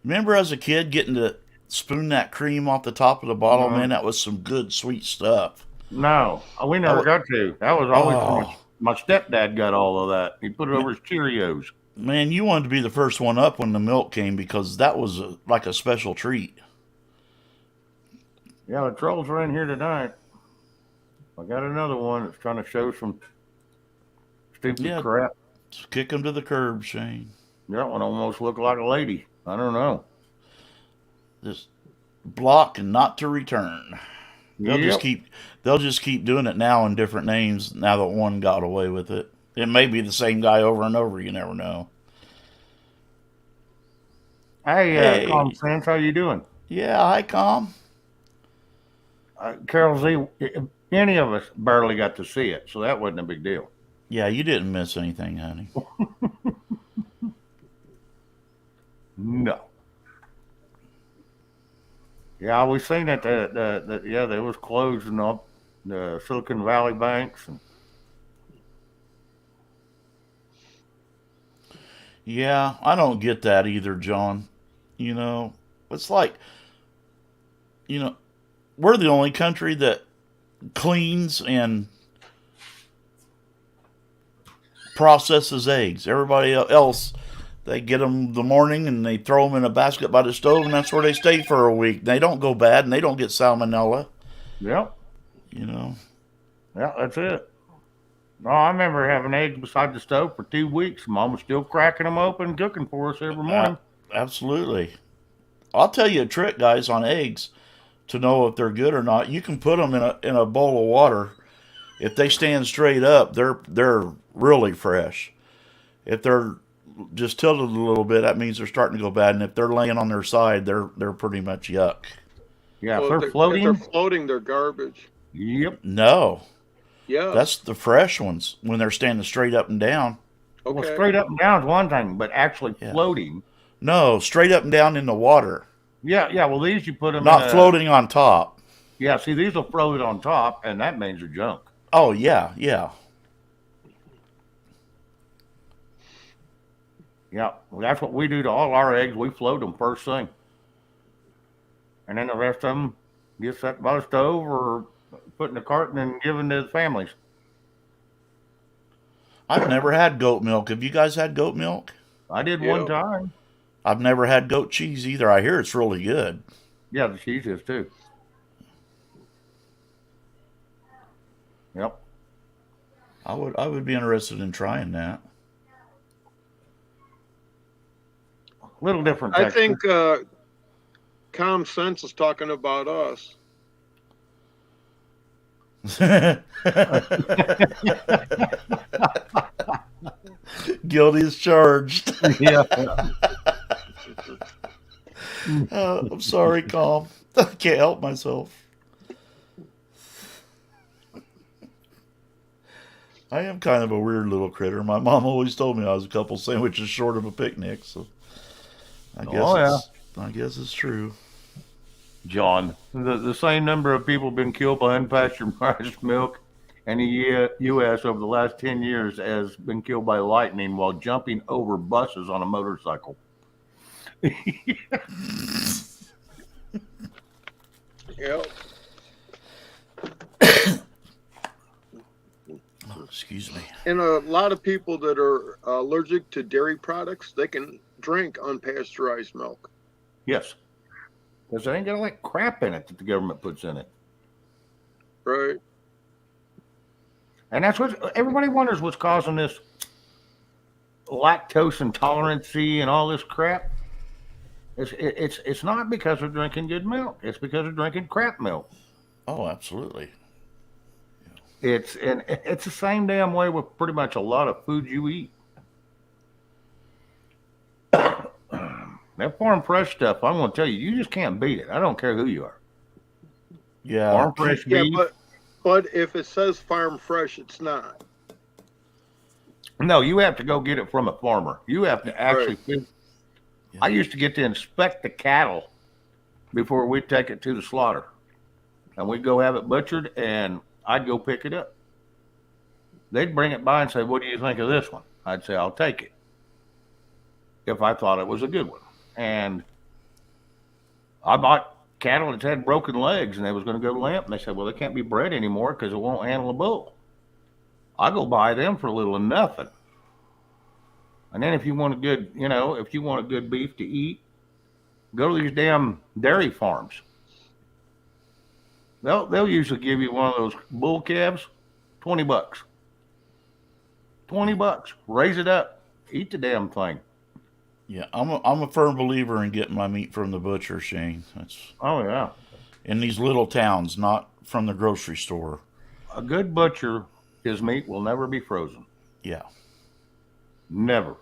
Remember as a kid getting to spoon that cream off the top of the bottle? Uh-huh. Man, that was some good sweet stuff. No, we never got to. That was always Oh. my stepdad got all of that. He put it over his Cheerios. Man, you wanted to be the first one up when the milk came because that was like a special treat. Yeah, the trolls are in here tonight. I got another one that's trying to show some stupid crap. Just kick them to the curb, Shane. That one almost looked like a lady. I don't know. Just block and not to return. They'll just keep doing it now in different names now that one got away with it. It may be the same guy over and over, you never know. Hey. Calm Sense, how you doing? Yeah, hi, Calm. Carol Z, any of us barely got to see it, so that wasn't a big deal. Yeah, you didn't miss anything, honey. No. Yeah, we seen that. They was closing up the Silicon Valley banks. Yeah, I don't get that either, John. You know, it's like, we're the only country that cleans and processes eggs. Everybody else, they get them the morning and they throw them in a basket by the stove, and that's where they stay for a week. They don't go bad, and they don't get salmonella. Yep. Yeah, that's it. No, I remember having eggs beside the stove for 2 weeks. Mom was still cracking them open and cooking for us every morning. Absolutely. I'll tell you a trick, guys, on eggs to know if they're good or not. You can put them in a bowl of water. If they stand straight up, they're really fresh. If they're just tilted a little bit, that means they're starting to go bad. And if they're laying on their side, they're pretty much yuck. Yeah, Well, if they're floating. If they're floating, they're garbage. Yep. No. Yeah. That's the fresh ones when they're standing straight up and down. Okay. Well, straight up and down is one thing, but actually floating. No, straight up and down in the water. Yeah. Well, these you put them not floating on top. Yeah, see, these will float on top, and that means they're junk. Oh yeah. Yeah, well, that's what we do to all our eggs. We float them first thing, and then the rest of them get set by the stove or put in a carton and given to the families. I've never had goat milk. Have you guys had goat milk? I did one time. I've never had goat cheese either. I hear it's really good. Yeah, the cheese is too. Yep. I would be interested in trying that. A little different I texture. think Common Sense is talking about us. Guilty as charged. Yeah. I'm sorry, Calm. I can't help myself. I am kind of a weird little critter. My mom always told me I was a couple sandwiches short of a picnic, so I guess it's true. John, the same number of people have been killed by unpasteurized milk in the U.S. over the last 10 years as been killed by lightning while jumping over buses on a motorcycle. Yep. Oh, excuse me. And a lot of people that are allergic to dairy products, they can drink unpasteurized milk. Yes. Because they ain't got like crap in it that the government puts in it. Right. And that's what everybody wonders what's causing this lactose intolerance and all this crap. It's not because they're drinking good milk. It's because they're drinking crap milk. Oh, absolutely. It's the same damn way with pretty much a lot of food you eat. That farm fresh stuff, I'm going to tell you, you just can't beat it. I don't care who you are. Yeah. Farm fresh Yeah, beef. but if it says farm fresh, it's not. No, you have to go get it from a farmer. You have to actually. Right. I used to get to inspect the cattle before we'd take it to the slaughter, and we'd go have it butchered, and I'd go pick it up. They'd bring it by and say, "What do you think of this one?" I'd say, "I'll take it," if I thought it was a good one. And I bought cattle that had broken legs, and they was going to go limp, and they said, "Well, they can't be bred anymore because it won't handle a bull." I go buy them for little or nothing. And then if you want a good, if you want a good beef to eat, go to these damn dairy farms. They'll usually give you one of those bull calves, $20. $20. Raise it up. Eat the damn thing. Yeah, I'm a firm believer in getting my meat from the butcher, Shane. That's Oh yeah. in these little towns, not from the grocery store. A good butcher, his meat will never be frozen. Yeah. Never.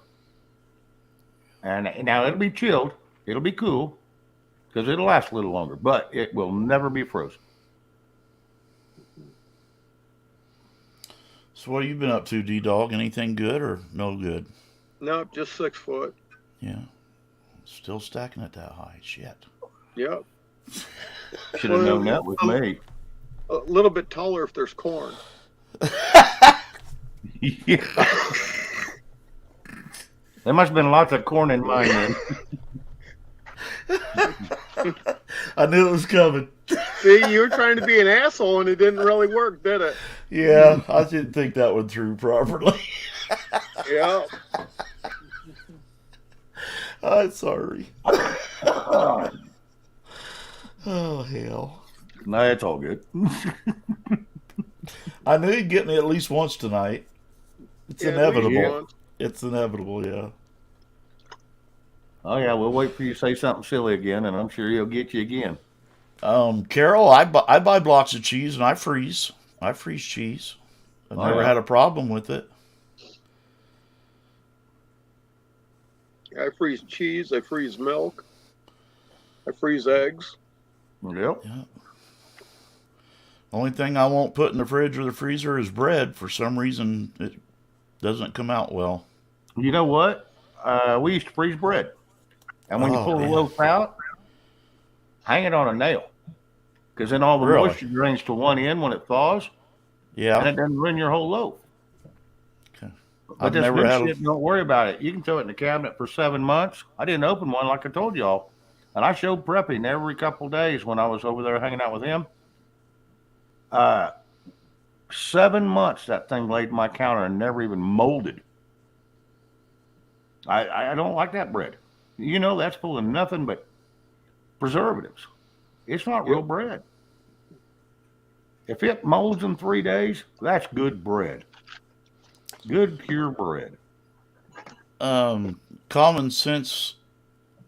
And now it'll be chilled. It'll be cool because it'll last a little longer, but it will never be frozen. So what have you been up to, D-Dog? Anything good or no good? Nope, just 6 foot. Yeah. Still stacking it that high. Shit. Yep. Should have known that with me. A little bit taller if there's corn. Yeah. There must have been lots of corn in mine then. I knew it was coming. See, you were trying to be an asshole and it didn't really work, did it? Yeah, I didn't think that one through properly. Yeah. I'm sorry. Oh, hell. No, it's all good. I knew you'd get me at least once tonight. It's Yeah, inevitable. yeah. It's inevitable, yeah. Oh yeah, we'll wait for you to say something silly again, and I'm sure he'll get you again. Carol, I buy blocks of cheese and I freeze. I freeze cheese. I've Oh, never yeah. had a problem with it. I freeze cheese. I freeze milk. I freeze eggs. Yep. Yeah. Only thing I won't put in the fridge or the freezer is bread. For some reason, it doesn't come out well. You know what? We used to freeze bread, and when you Oh, pull the man. loaf out, hang it on a nail, because then all the Really? moisture drains to one end when it thaws, and Yeah. it doesn't ruin your whole loaf. Okay. But I've this never new had shit, don't worry about it. You can throw it in the cabinet for 7 months. I didn't open one like I told y'all, and I showed Prepping every couple days when I was over there hanging out with him. 7 months that thing laid in my counter and never even molded. I don't like that bread. You know, that's full of nothing but preservatives. It's not real bread. If it molds in 3 days, that's good bread. Good pure bread. Common sense.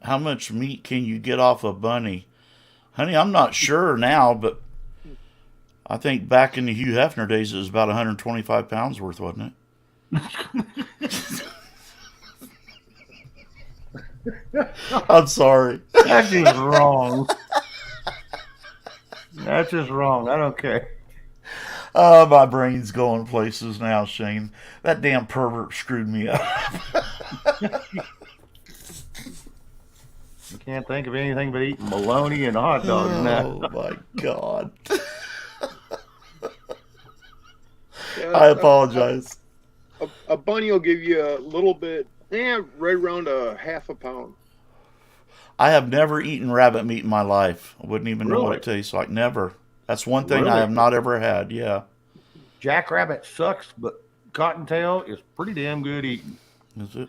How much meat can you get off a bunny? Honey, I'm not sure now, but I think back in the Hugh Hefner days, it was about 125 pounds worth, wasn't it? I'm sorry. That's just wrong. That's just wrong. I don't care. Oh, my brain's going places now, Shane. That damn pervert screwed me up. I can't think of anything but eating bologna and hot dogs now. Oh my God. Yeah, I apologize. a bunny will give you a little bit, right around a half a pound. I have never eaten rabbit meat in my life. I wouldn't even know what Really? it tastes like. Never. That's one thing I Really? have not ever had. Yeah. Jackrabbit sucks, but cottontail is pretty damn good eating. Is it?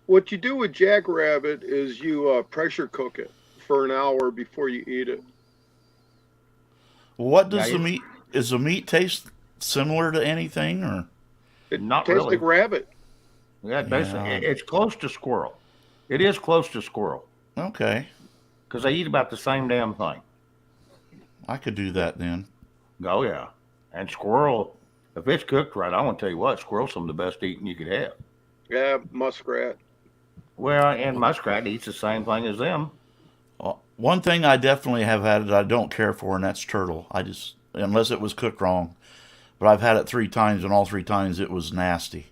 What you do with jackrabbit is you pressure cook it for an hour before you eat it. What does Yeah, the meat? Is the meat taste similar to anything, or? It Not tastes really. like rabbit. Yeah, basically, Yeah. it's close to squirrel. It is close to squirrel Okay, because they eat about the same damn thing. I could do that then. Oh yeah, and squirrel, if it's cooked right, I want to tell you what, squirrel's some of the best eating you could have. Yeah, muskrat. Well, and muskrat eats the same thing as them. One thing I definitely have had that I don't care for, and that's turtle. I just, unless it was cooked wrong, but I've had it 3 times, and all 3 times it was nasty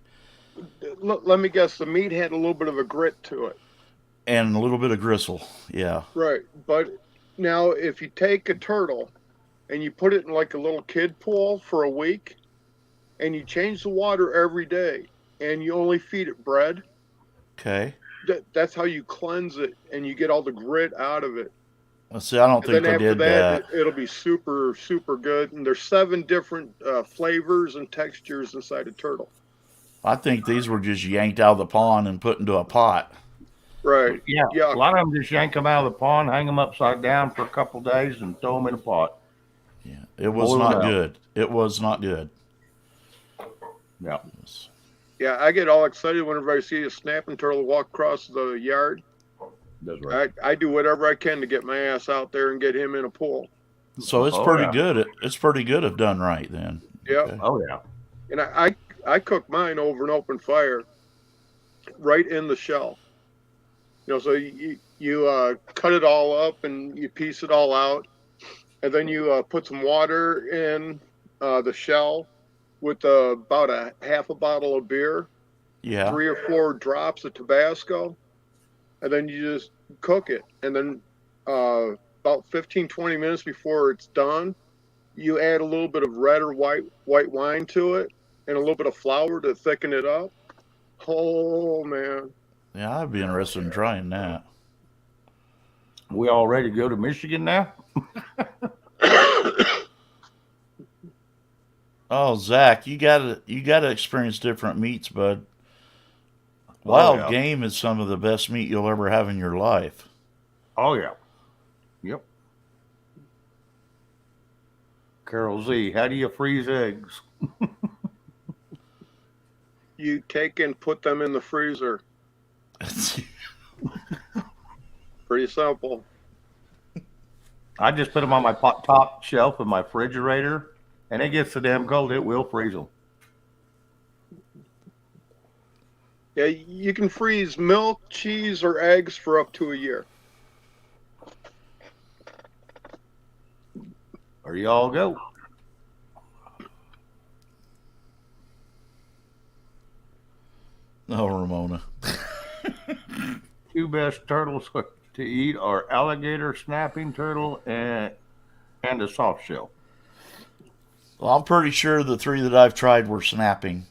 Let me guess, the meat had a little bit of a grit to it. and a little bit of gristle. Yeah. Right. But now if you take a turtle and you put it in like a little kid pool for a week and you change the water every day and you only feed it bread, Okay. that's how you cleanse it and you get all the grit out of it. Let's see. I don't And think then I after did that, that. it'll be super, super good. And there's 7 different flavors and textures inside a turtle. I think these were just yanked out of the pond and put into a pot. Right. Yeah, Yeah. a lot of them just yank them out of the pond, hang them upside down for a couple days, and throw them in a pot. Yeah. It was Boil it not out. good. It was not good. Yeah, Yeah, I get all excited whenever I see a snapping turtle walk across the yard. that's right. I do whatever I can to get my ass out there and get him in a pool. So it's Oh, pretty yeah. good. It's pretty good if done right then. Yep. Okay. Oh yeah. And I cook mine over an open fire, right in the shell. So you cut it all up and you piece it all out, and then you put some water in the shell with about a half a bottle of beer, Yeah. 3 or 4 drops of Tabasco, and then you just cook it. And then about 15-20 minutes before it's done, you add a little bit of red or white wine to it and a little bit of flour to thicken it up. Oh man. Yeah, I'd be interested in trying that. We all ready to go to Michigan now? Oh, Zach, you gotta experience different meats, bud. Wild yeah. game is some of the best meat you'll ever have in your life. Oh yeah. Yep. Carol Z, how do you freeze eggs? You take and put them in the freezer. Pretty simple. I just put them on my top shelf of my refrigerator, and it gets so damn cold it will freeze them. Yeah, you can freeze milk, cheese, or eggs for up to a year. There you all go. Oh, Ramona. 2 best turtles to eat are alligator, snapping turtle, and a soft shell. Well, I'm pretty sure the 3 that I've tried were snapping.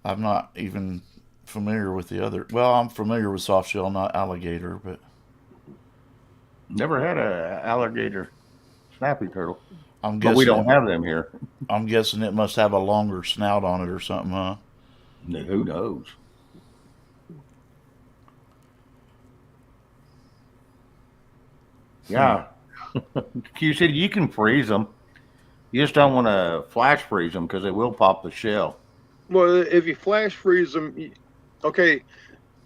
I'm not even familiar with the other. Well, I'm familiar with soft shell, not alligator, but Never had a alligator snapping turtle, I'm but we guessing don't have them here. I'm guessing it must have a longer snout on it or something, huh? Who knows? Yeah. Q City, you can freeze them. You just don't want to flash freeze them because they will pop the shell. Well, if you flash freeze them, okay,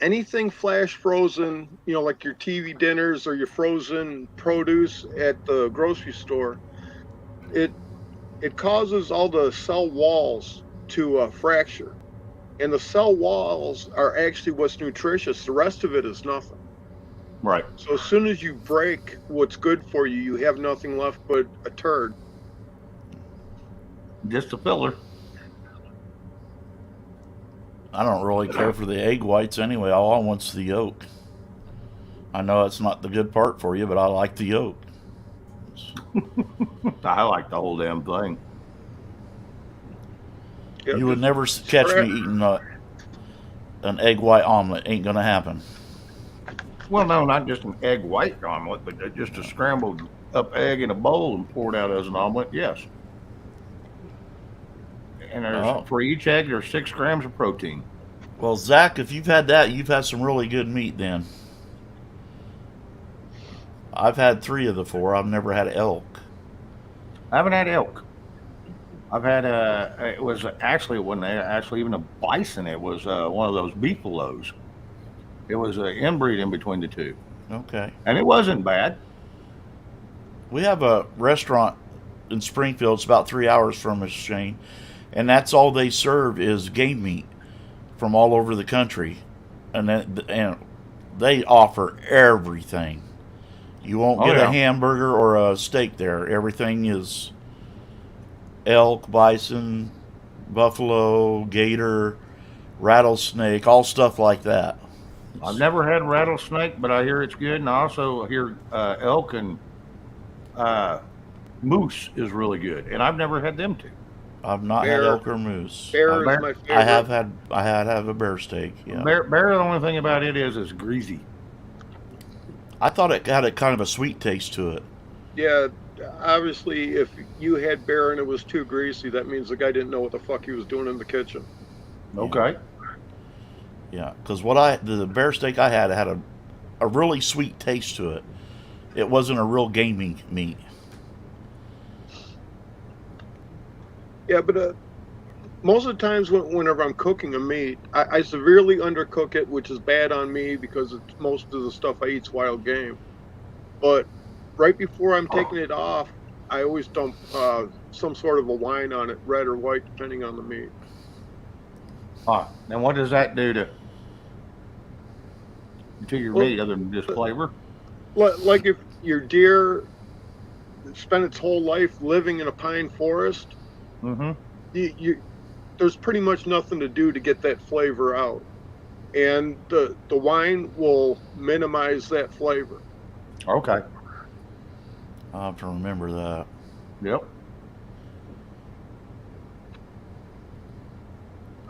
anything flash frozen, like your TV dinners or your frozen produce at the grocery store, it causes all the cell walls to fracture. And the cell walls are actually what's nutritious. The rest of it is nothing. Right. So as soon as you break what's good for you, you have nothing left but a turd. Just a filler. I don't really care for the egg whites anyway. All I want's the yolk. I know it's not the good part for you, but I like the yolk. I like the whole damn thing. Yeah, You would never catch me eating an egg white omelet. Ain't gonna happen. Well, no, not just an egg white omelet, but just a scrambled up egg in a bowl and poured out as an omelet. Yes. And for each egg, there's 6 grams of protein. Well, Zach, if you've had that, you've had some really good meat then. I've had 3 of the 4. I've never had elk. I haven't had elk. I've had it was actually, it wasn't actually even a bison. It was one of those beefaloes. It was an inbreed in between the two. Okay. And it wasn't bad. We have a restaurant in Springfield. It's about 3 hours from us, Shane. And that's all they serve is game meat from all over the country. And they offer everything. You won't get a hamburger or a steak there. Everything is elk, bison, buffalo, gator, rattlesnake, all stuff like that. I've never had rattlesnake, but I hear it's good. And I also hear elk and moose is really good. And I've never had them too. I've not had elk or moose. Bear is my favorite. I had a bear steak. Yeah. Bear, the only thing about it is greasy. I thought it had a kind of a sweet taste to it. Yeah, obviously, if you had bear and it was too greasy, that means the guy didn't know what the fuck he was doing in the kitchen. Okay. Yeah, because the bear steak I had a really sweet taste to it. It wasn't a real gamey meat. Yeah, but most of the times whenever I'm cooking a meat, I severely undercook it, which is bad on me because most of the stuff I eat's wild game. But right before I'm taking it off, I always dump some sort of a wine on it, red or white, depending on the meat. And what does that do to your meat other than just flavor? Like if your deer spent its whole life living in a pine forest, there's pretty much nothing to do to get that flavor out, and the wine will minimize that flavor. Okay. I'll have to remember that. Yep.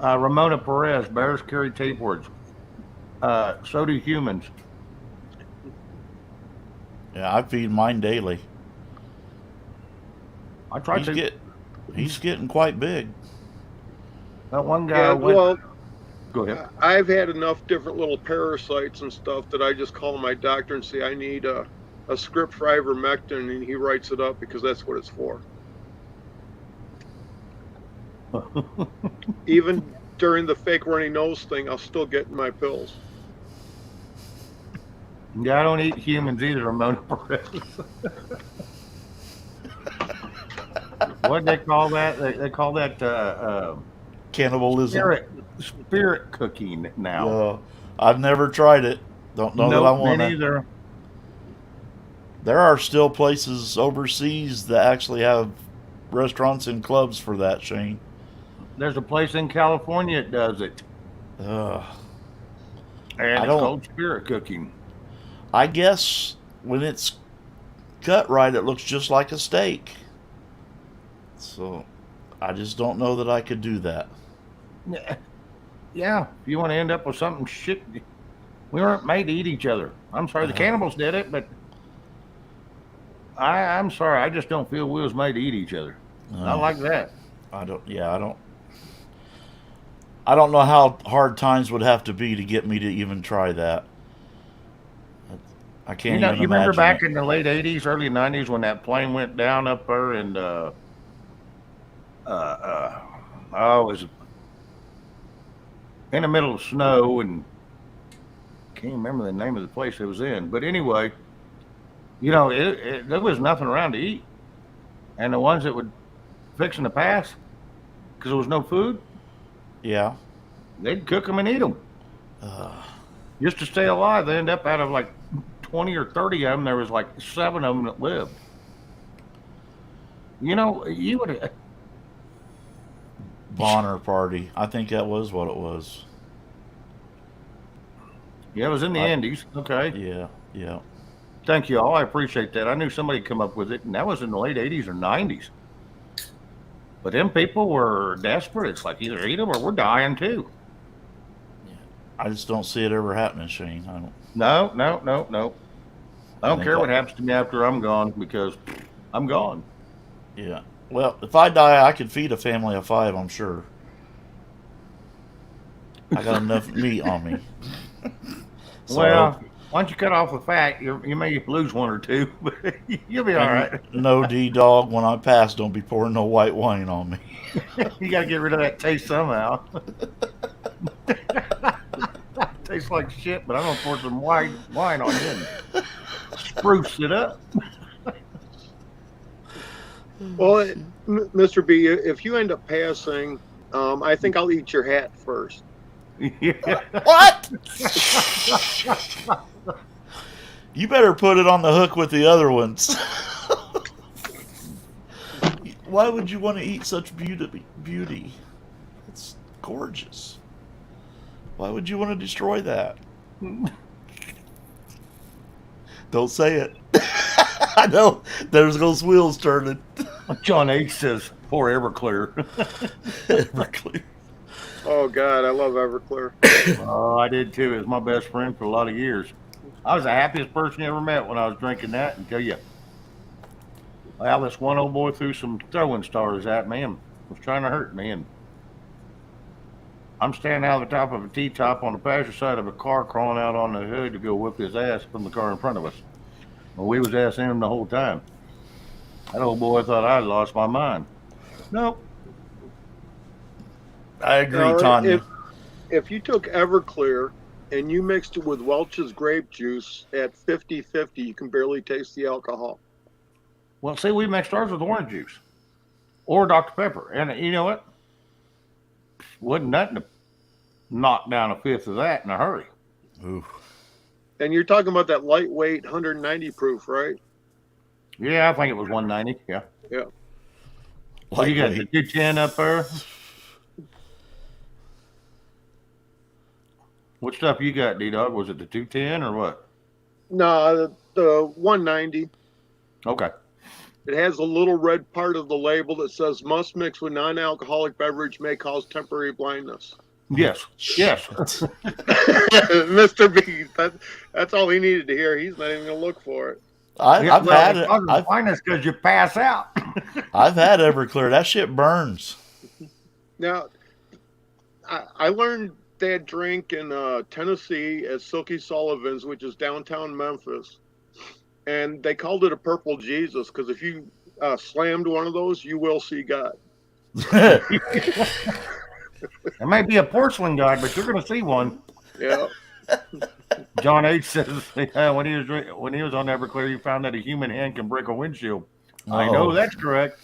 Ramona Perez, bears carry tapeworms. So do humans. Yeah, I feed mine daily. I try to. He's getting quite big. That one guy went. Go ahead. I've had enough different little parasites and stuff that I just call my doctor and say I need a script for ivermectin, and he writes it up because that's what it's for. Even during the fake runny nose thing, I'll still get my pills. Yeah, I don't eat humans either, Ramona Perez. What do they call that? They call that cannibalism. Spirit cooking now. I've never tried it. Don't know that I want to. Either. There are still places overseas that actually have restaurants and clubs for that, Shane. There's a place in California that does it. And it's called spirit cooking. I guess when it's cut right, it looks just like a steak. So I just don't know that I could do that. Yeah, if you want to end up with something shit, we weren't made to eat each other. I'm sorry, the cannibals did it, but I'm sorry, I just don't feel we was made to eat each other. Not like that. I don't know how hard times would have to be to get me to even try that. I can't even imagine. You remember back in the late 80s, early 90s when that plane went down up there and I was in the middle of snow and can't remember the name of the place it was in. But anyway, there was nothing around to eat. And the ones that would fixing to pass because there was no food. Yeah. They'd cook them and eat them just to stay alive. They end up out of like 20 or 30 of them. There was like 7 of them that lived. You would. Bonner party. I think that was what it was. Yeah, it was in the Andes. Okay. Yeah, yeah. Thank you all. I appreciate that. I knew somebody come up with it, and that was in the late 80s or 90s. But them people were desperate. It's like either eat them or we're dying too. I just don't see it ever happening, Shane. I don't. No. I don't think care what happens to me after I'm gone because I'm gone. Yeah. Well, if I die, I could feed a family of 5, I'm sure. I got enough meat on me. So, Well, once you cut off the fat, you may lose 1 or 2, but you'll be all right. No, D-Dog, when I pass, don't be pouring no white wine on me. You got to get rid of that taste somehow. Tastes like shit, but I'm going to pour some white wine on you and spruce it up. Well, Mr. B, if you end up passing, I think I'll eat your hat first. Yeah. What? You better put it on the hook with the other ones. Why would you want to eat such beauty? It's gorgeous. Why would you want to destroy that? Don't say it. I know. There's those wheels turning. John H. says, poor Everclear. Everclear. Oh, God, I love Everclear. Oh, I did too. It was my best friend for a lot of years. I was the happiest person you ever met when I was drinking that until this one old boy threw some throwing stars at me and was trying to hurt me. And I'm standing out of the top of a T-top on the passenger side of a car, crawling out on the hood to go whip his ass from the car in front of us. Well, we was assing him the whole time. That old boy thought I'd lost my mind. Nope. I agree, Tanya. If you took Everclear and you mixed it with Welch's grape juice at 50-50, you can barely taste the alcohol. Well, see, we mixed ours with orange juice or Dr. Pepper. And you know what? Wasn't nothing to knock down a fifth of that in a hurry. Ooh. And you're talking about that lightweight 190 proof, right? Yeah, I think it was 190. Yeah. Yeah. What you got? The 210 up there? What stuff you got, D-Dog? Was it the 210 or what? No, the 190. Okay. It has a little red part of the label that says must mix with non-alcoholic beverage, may cause temporary blindness. Yes. Mr. B, that's all he needed to hear. He's not even going to look for it. I've had it. Blindness because you pass out. I've had Everclear. That shit burns. Now, I learned that drink in Tennessee at Silky Sullivan's, which is downtown Memphis. And they called it a purple Jesus because if you slammed one of those, you will see God. It might be a porcelain god, but you're going to see one. Yeah. John H. says when he was on Everclear, he found that a human hand can break a windshield. I know that's correct.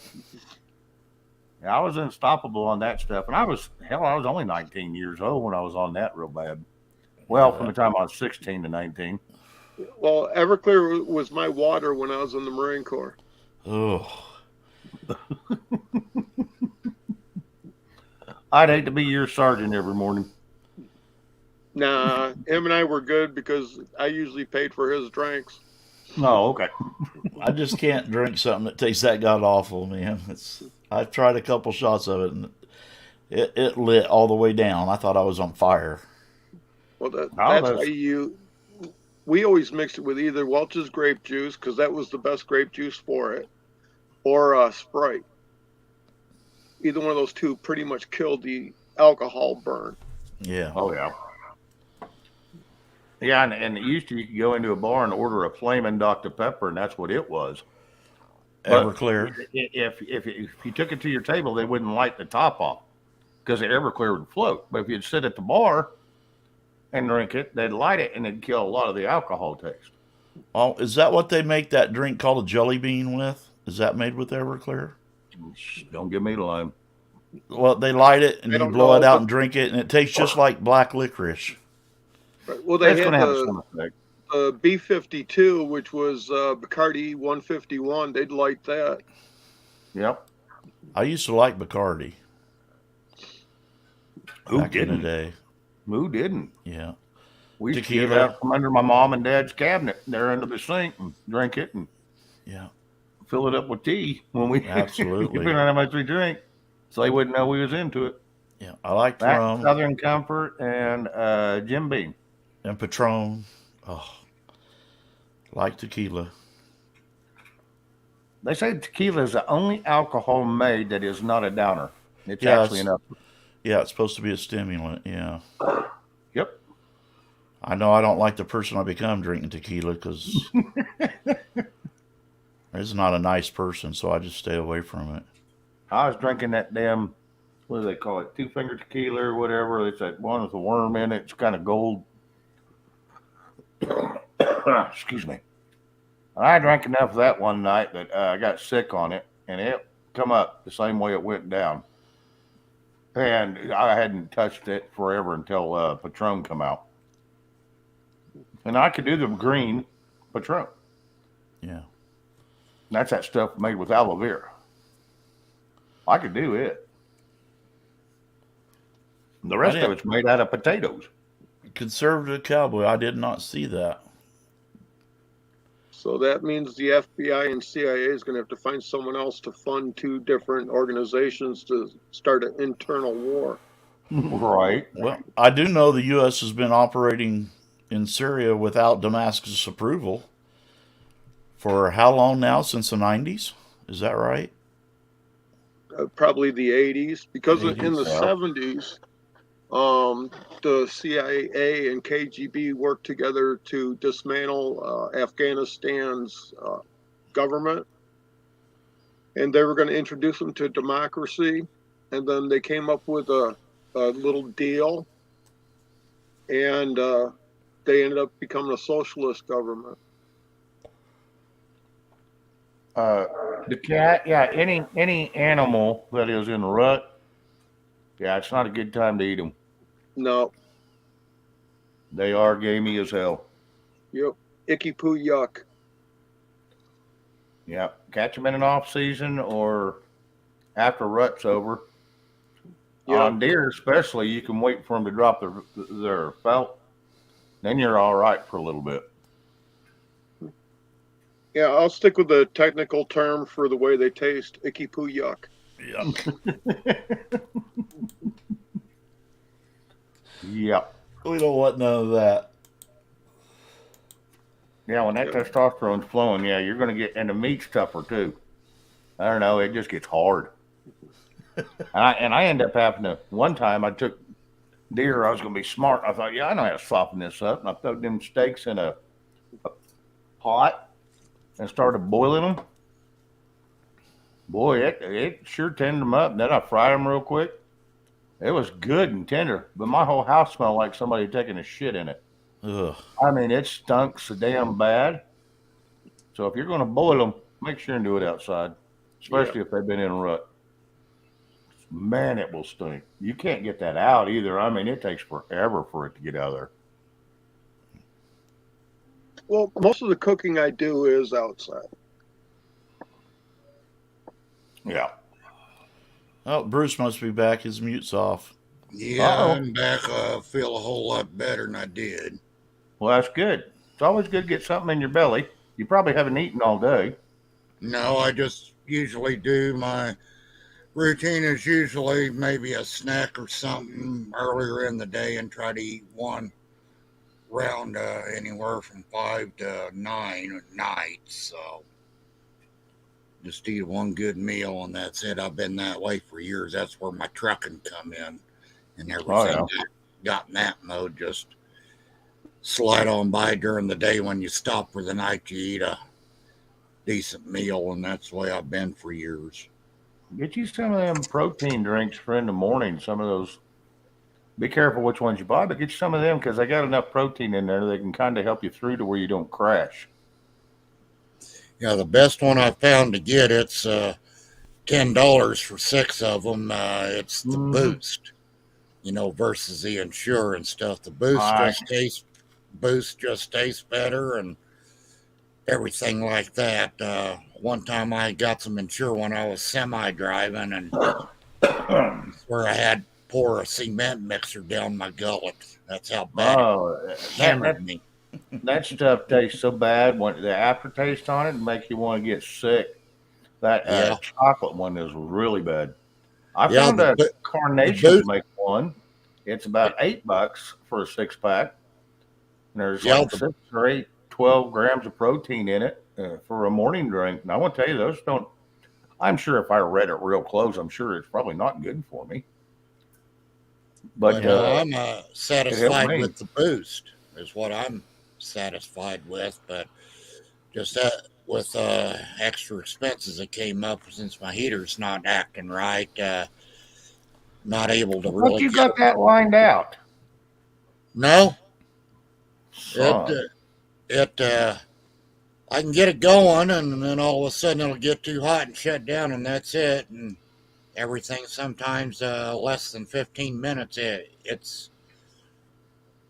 I was unstoppable on that stuff, and I was only 19 years old when I was on that real bad. Well, from the time I was 16 to 19. Well, Everclear was my water when I was in the Marine Corps. Oh. I'd hate to be your sergeant every morning. Nah, him and I were good because I usually paid for his drinks. Oh, okay. I just can't drink something that tastes that god awful, man. I've tried a couple shots of it, and it lit all the way down. I thought I was on fire. Well, that's why we always mixed it with either Welch's grape juice, because that was the best grape juice for it, or Sprite. Either one of those two pretty much killed the alcohol burn. Yeah. Oh, yeah. Yeah, and it used to, you could go into a bar and order a flaming Dr. Pepper, and that's what it was. Everclear. If you took it to your table, they wouldn't light the top off because the Everclear would float. But if you'd sit at the bar and drink it, they'd light it, and it'd kill a lot of the alcohol taste. Oh, is that what they make that drink called a jelly bean with? Is that made with Everclear? Don't give me the line. Well, they light it and I you don't blow it know, out but- and drink it, and it tastes just like black licorice. Right. Well, they That's going had to have some effect. the B-52, which was Bacardi 151. They'd light that. Yep. I used to like Bacardi Who back in the didn't? day. Who didn't? Yeah. We used to get it Tequila. out from under my mom and dad's cabinet there under the sink and drink it and Yeah. fill it up with tea when we Absolutely. depending on how much we drink, so they wouldn't know we was into it. Yeah. I liked That rum Southern Comfort and Jim Beam. and Patron. Oh, like tequila. They say tequila is the only alcohol made that is not a downer. It's Yeah, actually enough. Yeah, it's supposed to be a stimulant. Yeah. Yep. I know I don't like the person I become drinking tequila because it's not a nice person, so I just stay away from it. I was drinking that damn, what do they call it? 2-finger tequila or whatever. It's that one with a worm in it. It's kind of gold. Excuse me. I drank enough of that one night that I got sick on it, and it come up the same way it went down. And I hadn't touched it forever until Patron come out. And I could do the green Patron. Yeah. That's that stuff made with aloe vera. I could do it. The rest of it's made out of potatoes. Conservative cowboy. I did not see that. So that means the FBI and CIA is going to have to find someone else to fund two different organizations to start an internal war. Right. Well, I do know the U.S. has been operating in Syria without Damascus' approval for how long now? Since the 90s? Is that right? Probably the 80s, because in the 80s, yeah. 70s, the CIA and KGB worked together to dismantle Afghanistan's government, and they were going to introduce them to democracy, and then they came up with a little deal, and they ended up becoming a socialist government. The cat, yeah, any animal that is in a rut, yeah, it's not a good time to eat them. No, They are gamey as hell. yep, icky poo yuck. Yeah, catch them in an off season or after rut's over. Yeah. On deer, especially, you can wait for them to drop their felt. Then you're all right for a little bit. Yeah, I'll stick with the technical term for the way they taste, icky poo yuck. Yeah. Yep. We don't want none of that. Yeah, when that testosterone's flowing, yeah, you're going to get, and the meat's tougher too. I don't know, it just gets hard. and I end up having to, one time I took deer, I was going to be smart. I thought, yeah, I know how to soften this up. And I put them steaks in a pot and started boiling them. Boy, it sure tended them up. Then I fried them real quick. It was good and tender, but my whole house smelled like somebody taking a shit in it. Ugh. I mean, it stunk so damn bad. So if you're going to boil them, make sure and do it outside, especially if they've been in a rut. Man, it will stink. You can't get that out either. I mean, it takes forever for it to get out of there. Well, most of the cooking I do is outside. Yeah. Oh, Bruce must be back. His mute's off. Yeah, Uh-oh. I'm back. I feel a whole lot better than I did. Well, that's good. It's always good to get something in your belly. You probably haven't eaten all day. No, I just usually do my routine is usually maybe a snack or something earlier in the day and try to eat one around anywhere from 5 to 9 at night. So just eat one good meal and that's it. I've been that way for years. That's where my trucking come in and everything. Oh, Got in that mode. Just slide on by during the day. When you stop for the night, you eat a decent meal, and that's the way I've been for years. Get you some of them protein drinks for in the morning. Some of those. Be careful which ones you buy, but get you some of them because they got enough protein in there they can kind of help you through to where you don't crash. Yeah, the best one I found to get, it's $10 for 6 of them. It's the Mhm. boost, versus the Insure and stuff. The I boost just tastes better and everything like that. One time I got some Insure when I was semi driving, and where I had pour a cement mixer down my gullet. That's how bad it oh that hammered that me. that stuff tastes so bad when the aftertaste on it makes you want to get sick. That Yeah, chocolate one is really bad. I yeah. found a The Carnation boost. make one. It's about $8 for a 6 pack. And there's Yeah, like 6 or 8, 12 grams of protein in it for a morning drink. And I want to tell you, those don't. I'm sure if I read it real close, I'm sure it's probably not good for me. But but I'm it helped satisfied me. with the boost. Is what I'm satisfied with. But just that with extra expenses that came up since my heater's not acting right. Not able to But really you get got it. that lined out, No, it son. it I can get it going, and then all of a sudden it'll get too hot and shut down, and that's it. And everything sometimes less than 15 minutes. It's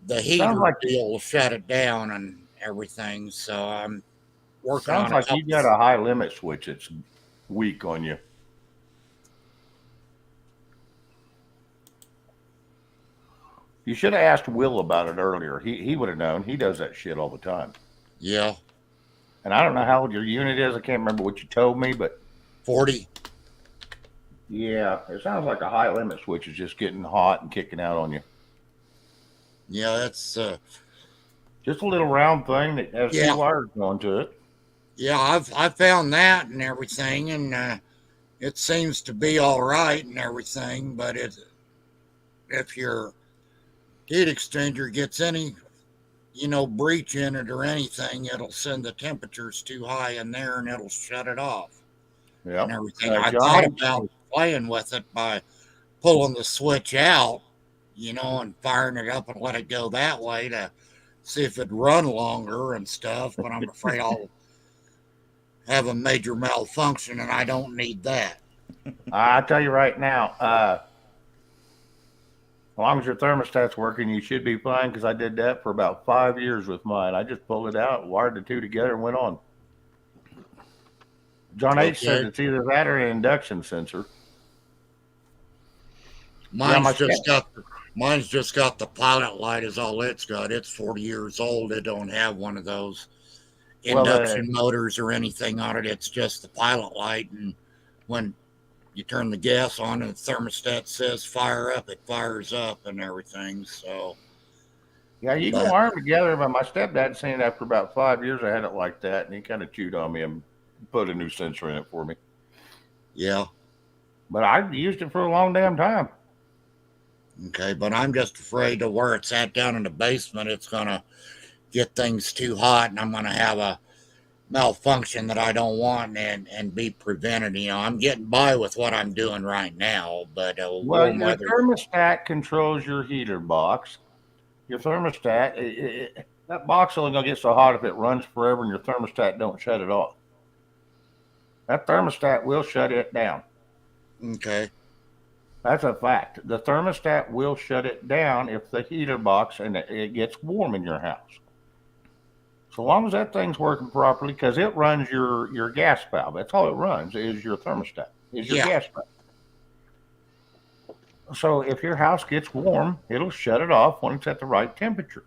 the Sounds heater like deal will shut it down and everything. So I'm working sounds on a like you couple. got a high limit switch. It's weak on you. You should have asked Will about it earlier. He would have known. He does that shit all the time. Yeah, And I don't know how old your unit is. I can't remember what you told me, but 40. yeah, it sounds like a high limit switch is just getting hot and kicking out on you. Yeah, that's Just a little round thing that has yeah, two wires going to it. yeah. I found that and everything, and it seems to be all right and everything. But if your heat exchanger gets any breach in it or anything, it'll send the temperatures too high in there and it'll shut it off and Yep. everything. I John thought H. about playing with it by pulling the switch out, and firing it up and let it go that way to see if it'd run longer and stuff, but I'm afraid I'll have a major malfunction and I don't need that. I tell you right now, as long as your thermostat's working, you should be fine. Because I did that for about 5 years with mine. I just pulled it out, wired the two together, and went on. John H. says Okay. it's either that or an induction sensor. Yeah, Mine's just got the pilot light is all it's got. It's 40 years old. It don't have one of those well, induction motors or anything on it. It's just the pilot light, and when you turn the gas on and the thermostat says fire up, it fires up and everything. So, yeah, you can but wire them together. But my stepdad seen it after about 5 years. I had it like that, and he kind of chewed on me and put a new sensor in it for me. yeah, But I used it for a long damn time. okay. But I'm just afraid to where it's at down in the basement, it's gonna get things too hot, and I'm gonna have a malfunction that I don't want and be prevented. I'm getting by with what I'm doing right now, but Well, warm your weather. thermostat controls your heater box. Your thermostat, that box only gonna get so hot if it runs forever and your thermostat don't shut it off. That thermostat will shut it down. Okay. That's a fact. The thermostat will shut it down if the heater box and it gets warm in your house. So long as that thing's working properly, because it runs your gas valve. That's all it runs is your thermostat, is your Yeah. gas valve. So if your house gets warm, it'll shut it off when it's at the right temperature.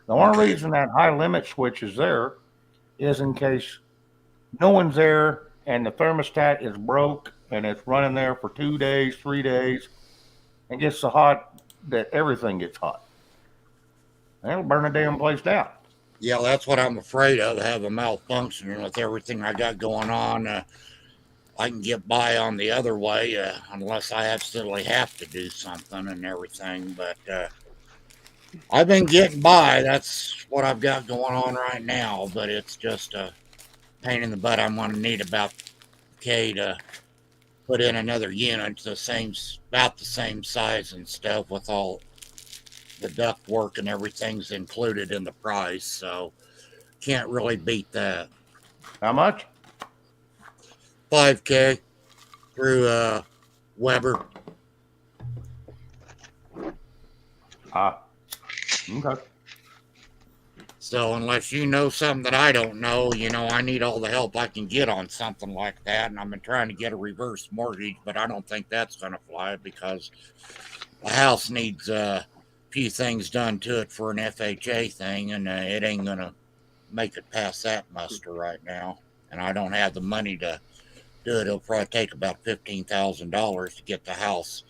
The only Okay. reason that high limit switch is there is in case no one's there and the thermostat is broke and it's running there for 2 days, 3 days, and gets so hot that everything gets hot. And it'll burn the damn place down. Yeah, that's what I'm afraid of. Have a malfunction with everything I got going on. I can get by on the other way unless I absolutely have to do something and everything. But I've been getting by. That's what I've got going on right now. But it's just a pain in the butt. I'm going to need about K to put in another unit about the same size and stuff with all the duct work and everything's included in the price. So can't really beat that. How much? $5K. through Weber. Okay. So unless you know something that I don't know, I need all the help I can get on something like that. And I've been trying to get a reverse mortgage, but I don't think that's going to fly because the house needs a few things done to it for an FHA thing, and it ain't going to make it past that muster right now. And I don't have the money to do it. It'll probably take about $15,000 to get the house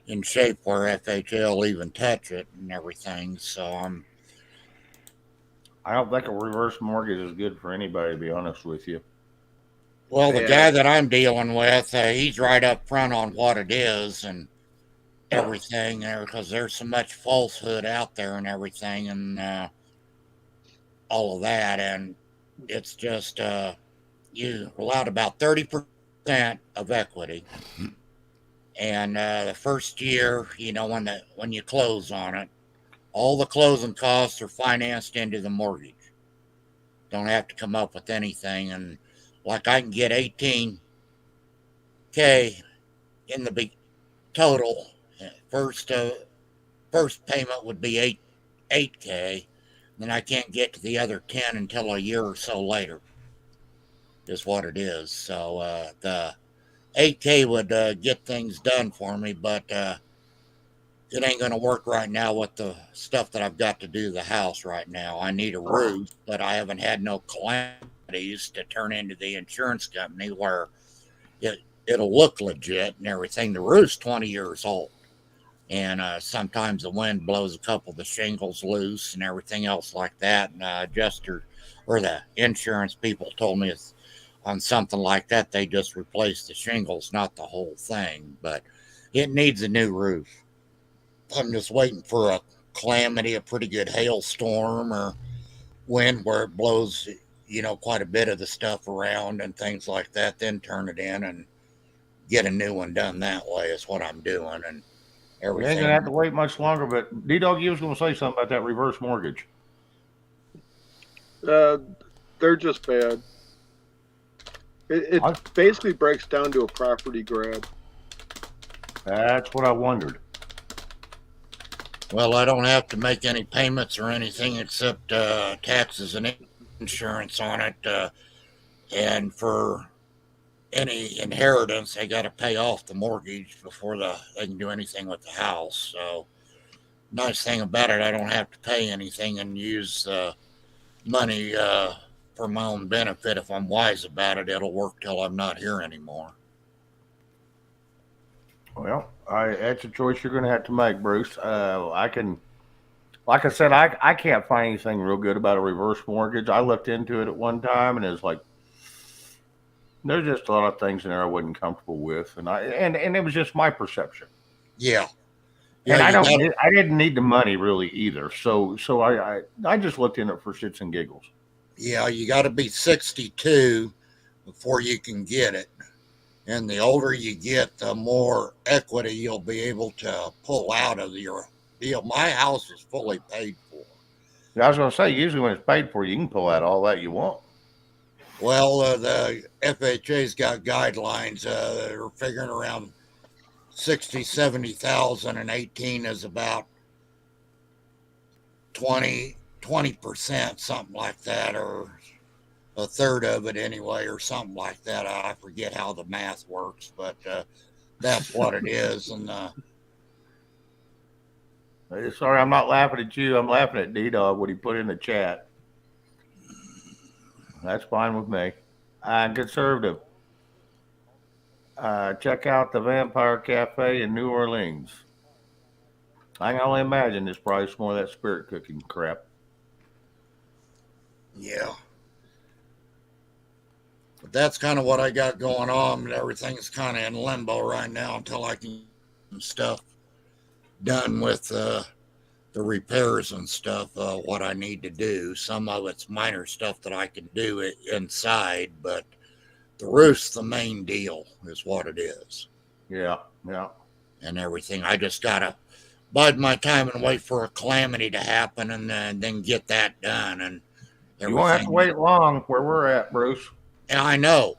in shape where FHA will even touch it and everything. So I don't think a reverse mortgage is good for anybody, to be honest with you. well, the Yeah. guy that I'm dealing with, he's right up front on what it is and everything there, because there's so much falsehood out there and everything, and all of that, and it's just you allowed about 30% of equity, and the first year, when you close on it, all the closing costs are financed into the mortgage. Don't have to come up with anything, and like I can get 18K in the total. First payment would be 8K. Then I can't get to the other 10 until a year or so later. Is what it is. So the 8K would get things done for me, but it ain't going to work right now with the stuff that I've got to do to the house right now. I need a roof, but I haven't had no calamities to turn into the insurance company where it'll look legit and everything. The roof's 20 years old, and sometimes the wind blows a couple of the shingles loose and everything else like that. And adjuster or the insurance people told me it's on something like that, they just replace the shingles, not the whole thing. But it needs a new roof. I'm just waiting for a calamity, a pretty good hailstorm or wind where it blows, quite a bit of the stuff around and things like that, then turn it in and get a new one done that way is what I'm doing. And You ain't everything. gonna have to wait much longer. But D-Dog, you was gonna say something about that reverse mortgage. They're just bad. It basically breaks down to a property grab. That's what I wondered. Well, I don't have to make any payments or anything except taxes and insurance on it. And for any inheritance, they got to pay off the mortgage before they can do anything with the house. So, nice thing about it, I don't have to pay anything and use money for my own benefit. If I'm wise about it, it'll work till I'm not here anymore. Well, that's a choice you're gonna have to make, Bruce. Like I said, I can't find anything real good about a reverse mortgage. I looked into it at one time, and it's like there's just a lot of things in there I wasn't comfortable with, and it was just my perception. Yeah. And Yeah, I didn't need the money really either. So I just looked in it for shits and giggles. yeah, you got to be 62 before you can get it. And the older you get, the more equity you'll be able to pull out of your deal. My house is fully paid for. I was gonna say, usually when it's paid for, you can pull out all that you want. Well, the FHA's got guidelines. They're figuring around 60, 70,000, and 18 is about 20%, something like that, or a third of it anyway, or something like that. I forget how the math works, but that's what it is. And Sorry, I'm not laughing at you. I'm laughing at D-Dog, what he put in the chat. That's fine with me. Conservative. Check out the Vampire Cafe in New Orleans. I can only imagine there's probably some more of that spirit cooking crap. yeah. But that's kind of what I got going on. Everything's kind of in limbo right now until I can get some stuff done with the repairs and stuff, what I need to do. Some of it's minor stuff that I can do inside, but the roof's the main deal is what it is. Yeah. And everything. I just got to bide my time and wait for a calamity to happen and then get that done. And You won't have to wait long where we're at, Bruce. And I know.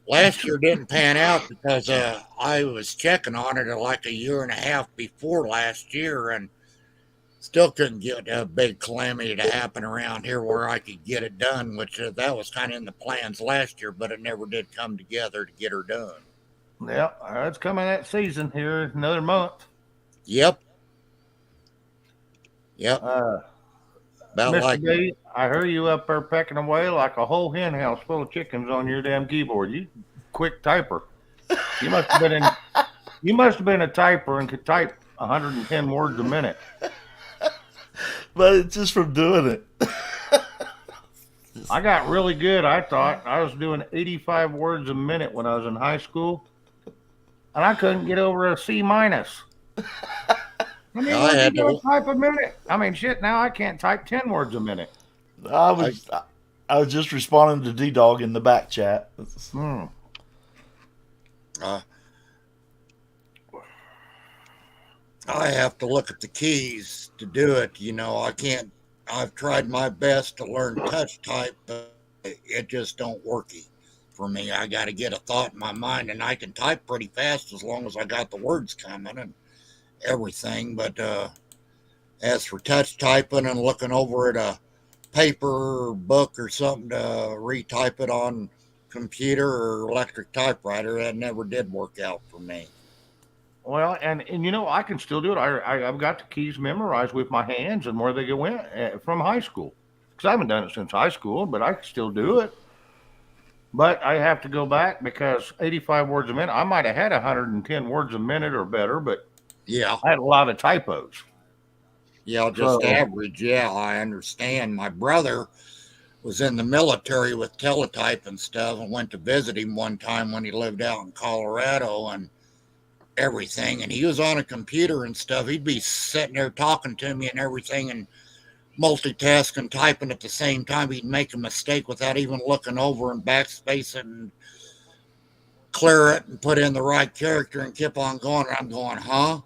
Last year didn't pan out because I was checking on it like a year and a half before last year, and still couldn't get a big calamity to happen around here where I could get it done, which that was kind of in the plans last year, but it never did come together to get her done. Yeah, it's coming that season here in another month. Yep. Yep. About Mr. like B, I heard you up there pecking away like a whole hen house full of chickens on your damn keyboard. You quick typer. You must have been in. You must have been a typer and could type 110 words a minute. But it's just from doing it. I got really good. I thought I was doing 85 words a minute when I was in high school, and I couldn't get over a C minus. I mean, I had to type a minute. I mean, shit. Now I can't type 10 words a minute. I was just responding to D Dog in the back chat. I have to look at the keys to do it. You know, I can't. I've tried my best to learn touch type, but it just don't worky for me. I got to get a thought in my mind, and I can type pretty fast as long as I got the words coming and everything. But as for touch typing and looking over at a paper or book or something to retype it on computer or electric typewriter, that never did work out for me. Well, and you know, I can still do it. I've got the keys memorized with my hands and where they go in from high school. Because I haven't done it since high school, but I can still do it. But I have to go back because 85 words a minute, I might have had 110 words a minute or better, but Yeah. I had a lot of typos. Yeah, just So- average. Yeah, I understand. My brother was in the military with teletype and stuff, and went to visit him one time when he lived out in Colorado and everything. And he was on a computer and stuff. He'd be sitting there talking to me and everything and multitasking, typing at the same time. He'd make a mistake without even looking over and backspace it and clear it and put in the right character and keep on going. And I'm going, huh?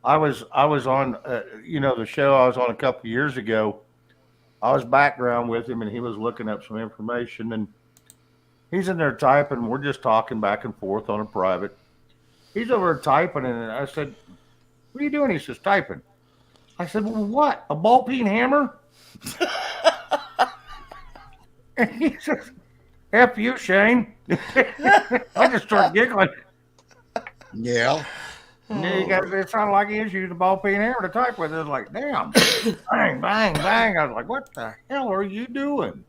I was on, you know, the show I was on a couple of years ago. I was background with him, and he was looking up some information, and he's in there typing. We're just talking back and forth on a private. He's over there typing, and I said, "What are you doing?" He says, "Typing." I said, "Well, what? A ball peen hammer?" And he says, "F you, Shane." I just started giggling. Yeah. It sounded like he was using a ball peen hammer to type with. It was like, damn, bang, bang, bang. I was like, what the hell are you doing?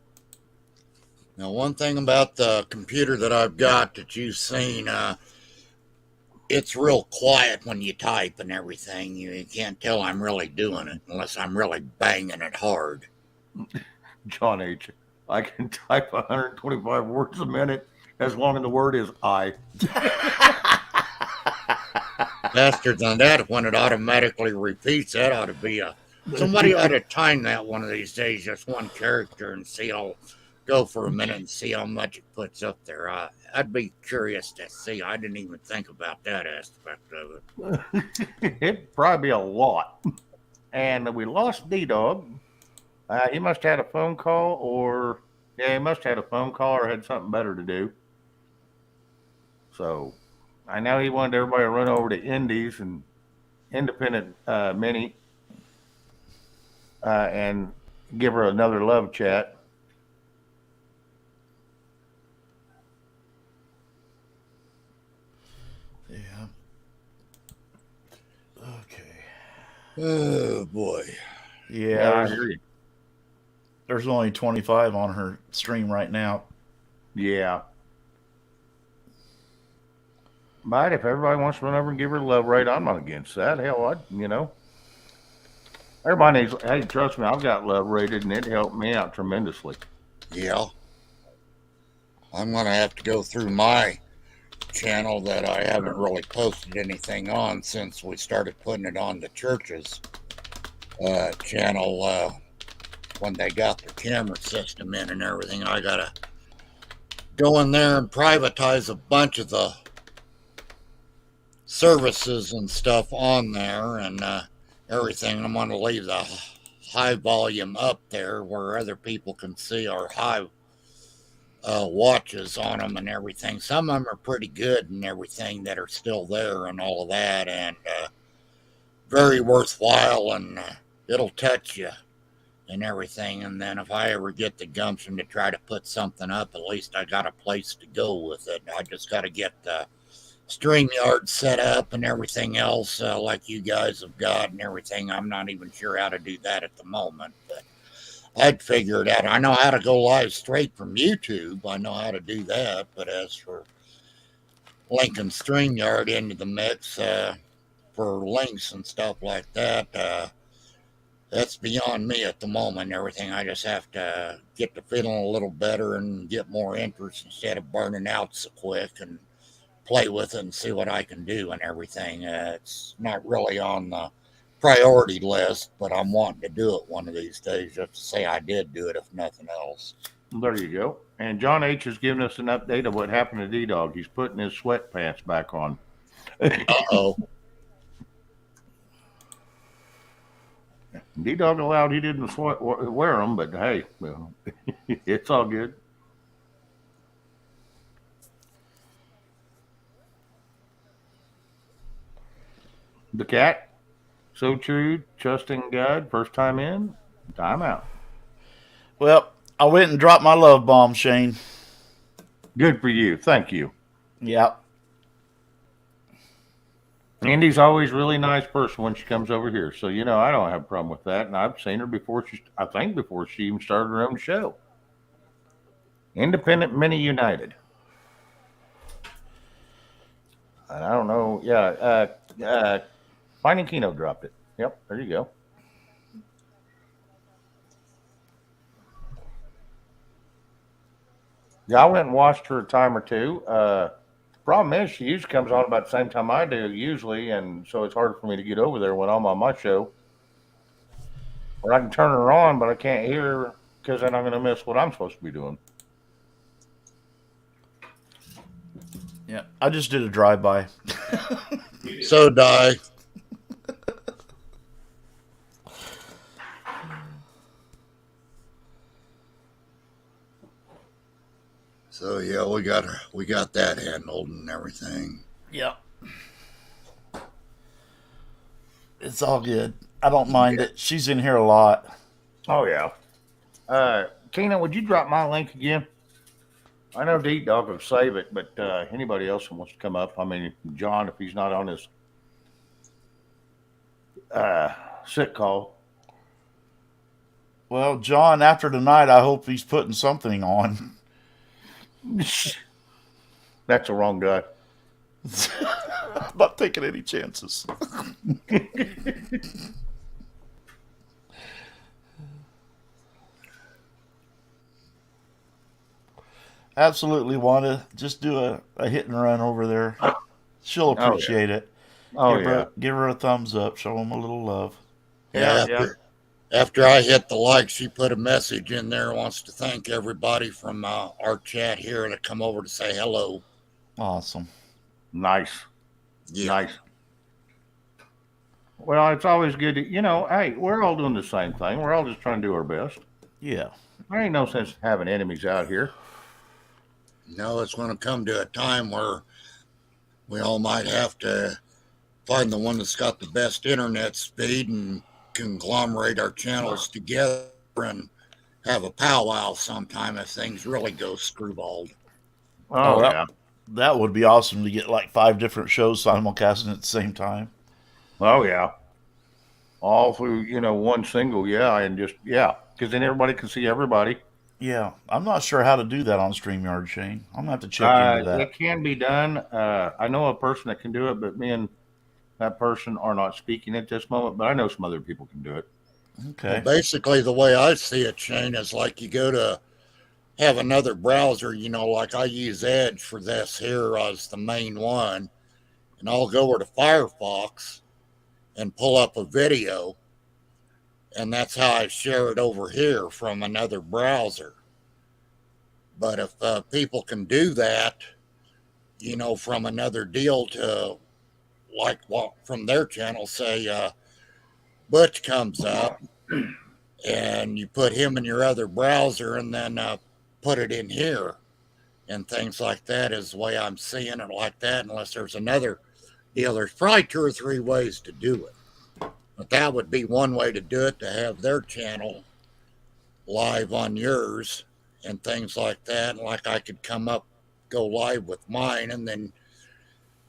Now, one thing about the computer that I've got that you've seen, it's real quiet when you type and everything. You can't tell I'm really doing it unless I'm really banging it hard. John H., I can type 125 words a minute as long as the word is I. Faster than that, when it automatically repeats, that ought to be somebody ought to time that one of these days, just one character, and see. I'll go for a minute and see how much it puts up there. I'd be curious to see. I didn't even think about that aspect of it. It'd probably be a lot. And we lost D-Dog. He must have had a phone call or had something better to do. So I know he wanted everybody to run over to Indies and Independent Mini and give her another love chat. Yeah. Okay. Oh boy. Yeah. I hear you. There's only 25 on her stream right now. Yeah. But if everybody wants to run over and give her a love rate, I'm not against that. Hell, everybody needs, hey, trust me, I've got love rated and it helped me out tremendously. Yeah. I'm going to have to go through my channel that I haven't really posted anything on since we started putting it on the church's channel when they got the camera system in and everything. I got to go in there and privatize a bunch of the services and stuff on there and everything. I'm going to leave the high volume up there where other people can see our high watches on them and everything. Some of them are pretty good and everything that are still there and all of that, and very worthwhile, and it'll touch you and everything. And then if I ever get the gumption to try to put something up, at least I got a place to go with it. I just got to get the StreamYard set up and everything else, like you guys have got and everything. I'm not even sure how to do that at the moment, but I'd figure it out. I know how to go live straight from YouTube. I know how to do that. But as for linking StreamYard into the mix for links and stuff like that, that's beyond me at the moment and everything. I just have to get to feeling a little better and get more interest instead of burning out so quick, and play with it and see what I can do and everything. It's not really on the priority list, but I'm wanting to do it one of these days, just to say I did do it, if nothing else. There you go. And John H. has given us an update of what happened to D-Dog. He's putting his sweatpants back on. Uh-oh. D-Dog allowed he didn't wear them, but hey, well, it's all good. The cat, so true, trusting God, first time in, time out. Well, I went and dropped my love bomb, Shane. Good for you. Thank you. Yep. Andy's always a really nice person when she comes over here. So, I don't have a problem with that. And I've seen her before before she even started her own show. Independent Mini United. And I don't know. Yeah. Finding Kino dropped it. Yep. There you go. Yeah, I went and watched her a time or two. Problem is, she usually comes on about the same time I do, usually, and so it's hard for me to get over there when I'm on my show. Or I can turn her on, but I can't hear her because then I'm going to miss what I'm supposed to be doing. Yeah, I just did a drive-by. So die. So yeah, we got that handled and everything. Yep. It's all good. I don't mind it. She's in here a lot. Oh, yeah. Tina, would you drop my link again? I know D-Dog will save it, but anybody else who wants to come up, I mean, John, if he's not on his sick call. Well, John, after tonight, I hope he's putting something on. That's the wrong guy. I'm not taking any chances. Absolutely want to just do a hit and run over there. She'll appreciate it. Oh, Give her a thumbs up. Show him a little love. Yeah. After I hit the like, she put a message in there, wants to thank everybody from our chat here to come over to say hello. Awesome. Nice. Yeah. Nice. Well, it's always good to, hey, we're all doing the same thing. We're all just trying to do our best. Yeah. There ain't no sense having enemies out here. No, it's going to come to a time where we all might have to find the one that's got the best internet speed and conglomerate our channels together and have a powwow sometime if things really go screwballed. Oh, yeah. That would be awesome to get like 5 different shows simulcasting at the same time. Oh, yeah. All through, one single, and just, because then everybody can see everybody. Yeah, I'm not sure how to do that on StreamYard, Shane. I'm going to have to check into that. It can be done. I know a person that can do it, but me and that person are not speaking at this moment, but I know some other people can do it. Okay. Well, basically, the way I see it, Shane, is like you go to have another browser, like I use Edge for this here as the main one, and I'll go over to Firefox and pull up a video, and that's how I share it over here from another browser. But if people can do that, from another deal to like from their channel, say Butch comes up and you put him in your other browser and then put it in here, and things like that is the way I'm seeing it like that, unless there's another deal. There's probably 2 or 3 ways to do it. But that would be one way to do it, to have their channel live on yours and things like that. And like I could go live with mine, and then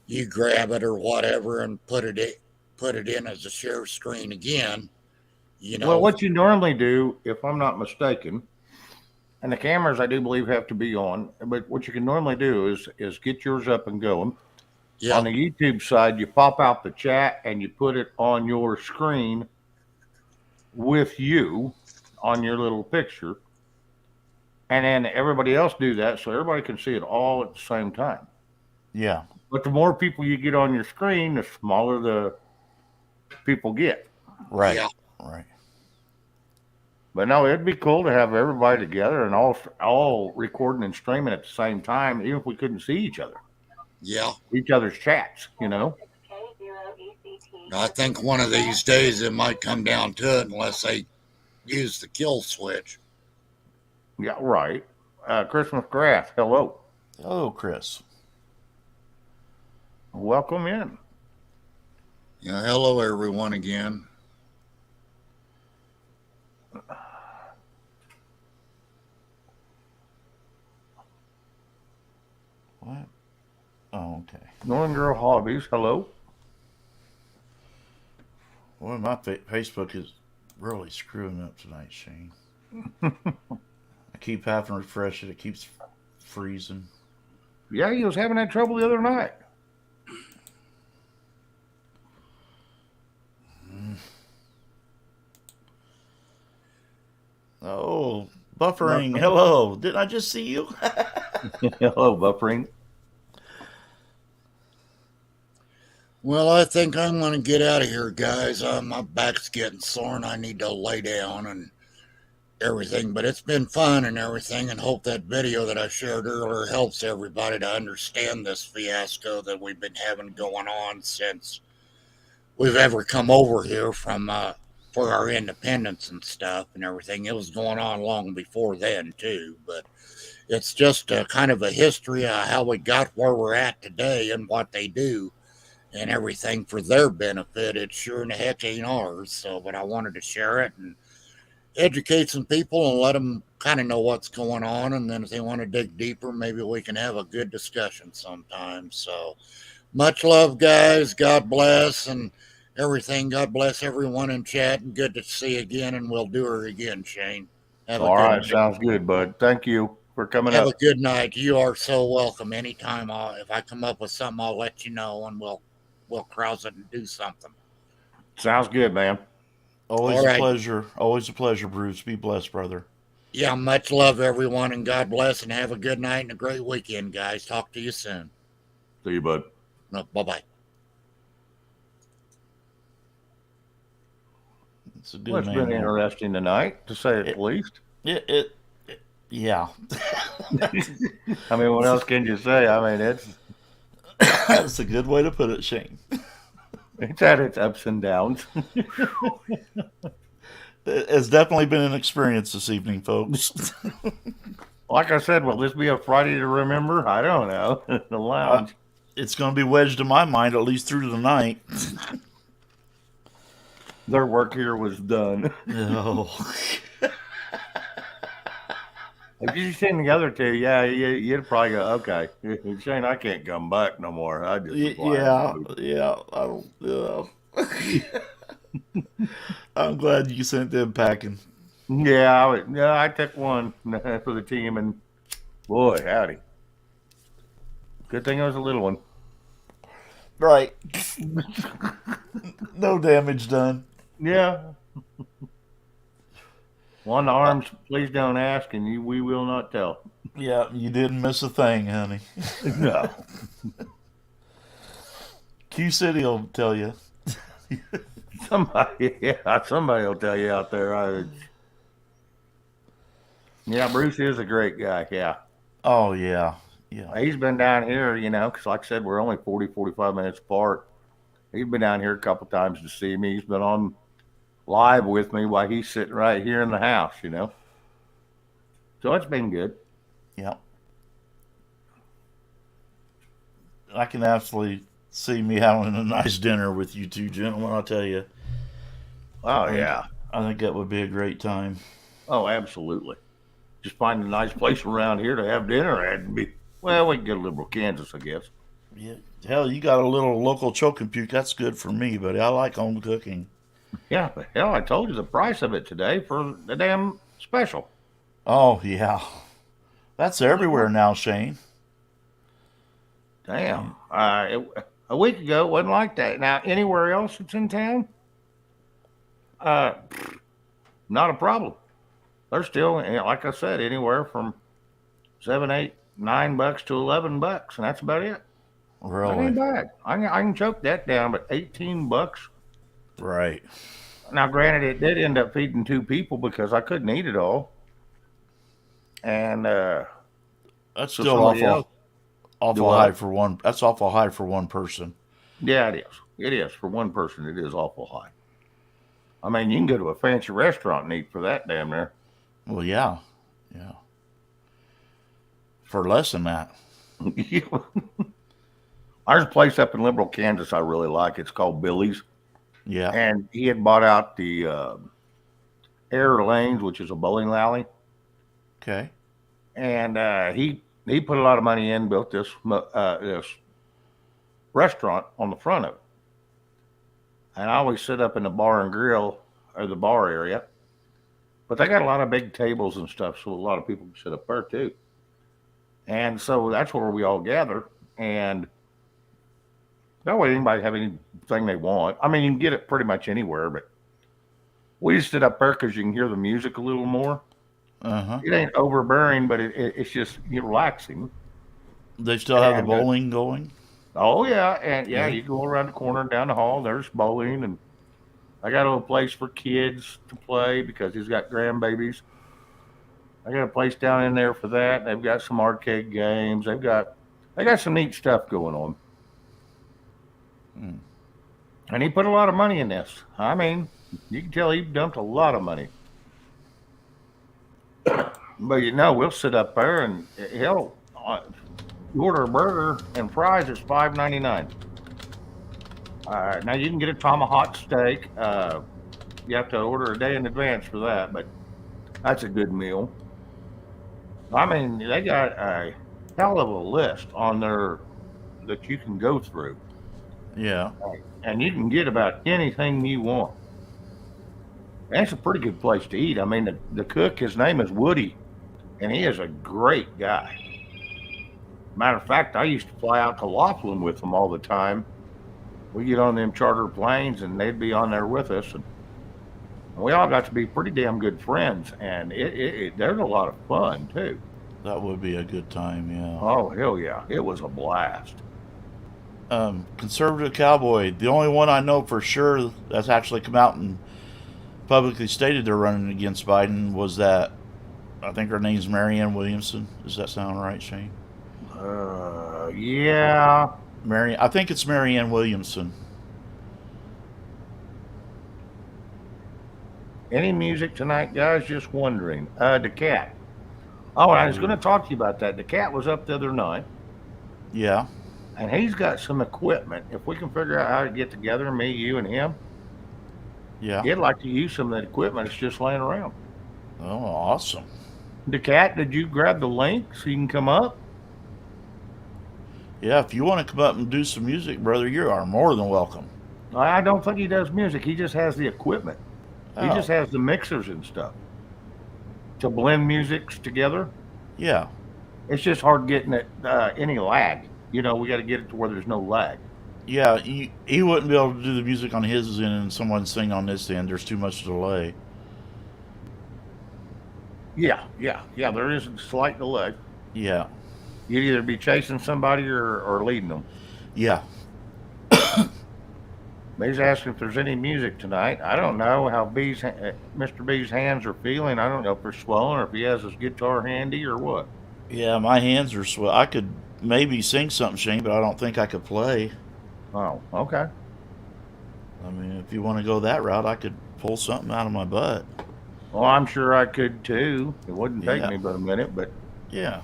you grab it or whatever and put it in as a share screen again. Well, what you normally do, if I'm not mistaken, and the cameras I do believe have to be on, but what you can normally do is get yours up and going. Yeah. On the YouTube side, you pop out the chat and you put it on your screen with you on your little picture. And then everybody else do that so everybody can see it all at the same time. Yeah. But the more people you get on your screen, the smaller the people get. Right. Yeah. Right. But no, it'd be cool to have everybody together and all recording and streaming at the same time, even if we couldn't see each other. Yeah. Each other's chats, you know. I think one of these days it might come down to it, unless they use the kill switch. Yeah, right. Christmas Grass, hello. Hello, Chris. Welcome in. Yeah, hello everyone again. What? Oh, okay. Northern Girl Hobbies, hello. Well, my Facebook is really screwing up tonight, Shane. I keep having to refresh it. It keeps freezing. Yeah, he was having that trouble the other night. Oh, buffering. Hello. Didn't I just see you? Hello, buffering. Well, I think I'm going to get out of here, guys. My back's getting sore and I need to lay down and everything. But it's been fun and everything, and hope that video that I shared earlier helps everybody to understand this fiasco that we've been having going on since we've ever come over here from for our independence and stuff and everything. It was going on long before then too, but it's just a kind of a history of how we got where we're at today and what they do and everything for their benefit. It sure in the heck ain't ours. So, but I wanted to share it and educate some people and let them kind of know what's going on. And then if they want to dig deeper, maybe we can have a good discussion sometime. So much love, guys. God bless and everything. God bless everyone in chat. And good to see you again. And we'll do her again, Shane. All right, sounds good, bud. Thank you for coming up. Have a good night. You are so welcome. Anytime, if I come up with something, I'll let you know, and we'll cross it and do something. Sounds good, man. Always a pleasure. Always a pleasure, Bruce. Be blessed, brother. Yeah, much love, everyone, and God bless, and have a good night and a great weekend, guys. Talk to you soon. See you, bud. Bye-bye. It's a good Well, it's been interesting tonight, to say the least. Yeah. I mean, what else can you say? I mean, it's that's a good way to put it, Shane. It's had its ups and downs. It's definitely been an experience this evening, folks. Like I said, will this be a Friday to remember? I don't know. The lounge. It's going to be wedged in my mind at least through the night. Their work here was done. No. If you seen the other two, yeah, you'd probably go, okay, Shane, I can't come back no more. I just yeah. I don't. I'm glad you sent them packing. Yeah, I took one for the team, and boy, howdy. Good thing it was a little one. Right. No damage done. Yeah. One arms, please don't ask, and we will not tell. Yeah, you didn't miss a thing, honey. No. Q City will tell you. Somebody will tell you out there. Yeah, Bruce is a great guy. Yeah. Oh, yeah. Yeah. He's been down here, because like I said, we're only 45 minutes apart. He's been down here a couple times to see me. He's been on live with me while he's sitting right here in the house, So it's been good. Yeah. I can absolutely see me having a nice dinner with you two gentlemen. I'll tell you. Oh I think, yeah. I think that would be a great time. Oh, absolutely. Just find a nice place around here to have dinner at and be. Well, we can go to Liberal, Kansas, I guess. Yeah, hell, you got a little local choke and puke. That's good for me, buddy. I like home cooking. Yeah, but hell, I told you the price of it today for the damn special. Oh yeah, that's everywhere now, Shane. Damn. A week ago, it wasn't like that. Now, anywhere else that's in town, uh, not a problem. They're still, like I said, anywhere from $7, $8, $9 to $11, and that's about it. That ain't Really? bad. I can choke that down, but $18. Right. Now, granted, it did end up feeding 2 people because I couldn't eat it all, and That's so still somebody else. Do awful what? high for one. That's awful high for one person. Yeah, it is. It is for one person. It is awful high. I mean, you can go to a fancy restaurant and eat for that damn near. Well, yeah, yeah. For less than that. There's a place up in Liberal, Kansas I really like. It's called Billy's. Yeah. And he had bought out the Air Lanes, which is a bowling alley. Okay. And he put a lot of money in, built this restaurant on the front of it. And I always sit up in the bar and grill, or the bar area. But they got a lot of big tables and stuff, so a lot of people can sit up there too. And so that's where we all gather. And that way anybody have anything they want. I mean, you can get it pretty much anywhere, but we just sit up there because you can hear the music a little more. Uh-huh. It ain't overbearing, but it's just relaxing. They still have the And, bowling going? Oh yeah, and Yeah. you go around the corner down the hall. There's bowling, and I got a little place for kids to play because he's got grandbabies. I got a place down in there for that. They've got some arcade games. They got some neat stuff going on. Hmm. And he put a lot of money in this. I mean, you can tell he dumped a lot of money. But we'll sit up there and hell, you order a burger and fries is $5.99. Now you can get a tomahawk steak. You have to order a day in advance for that, but that's a good meal. I mean, they got a hell of a list on there that you can go through, Yeah. and you can get about anything you want. And it's a pretty good place to eat. I mean, the cook, his name is Woody, and he is a great guy. Matter of fact, I used to fly out to Laughlin with him all the time. We get on them charter planes, and they'd be on there with us, and we all got to be pretty damn good friends. And there's a lot of fun too. That would be a good time, yeah. Oh hell yeah, it was a blast. Conservative Cowboy, the only one I know for sure that's actually come out and publicly stated they're running against Biden was that, I think her name's Marianne Williamson. Does that sound right, Shane? Yeah. I think it's Marianne Williamson. Any music tonight, guys? Just wondering. The cat. Oh, I was going to talk to you about that. The cat was up the other night, Yeah. and he's got some equipment. If we can figure out how to get together, me, you, and him, Yeah. he'd like to use some of that equipment that's just laying around. Oh, awesome. The cat, did you grab the link so you can come up? Yeah, if you want to come up and do some music, brother, you are more than welcome. I don't think he does music. He just has the equipment. He Oh. just has the mixers and stuff to blend musics together. Yeah. It's just hard getting it any lag. We got to get it to where there's no lag. Yeah, he wouldn't be able to do the music on his end and someone sing on this end. There's too much delay. Yeah. There is a slight delay. Yeah. You'd either be chasing somebody or leading them. Yeah. He's asking if there's any music tonight. I don't know how Mr. B's hands are feeling. I don't know if they're swollen or if he has his guitar handy or what. Yeah, my hands are swell. I could maybe sing something, Shane, but I don't think I could play. Oh, okay. I mean, if you want to go that route, I could pull something out of my butt. Well, I'm sure I could too. It wouldn't take Yeah. me but a minute, but Yeah.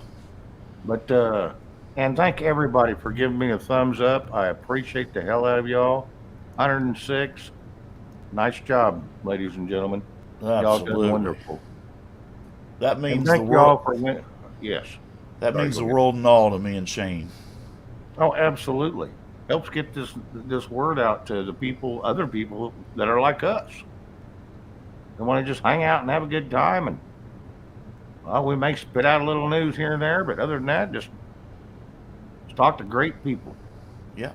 And thank everybody for giving me a thumbs up. I appreciate the hell out of y'all. 106. Nice job, ladies and gentlemen. Y'all done Absolutely. wonderful. That And means the thank world. y'all for yes. That Sorry, means go the ahead. world and all to me and Shane. Oh, absolutely. Helps get this word out to the people, other people that are like us. They want to just hang out and have a good time, and well, we may spit out a little news here and there, but other than that, just talk to great people. Yeah.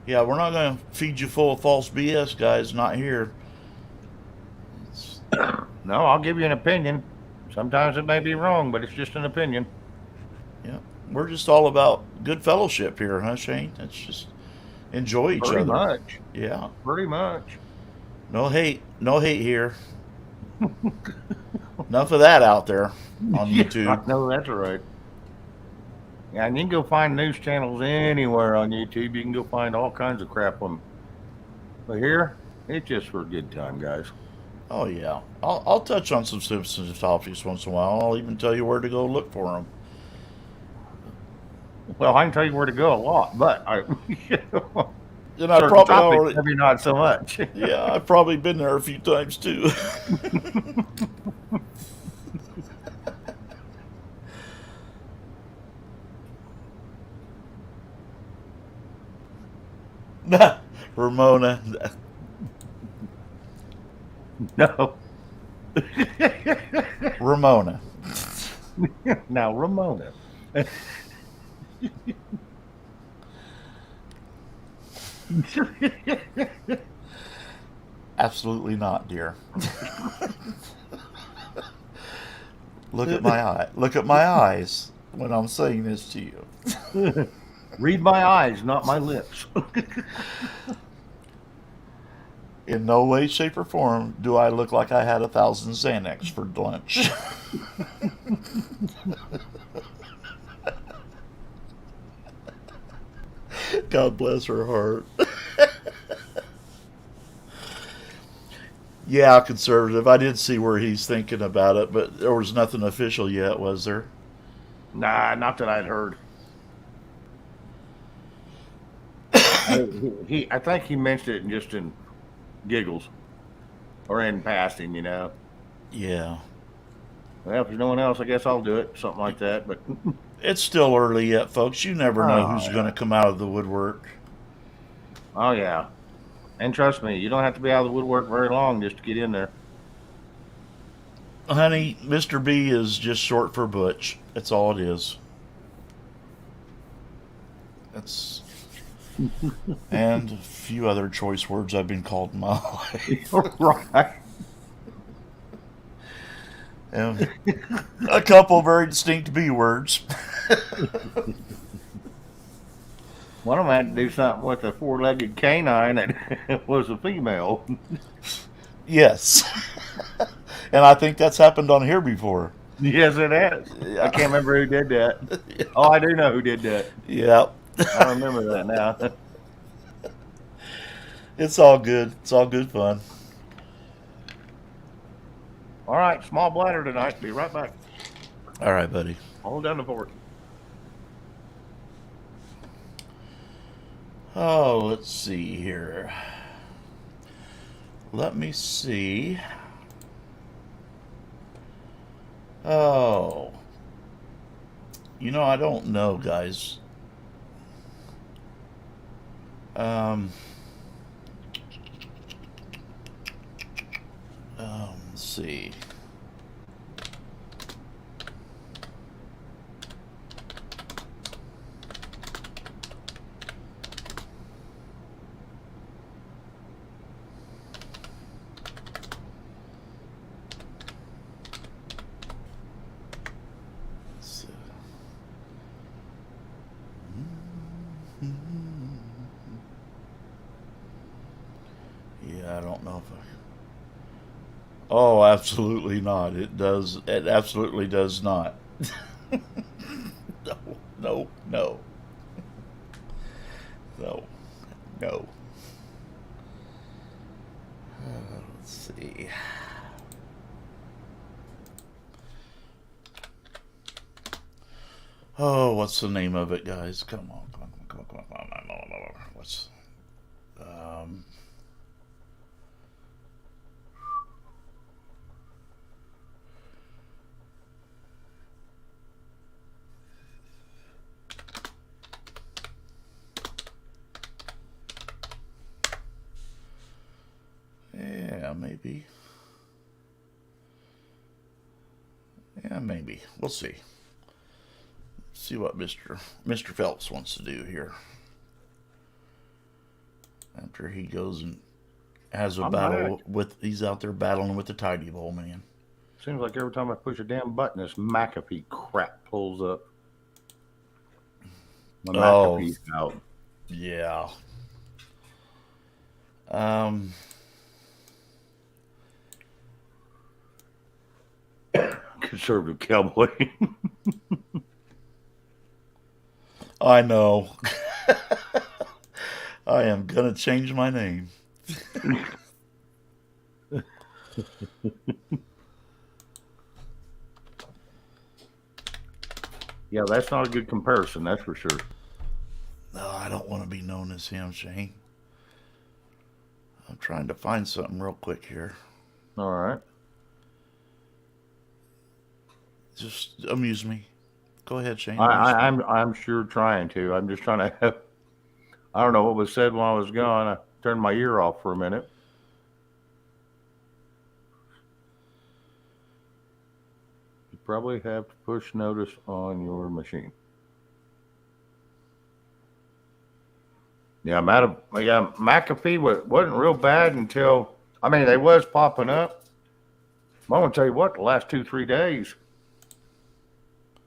Yeah, we're not going to feed you full of false BS, guys. Not here. It's, No, I'll give you an opinion. Sometimes it may be wrong, but it's just an opinion. yeah. We're just all about good fellowship here, huh, Shane? It's just enjoy each Pretty other. much. Yeah. Pretty much. No hate. No hate here. Enough of that out there on Yeah, YouTube. I know that's right. Yeah, and you can go find news channels anywhere on YouTube. You can go find all kinds of crap on. But here, it's just for a good time, guys. Oh, yeah. I'll touch on some sensitive topics once in a while. I'll even tell you where to go look for them. Well, I can tell you where to go a lot, but And I certain probably topics, already. maybe not so much. Yeah, I've probably been there a few times too. Ramona. No. Ramona. Now, Ramona. Absolutely not, dear. Look at my eye. Look at my eyes when I'm saying this to you. Read my eyes, not my lips. In no way, shape, or form do I look like I had 1,000 Xanax for lunch. God bless her heart. Yeah, conservative. I did see where he's thinking about it, but there was nothing official yet, was there? Nah, not that I'd heard. I think he mentioned it just in giggles or in passing, you know. Yeah. Well, if there's no one else, I guess I'll do it, something like that. But It's still early yet, folks. You never know who's oh, going to come out of the woodwork. oh yeah, and trust me, you don't have to be out of the woodwork very long just to get in there. Honey, Mr. B is just short for Butch. That's all it is. That's and a few other choice words I've been called in my life. Right. And a couple very distinct B words. One of them had to do something with a four-legged canine that was a female. Yes. And I think that's happened on here before. Yes, it has. I can't remember who did that. Oh, I do know who did that. Yeah. I remember that now. It's all good. It's all good fun. All right, small bladder tonight. Be right back. All right, buddy. Hold down the fort. Oh, let's see here. Let me see. Oh. I don't know, guys. Let's see. Yeah, I don't know if I. Oh, absolutely not. It does. It absolutely does not. No, no, no, no, no. Let's see. Oh, what's the name of it, guys? Come on, come on, come on, come on, come on, come on, come on. What's um? Yeah, maybe. Yeah, maybe. We'll see. See what Mr. Phelps wants to do here. After he goes and has a I'm battle back. with, he's out there battling with the tidy bowl man. Seems like every time I push a damn button, this McAfee crap pulls up. My Oh, McAfee's out. yeah. Um, Conservative cowboy. I know. I am gonna change my name. Yeah, that's not a good comparison, that's for sure. No, I don't want to be known as him, Shane. I'm trying to find something real quick here. All right. Just amuse me. Go ahead, Shane. I'm sure trying to. I'm just trying to have, I don't know what was said when I was gone. I turned my ear off for a minute. You probably have to push notice on your machine. Yeah, McAfee wasn't real bad until, I mean, they was popping up. I'm gonna tell you what, the last 2, 3 days,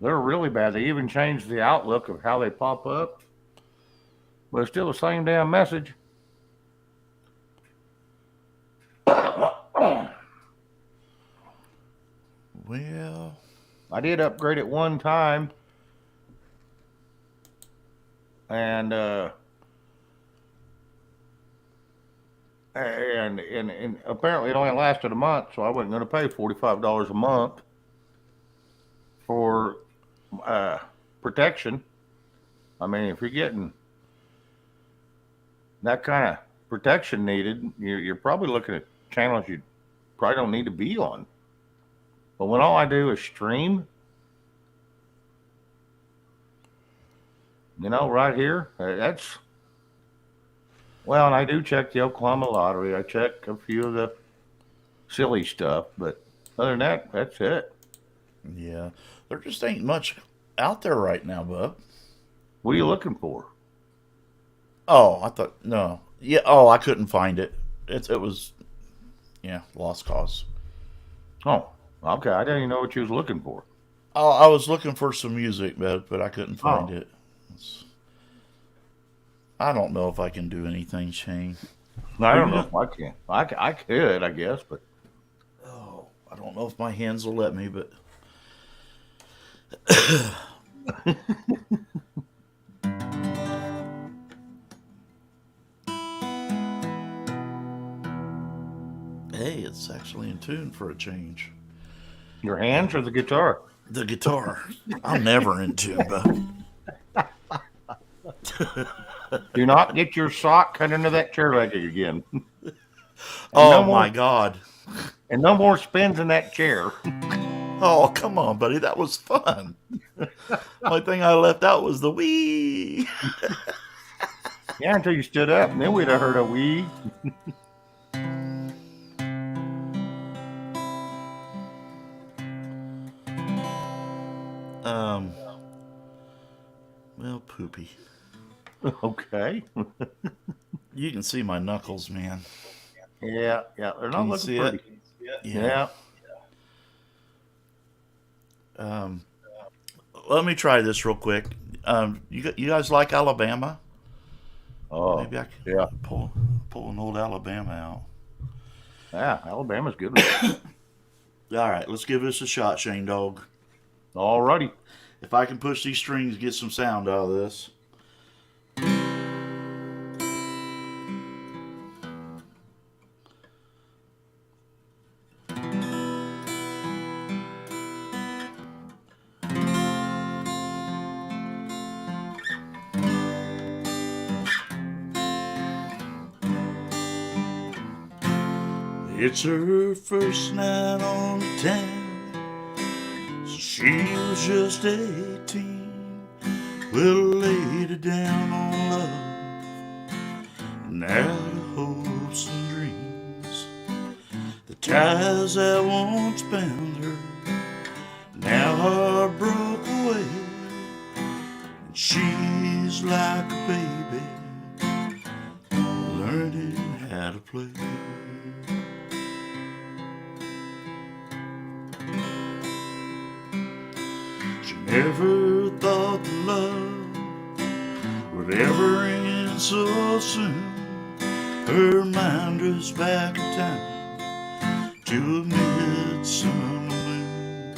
they're really bad. They even changed the outlook of how they pop up, but it's still the same damn message. Well, I did upgrade it one time, and and apparently it only lasted a month, so I wasn't going to pay $45 a month for uh, protection. I mean, if you're getting that kind of protection needed, you're probably looking at channels you probably don't need to be on. But when all I do is stream, right here, that's, well, and I do check the Oklahoma lottery. I check a few of the silly stuff, but other than that, that's it. yeah. There just ain't much out there right now, bub. What are you looking for? Oh, I thought no. Yeah. Oh, I couldn't find it. It was, yeah, lost cause. Oh, okay. I didn't even know what you was looking for. Oh, I was looking for some music, but I couldn't find Oh, it. I don't know if I can do anything, Shane. I Are don't you know gonna? if I can. I could, I guess, but Oh, I don't know if my hands will let me, but hey, it's actually in tune for a change. your hands or the guitar? The guitar, I'm never in tune, but Do not get your sock cut into that chair leg again, and no oh more my God. spins in that chair. Oh, come on, buddy. That was fun. Only thing I left out was the wee. Yeah, until you stood up, and then we'd have heard a wee. Um, well, poopy. Okay. You can see my knuckles, man. Yeah, they're Can not you looking see pretty. it? Yeah. Yeah. Um, let me try this real quick. You guys like Alabama? Oh, Maybe I yeah. can pull an old Alabama out. Yeah, Alabama's good with it. All right, let's give this a shot, Shane Dog. Alrighty. If I can push these strings, get some sound out of this. It's her first night on the town, so she was just 18. Well, laid it down on love and out of hopes and dreams. The ties that once bound her now are broke away, and she's like a baby learning how to play. She never thought that love would ever end so soon. Her mind was back in time to a midsummer moon.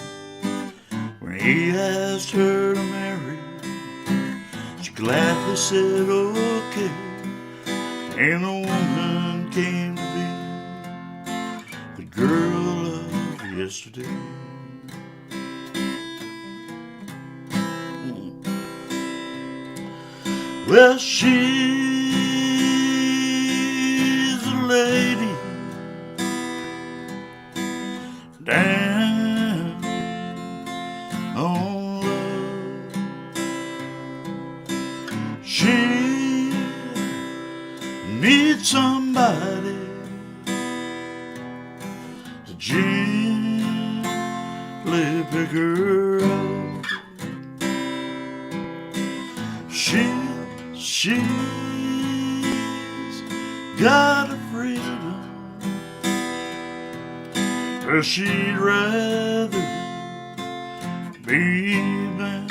When he asked her to marry, she gladly said okay, and the woman came to be the girl of yesterday. Well, she's a lady down on love. She needs somebody to gently pick her up. She's got a freedom, but she'd rather be bound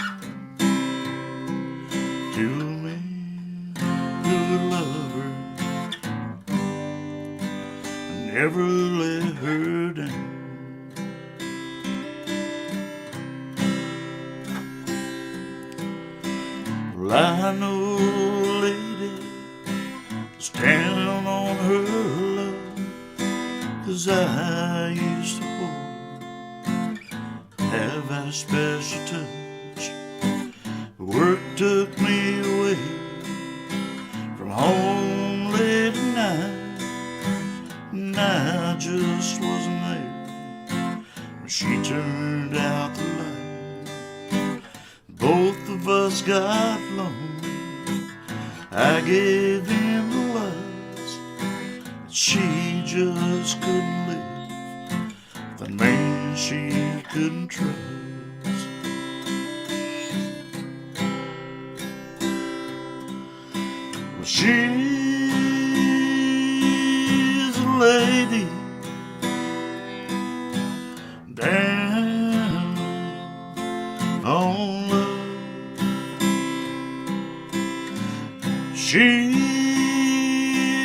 to a man who would love her and never let her down. Well, I know a lady that's down on her love, 'cause I used to hold her, have a special touch. Work took me away from home late at night, and I just wasn't there when she turned out the light. Both of us got lonely. I gave in the lust. She just couldn't live with a man she couldn't trust. Well, she's a lady down on love. She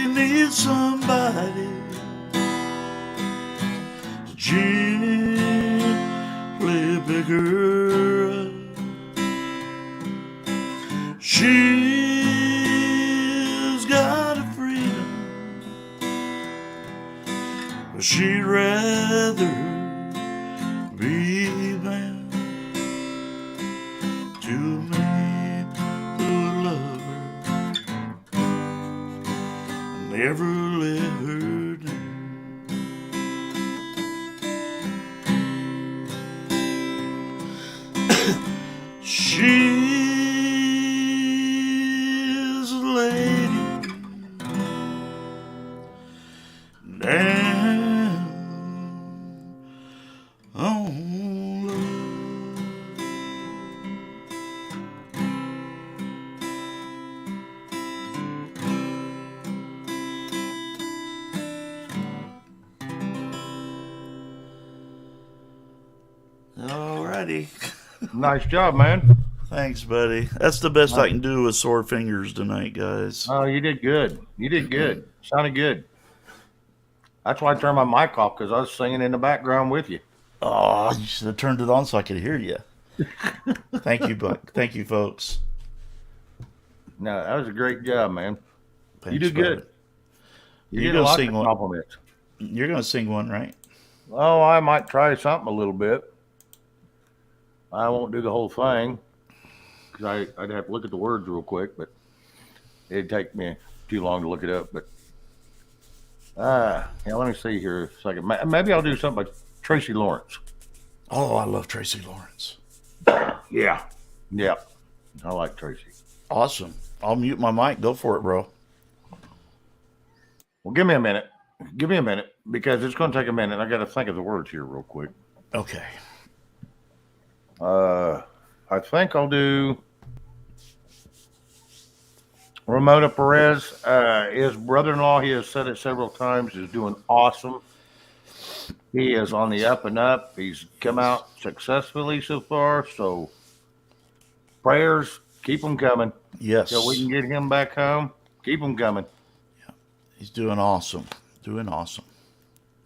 needs somebody to gently pick her up. She's got a freedom, but she'd rather be bound to a man who would love her, never let her down. She's a lady down on love. Alrighty. Nice job, man. Thanks, buddy. That's the best I can do with sore fingers tonight, guys. Oh, you did good. You did good. Sounded good. That's why I turned my mic off, because I was singing in the background with you. Oh, you should have turned it on so I could hear you. Thank you, Buck. Thank you, folks. No, that was a great job, man. Thanks, You did buddy. good. You're get a gonna lot sing of one. compliments. You're gonna sing one, right? Oh, I might try something a little bit. I won't do the whole thing because I'd have to look at the words real quick, but it'd take me too long to look it up. But Yeah, let me see here a second. Maybe I'll do something like Tracy Lawrence. Oh, I love Tracy Lawrence. Yeah. Yeah. I like Tracy. Awesome. I'll mute my mic. Go for it, bro. Well, give me a minute. Give me a minute because it's going to take a minute. I got to think of the words here real quick. Okay. I think I'll do Ramona Perez. His brother-in-law, he has said it several times, is doing awesome. He is on the up and up. He's come out successfully so far. So prayers, keep them coming. Yes. Till we can get him back home. Keep them coming. He's doing awesome. Doing awesome.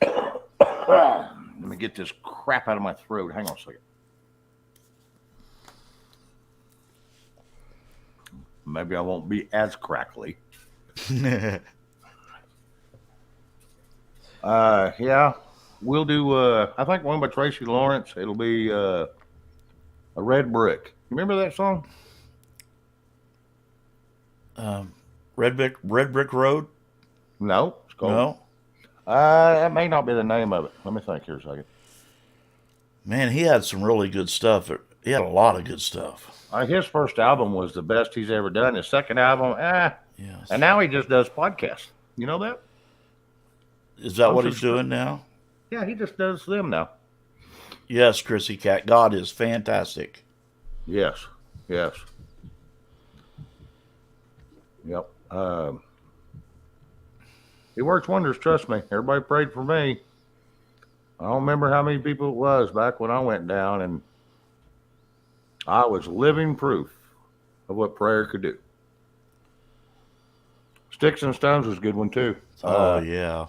Let me get this crap out of my throat. Hang on a second. Maybe I won't be as crackly. Yeah, we'll do. I think one by Tracy Lawrence. It'll be a Red Brick. You remember that song? Red Brick Road? No, it's called. No. That may not be the name of it. Let me think here a second. Man, he had some really good stuff. He had a lot of good stuff. His first album was the best he's ever done. His second album, Yes. and now he just does podcasts. You know that? Is that what he's doing now? Yeah, he just does them now. Yes, Chrissy Cat. God is fantastic. Yes, yes. Yep. He works wonders, trust me. Everybody prayed for me. I don't remember how many people it was back when I went down, and I was living proof of what prayer could do. Sticks and Stones was a good one, too. Yeah.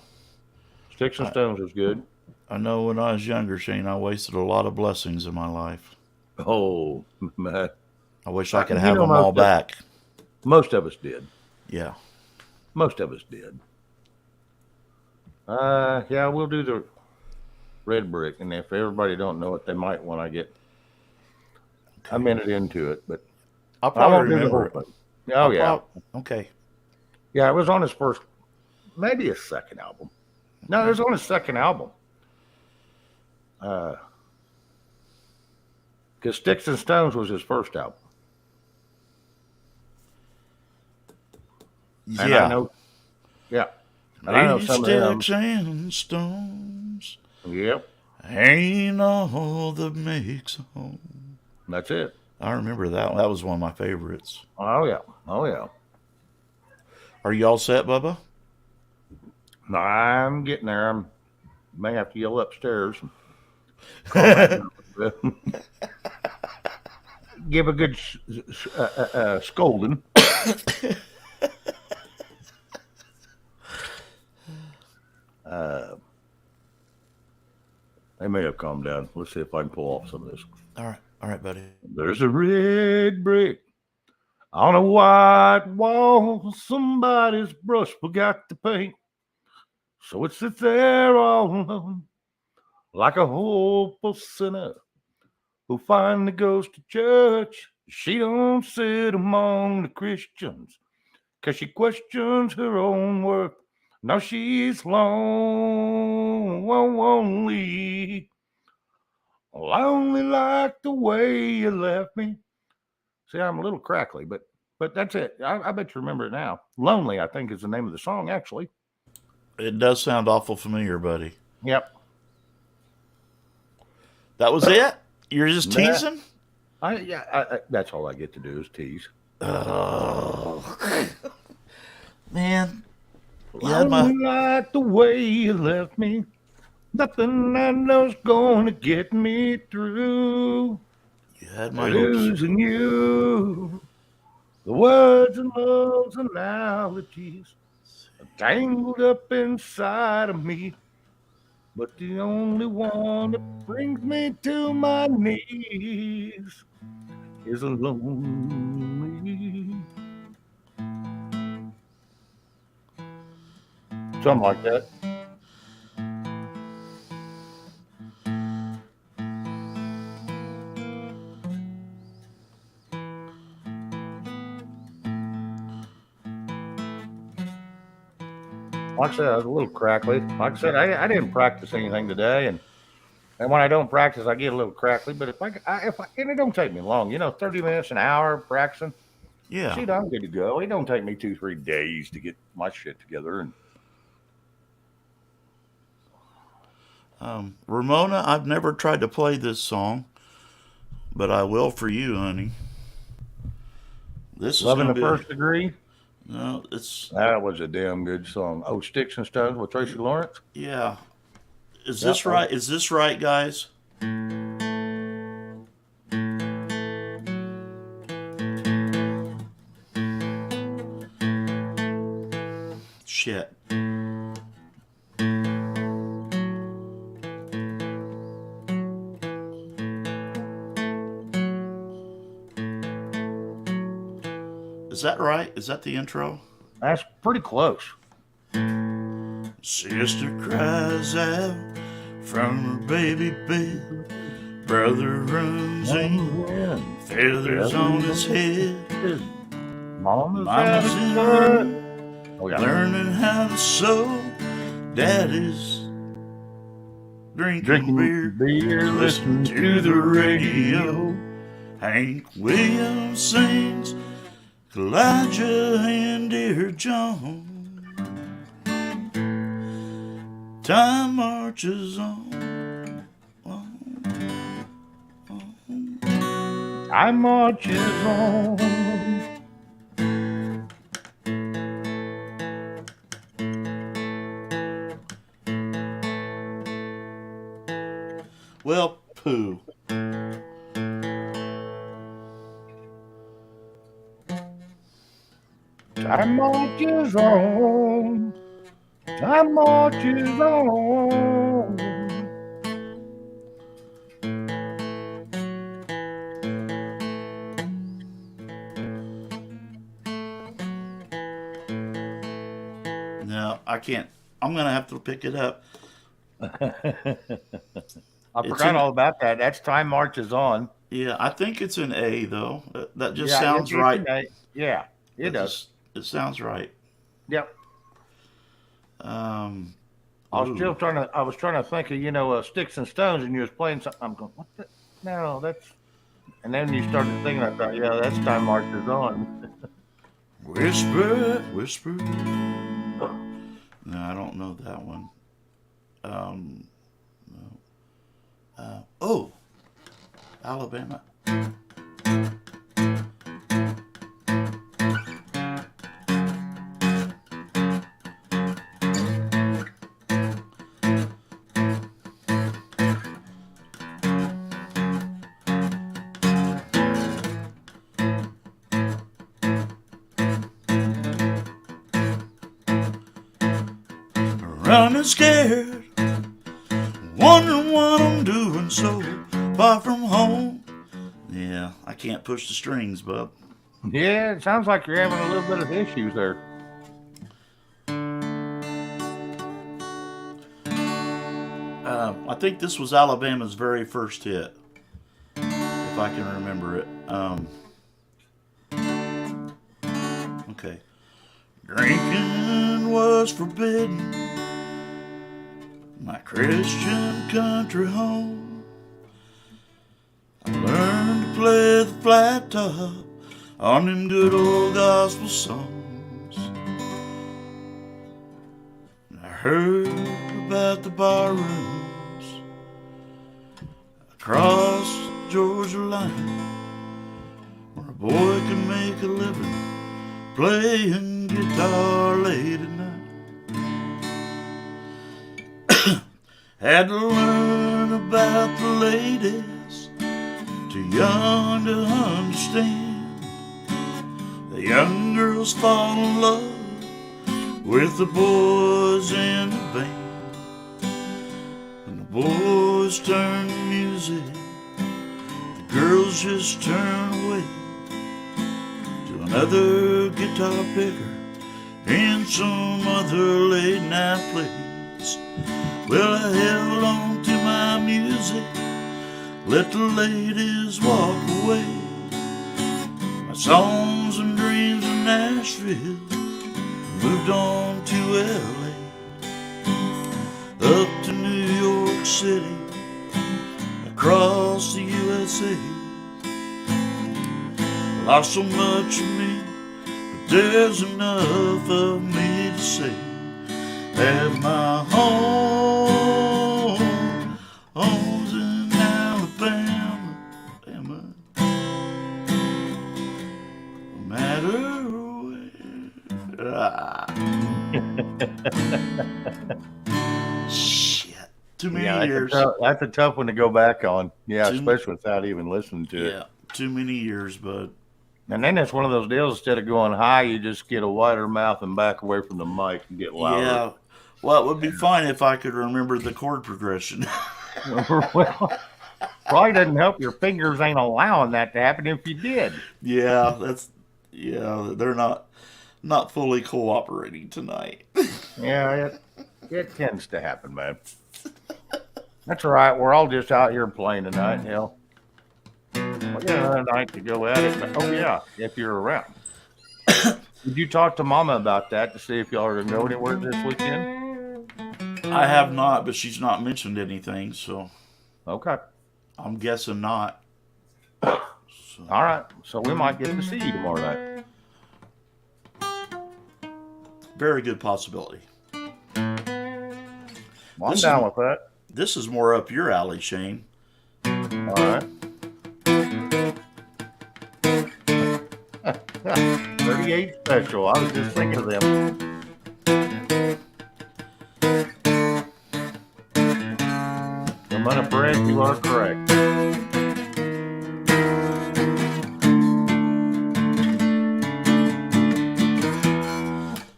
Sticks and Stones was good. I know when I was younger, Shane, I wasted a lot of blessings in my life. Oh, man. I wish I could have them all back. Most of us did. Yeah. Most of us did. Yeah, we'll do the Red Brick, and if everybody don't know it, they might when I get a minute into it, but I'll probably do the whole remember it. thing. Oh, yeah. Okay. Yeah, it was on his first, maybe his second album. No, it was on his second album. Because Sticks and Stones was his first album. And Yeah. I know, yeah. And I know some of them. Sticks and stones Yep, ain't all that makes a home. that's it. I remember that one. That was one of my favorites. Oh, yeah. Oh, yeah. Are you all set, Bubba? I'm getting there. I may have to yell upstairs. Give a good scolding. They may have calmed down. Let's see if I can pull off some of this. All right, buddy. There's a red brick on a white wall. Somebody's brush forgot to paint. So it sits there all alone, like a hopeful sinner who finally goes to church. She don't sit among the Christians, 'cause she questions her own worth. Now she's lonely. Well, I only like the way you left me. See, I'm a little crackly, but that's it. I bet you remember it now. Lonely, I think, is the name of the song, actually. It does sound awful familiar, buddy. Yep. That was it? You're just teasing? That's all I get to do is tease. Oh. Man. You had like the way you left me. Nothing I know's gonna get me through. You had my losing you. The words and love's analogies are tangled up inside of me. But the only one that brings me to my knees is lonely. Something like that. like I said, I was a little crackly. Like I said, I didn't practice anything today, and when I don't practice, I get a little crackly. But and it don't take me long, 30 minutes, an hour practicing. Yeah. Shoot, I'm good to go. It don't take me 2-3 days to get my shit together. And Ramona, I've never tried to play this song, but I will for you, honey. This Loving is the First Degree. No, it's That was a damn good song. Oh, Sticks and Stones with Tracy Lawrence. yeah. Is this right? Is this right, guys? Shit. Is that right? Is that the intro? That's pretty close. Sister cries out from her baby bed. Brother runs in, feathers on his head. Mama's in good. Oh, yeah. learning how to sew. Daddy's drinking beer, listening to the radio. Hank Williams sings Elijah and Dear John. Time marches on. Time marches on. Well, poo. Time marches on. Time marches on. No, I can't. I'm going to have to pick it up. I forgot all about that. That's Time Marches On. Yeah, I think it's an A, though. That just Yeah, sounds it's right. an A. Yeah, it does. It sounds right. Yep. Ooh. I was trying to think of Sticks and Stones, and you was playing something. I'm going, what the? No, that's. And then you started singing. I thought, yeah, that's Time Marches On. Whisper, whisper. No, I don't know that one. No. Alabama. Running scared, wondering what I'm doing so far from home. Yeah, I can't push the strings, bub. Yeah, it sounds like you're having a little bit of issues there. I think this was Alabama's very first hit, if I can remember it. Okay. Drinking was forbidden, my Christian country home. I learned to play the flat top on them good old gospel songs. I heard about the bar rooms across the Georgia line, where a boy can make a living playing guitar late at night. Had to learn about the ladies, too young to understand. The young girls fall in love with the boys in the band, and the boys turn to music, the girls just turn away to another guitar picker in some other late night place. Well, I held on to my music, let the ladies walk away. My songs and dreams in Nashville moved on to L.A. city, across the USA. Lost so much of me, but there's enough of me to say. Have my home, home's in Alabama, Alabama. No matter where. Shit. Too many years. That's a tough one to go back on. Yeah, Too- especially without even listening to it. Yeah, too many years, bud. And then it's one of those deals. Instead of going high, you just get a wider mouth and back away from the mic and get louder. Yeah. Well, it would be fine if I could remember the chord progression. Well, probably doesn't help. Your fingers ain't allowing that to happen if you did. Yeah, they're not fully cooperating tonight. Yeah, it tends to happen, man. That's all right. We're all just out here playing tonight. Hell, we got another night to go at it. But, oh yeah, if you're around. Did you talk to Mama about that to see if y'all are gonna go anywhere this weekend? I have not, but she's not mentioned anything, so Okay. I'm guessing not. All right. So we might get to see you tomorrow night. Very good possibility. Well, I'm down with that. This is more up your alley, Shane. All right. 38 special. I was just thinking of them. Ramona Perez, you are correct.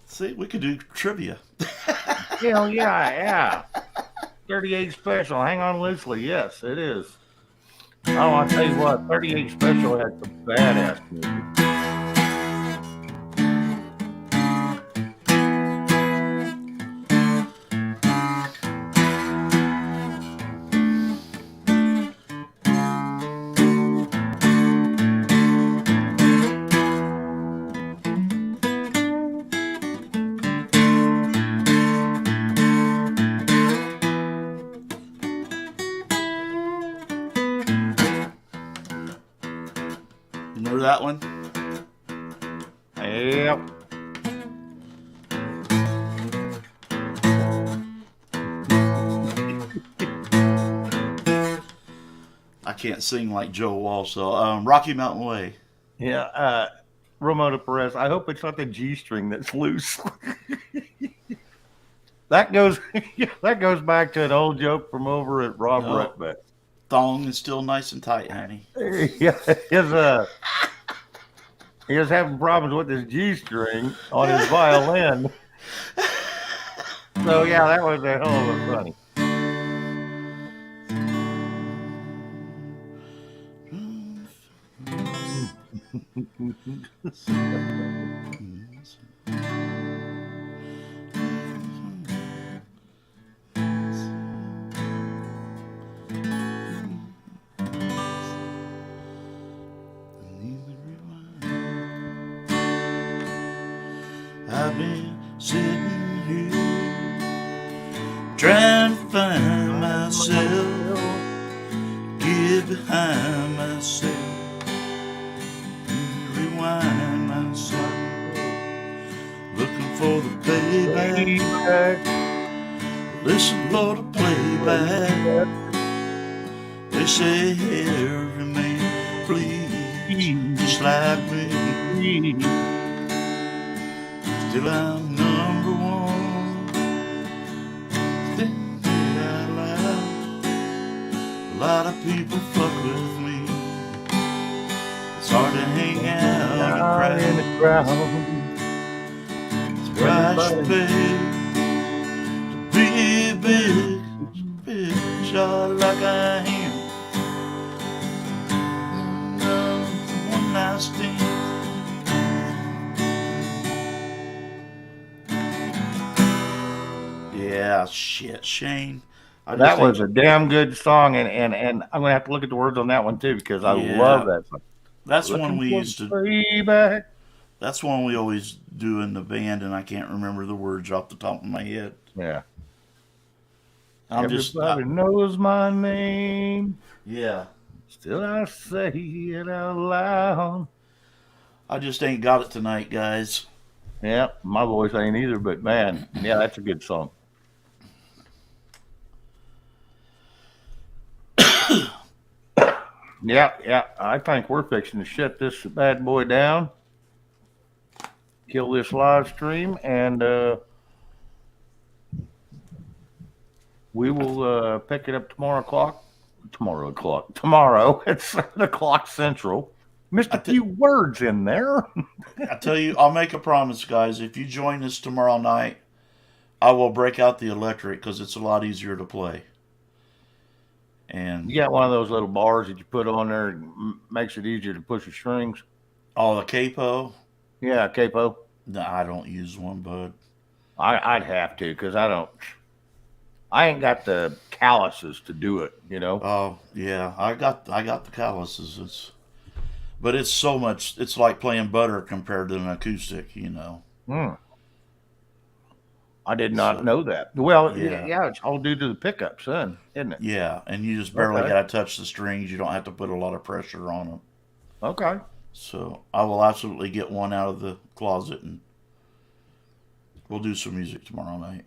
See, we could do trivia. Hell yeah. 38 special. Hang on loosely. Yes, it is. Oh, I'll tell you what. 38 special has some badass music. Remember that one? Yep. I can't sing like Joe Walsh, so Rocky Mountain Way. Yeah. Ramona Perez, I hope it's not the G string that's loose. that goes back to an old joke from over at Rob No. Rutbeck. Thong is still nice and tight, honey. Yeah, he was having problems with his G string on his violin. So yeah, that was a hell of a funny. I've been sitting here trying to find myself, get behind myself, rewind myself, looking for the payback. Listen for the playback. They say every man please, just like me. Still I'm number one. Think it out loud. A lot of people fuck with me. It's hard to hang out in the crowd. It's a price to pay to be big shot like I am. One night stand. Yeah, shit, Shane. That was a damn good song, and I'm gonna have to look at the words on that one too because I love that song. That's one we used to. Payback. That's one we always do in the band, and I can't remember the words off the top of my head. Yeah. Everybody knows my name. Yeah. Still I say it out loud. I just ain't got it tonight, guys. Yeah, my voice ain't either, but man, yeah, that's a good song. Yeah, I think we're fixing to shut this bad boy down, kill this live stream, and we will pick it up tomorrow at 7 o'clock Central. Missed a few words in there. I tell you, I'll make a promise, guys. If you join us tomorrow night, I will break out the electric because it's a lot easier to play. And You got one of those little bars that you put on there, and makes it easier to push the strings. oh, the capo? Yeah, capo. No, I don't use one, bud. I'd have to because I ain't got the calluses to do it. Oh yeah, I got the calluses. But it's so much. It's like playing butter compared to an acoustic. Hmm. I did not know that. Well, Yeah. yeah, it's all due to the pickups, son, isn't it? Yeah, and you just barely Okay. got to touch the strings. You don't have to put a lot of pressure on them. Okay. So I will absolutely get one out of the closet, and we'll do some music tomorrow night.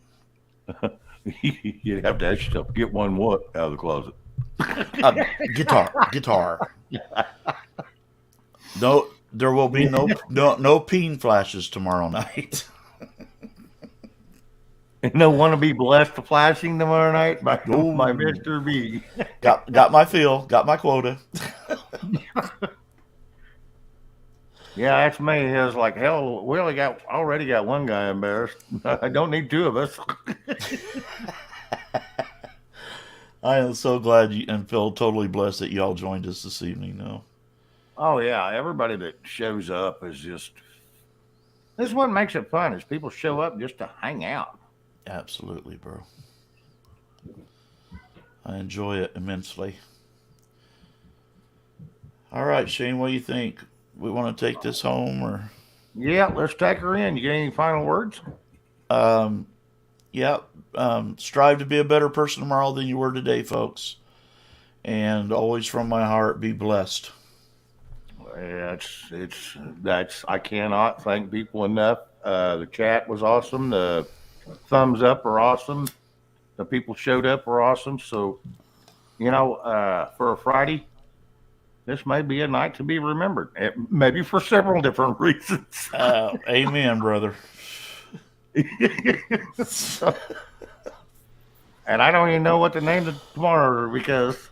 You'd have to ask yourself, get one what out of the closet? Guitar. No, there will be no peen flashes tomorrow night. No one to be blessed for flashing tomorrow night by Ooh. Mr. B. got my fill, got my quota. Yeah, that's me. It was like, hell, we already got one guy embarrassed. I don't need two of us. I am so glad and feel totally blessed that you all joined us this evening. Though. Oh yeah, everybody that shows up is just. This is what makes it fun. Is people show up just to hang out. Absolutely, bro. I enjoy it immensely. All right, Shane, what do you think? We want to take this home, or? Yeah, let's take her in. You got any final words? Yeah. Strive to be a better person tomorrow than you were today, folks. And always from my heart, be blessed. That's I cannot thank people enough. The chat was awesome. The thumbs up are awesome. The people showed up are awesome. So, for a Friday, this may be a night to be remembered. Maybe for several different reasons. Amen, brother. So, and I don't even know what to name it tomorrow because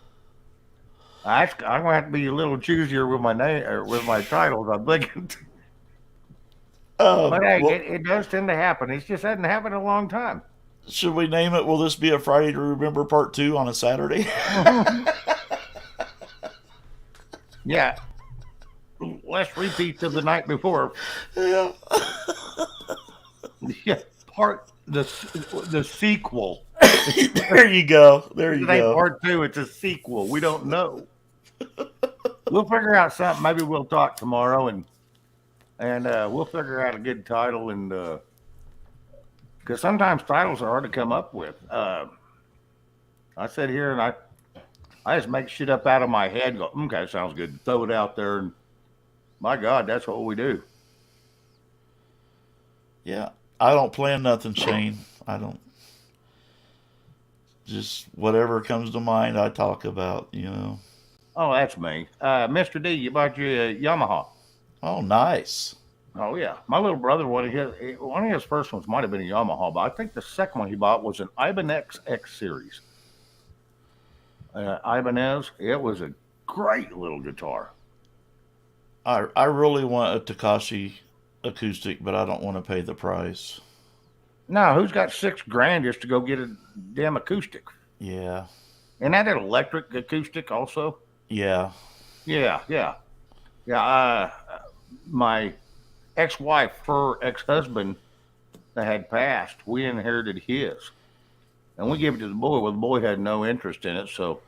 I'm gonna have to be a little choosier with my name or with my titles. I'm thinking, but hey, it does tend to happen. It just hasn't happened in a long time. Should we name it? Will this be a Friday to Remember Part 2 on a Saturday? Yeah, less repeats of the night before. Yeah. Yeah, the sequel. There you go. There you It ain't go. part 2. It's a sequel. We don't know. We'll figure out something. Maybe we'll talk tomorrow and we'll figure out a good title and because sometimes titles are hard to come up with. I sit here and I just make shit up out of my head. Go, okay, sounds good. Throw it out there, and my God, that's what we do. Yeah. I don't plan nothing, Shane. I don't. Just whatever comes to mind, I talk about, Oh, that's me. Mr. D, you bought your Yamaha. Oh, nice. Oh yeah, my little brother one of his first ones might have been a Yamaha, but I think the second one he bought was an Ibanez X series. Ibanez. It was a great little guitar. I really want a Takashi acoustic, but I don't want to pay the price. No, who's got $6,000 just to go get a damn acoustic? Yeah. And that an electric acoustic also? Yeah. Yeah. My ex-wife, her ex-husband that had passed, we inherited his. And we gave it to the boy. Well, the boy had no interest in it, so.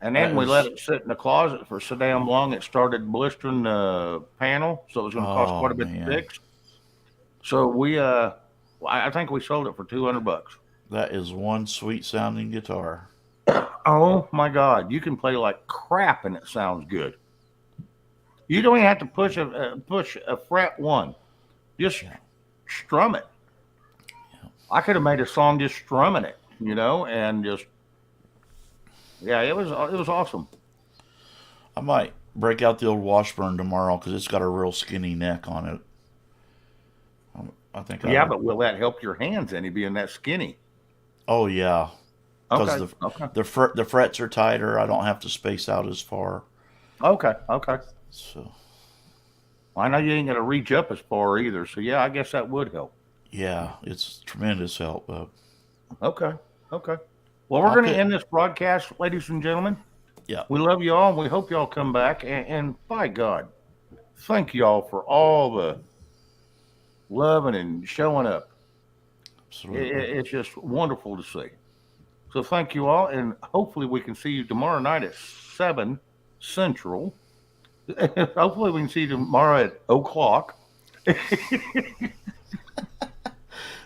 And then we let it sit in the closet for so damn long, it started blistering the panel, so it was going to cost quite a bit to fix. So we, I think we sold it for $200. That is one sweet sounding guitar. Oh my God, you can play like crap and it sounds good. You don't even have to push a fret one. Just strum it. I could have made a song just strumming it, and just it was awesome. I might break out the old Washburn tomorrow because it's got a real skinny neck on it. I think. But will that help your hands any being that skinny? Oh yeah, because Okay. the frets are tighter. I don't have to space out as far. Okay. So I know you ain't gonna reach up as far either, so I guess that would help. yeah, it's tremendous help. Okay. Well, we're going to end this broadcast, ladies and gentlemen. Yeah. We love you all, and we hope y'all come back. And by God, thank y'all for all the loving and showing up. Absolutely. It's just wonderful to see. So thank you all, and hopefully we can see you tomorrow night at 7 Central. Hopefully we can see you tomorrow at 0:00.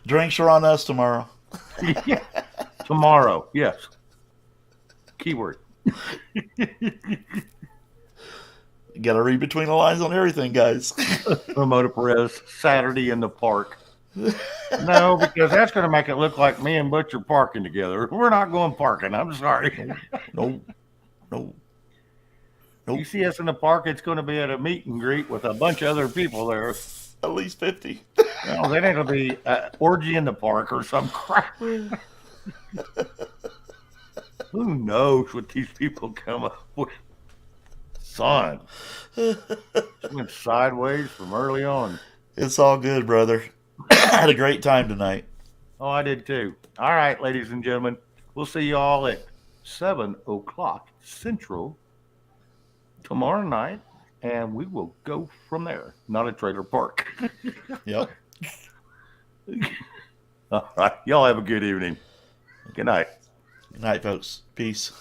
Drinks are on us tomorrow. Yeah. Tomorrow, yes. Keyword. You got to read between the lines on everything, guys. Ramona Perez, Saturday in the park. No, because that's going to make it look like me and Butch are parking together. We're not going parking. I'm sorry. No. You see us in the park, it's going to be at a meet and greet with a bunch of other people there. At least 50. Well, then it'll be an orgy in the park or some crap. Who knows what these people come up with? Son. It went sideways from early on. It's all good, brother. I had a great time tonight. Oh, I did too. All right, ladies and gentlemen. We'll see you all at 7:00 Central tomorrow night, and we will go from there. Not a trailer park. Yep. All right. Y'all have a good evening. Good night. Good night, folks. Peace.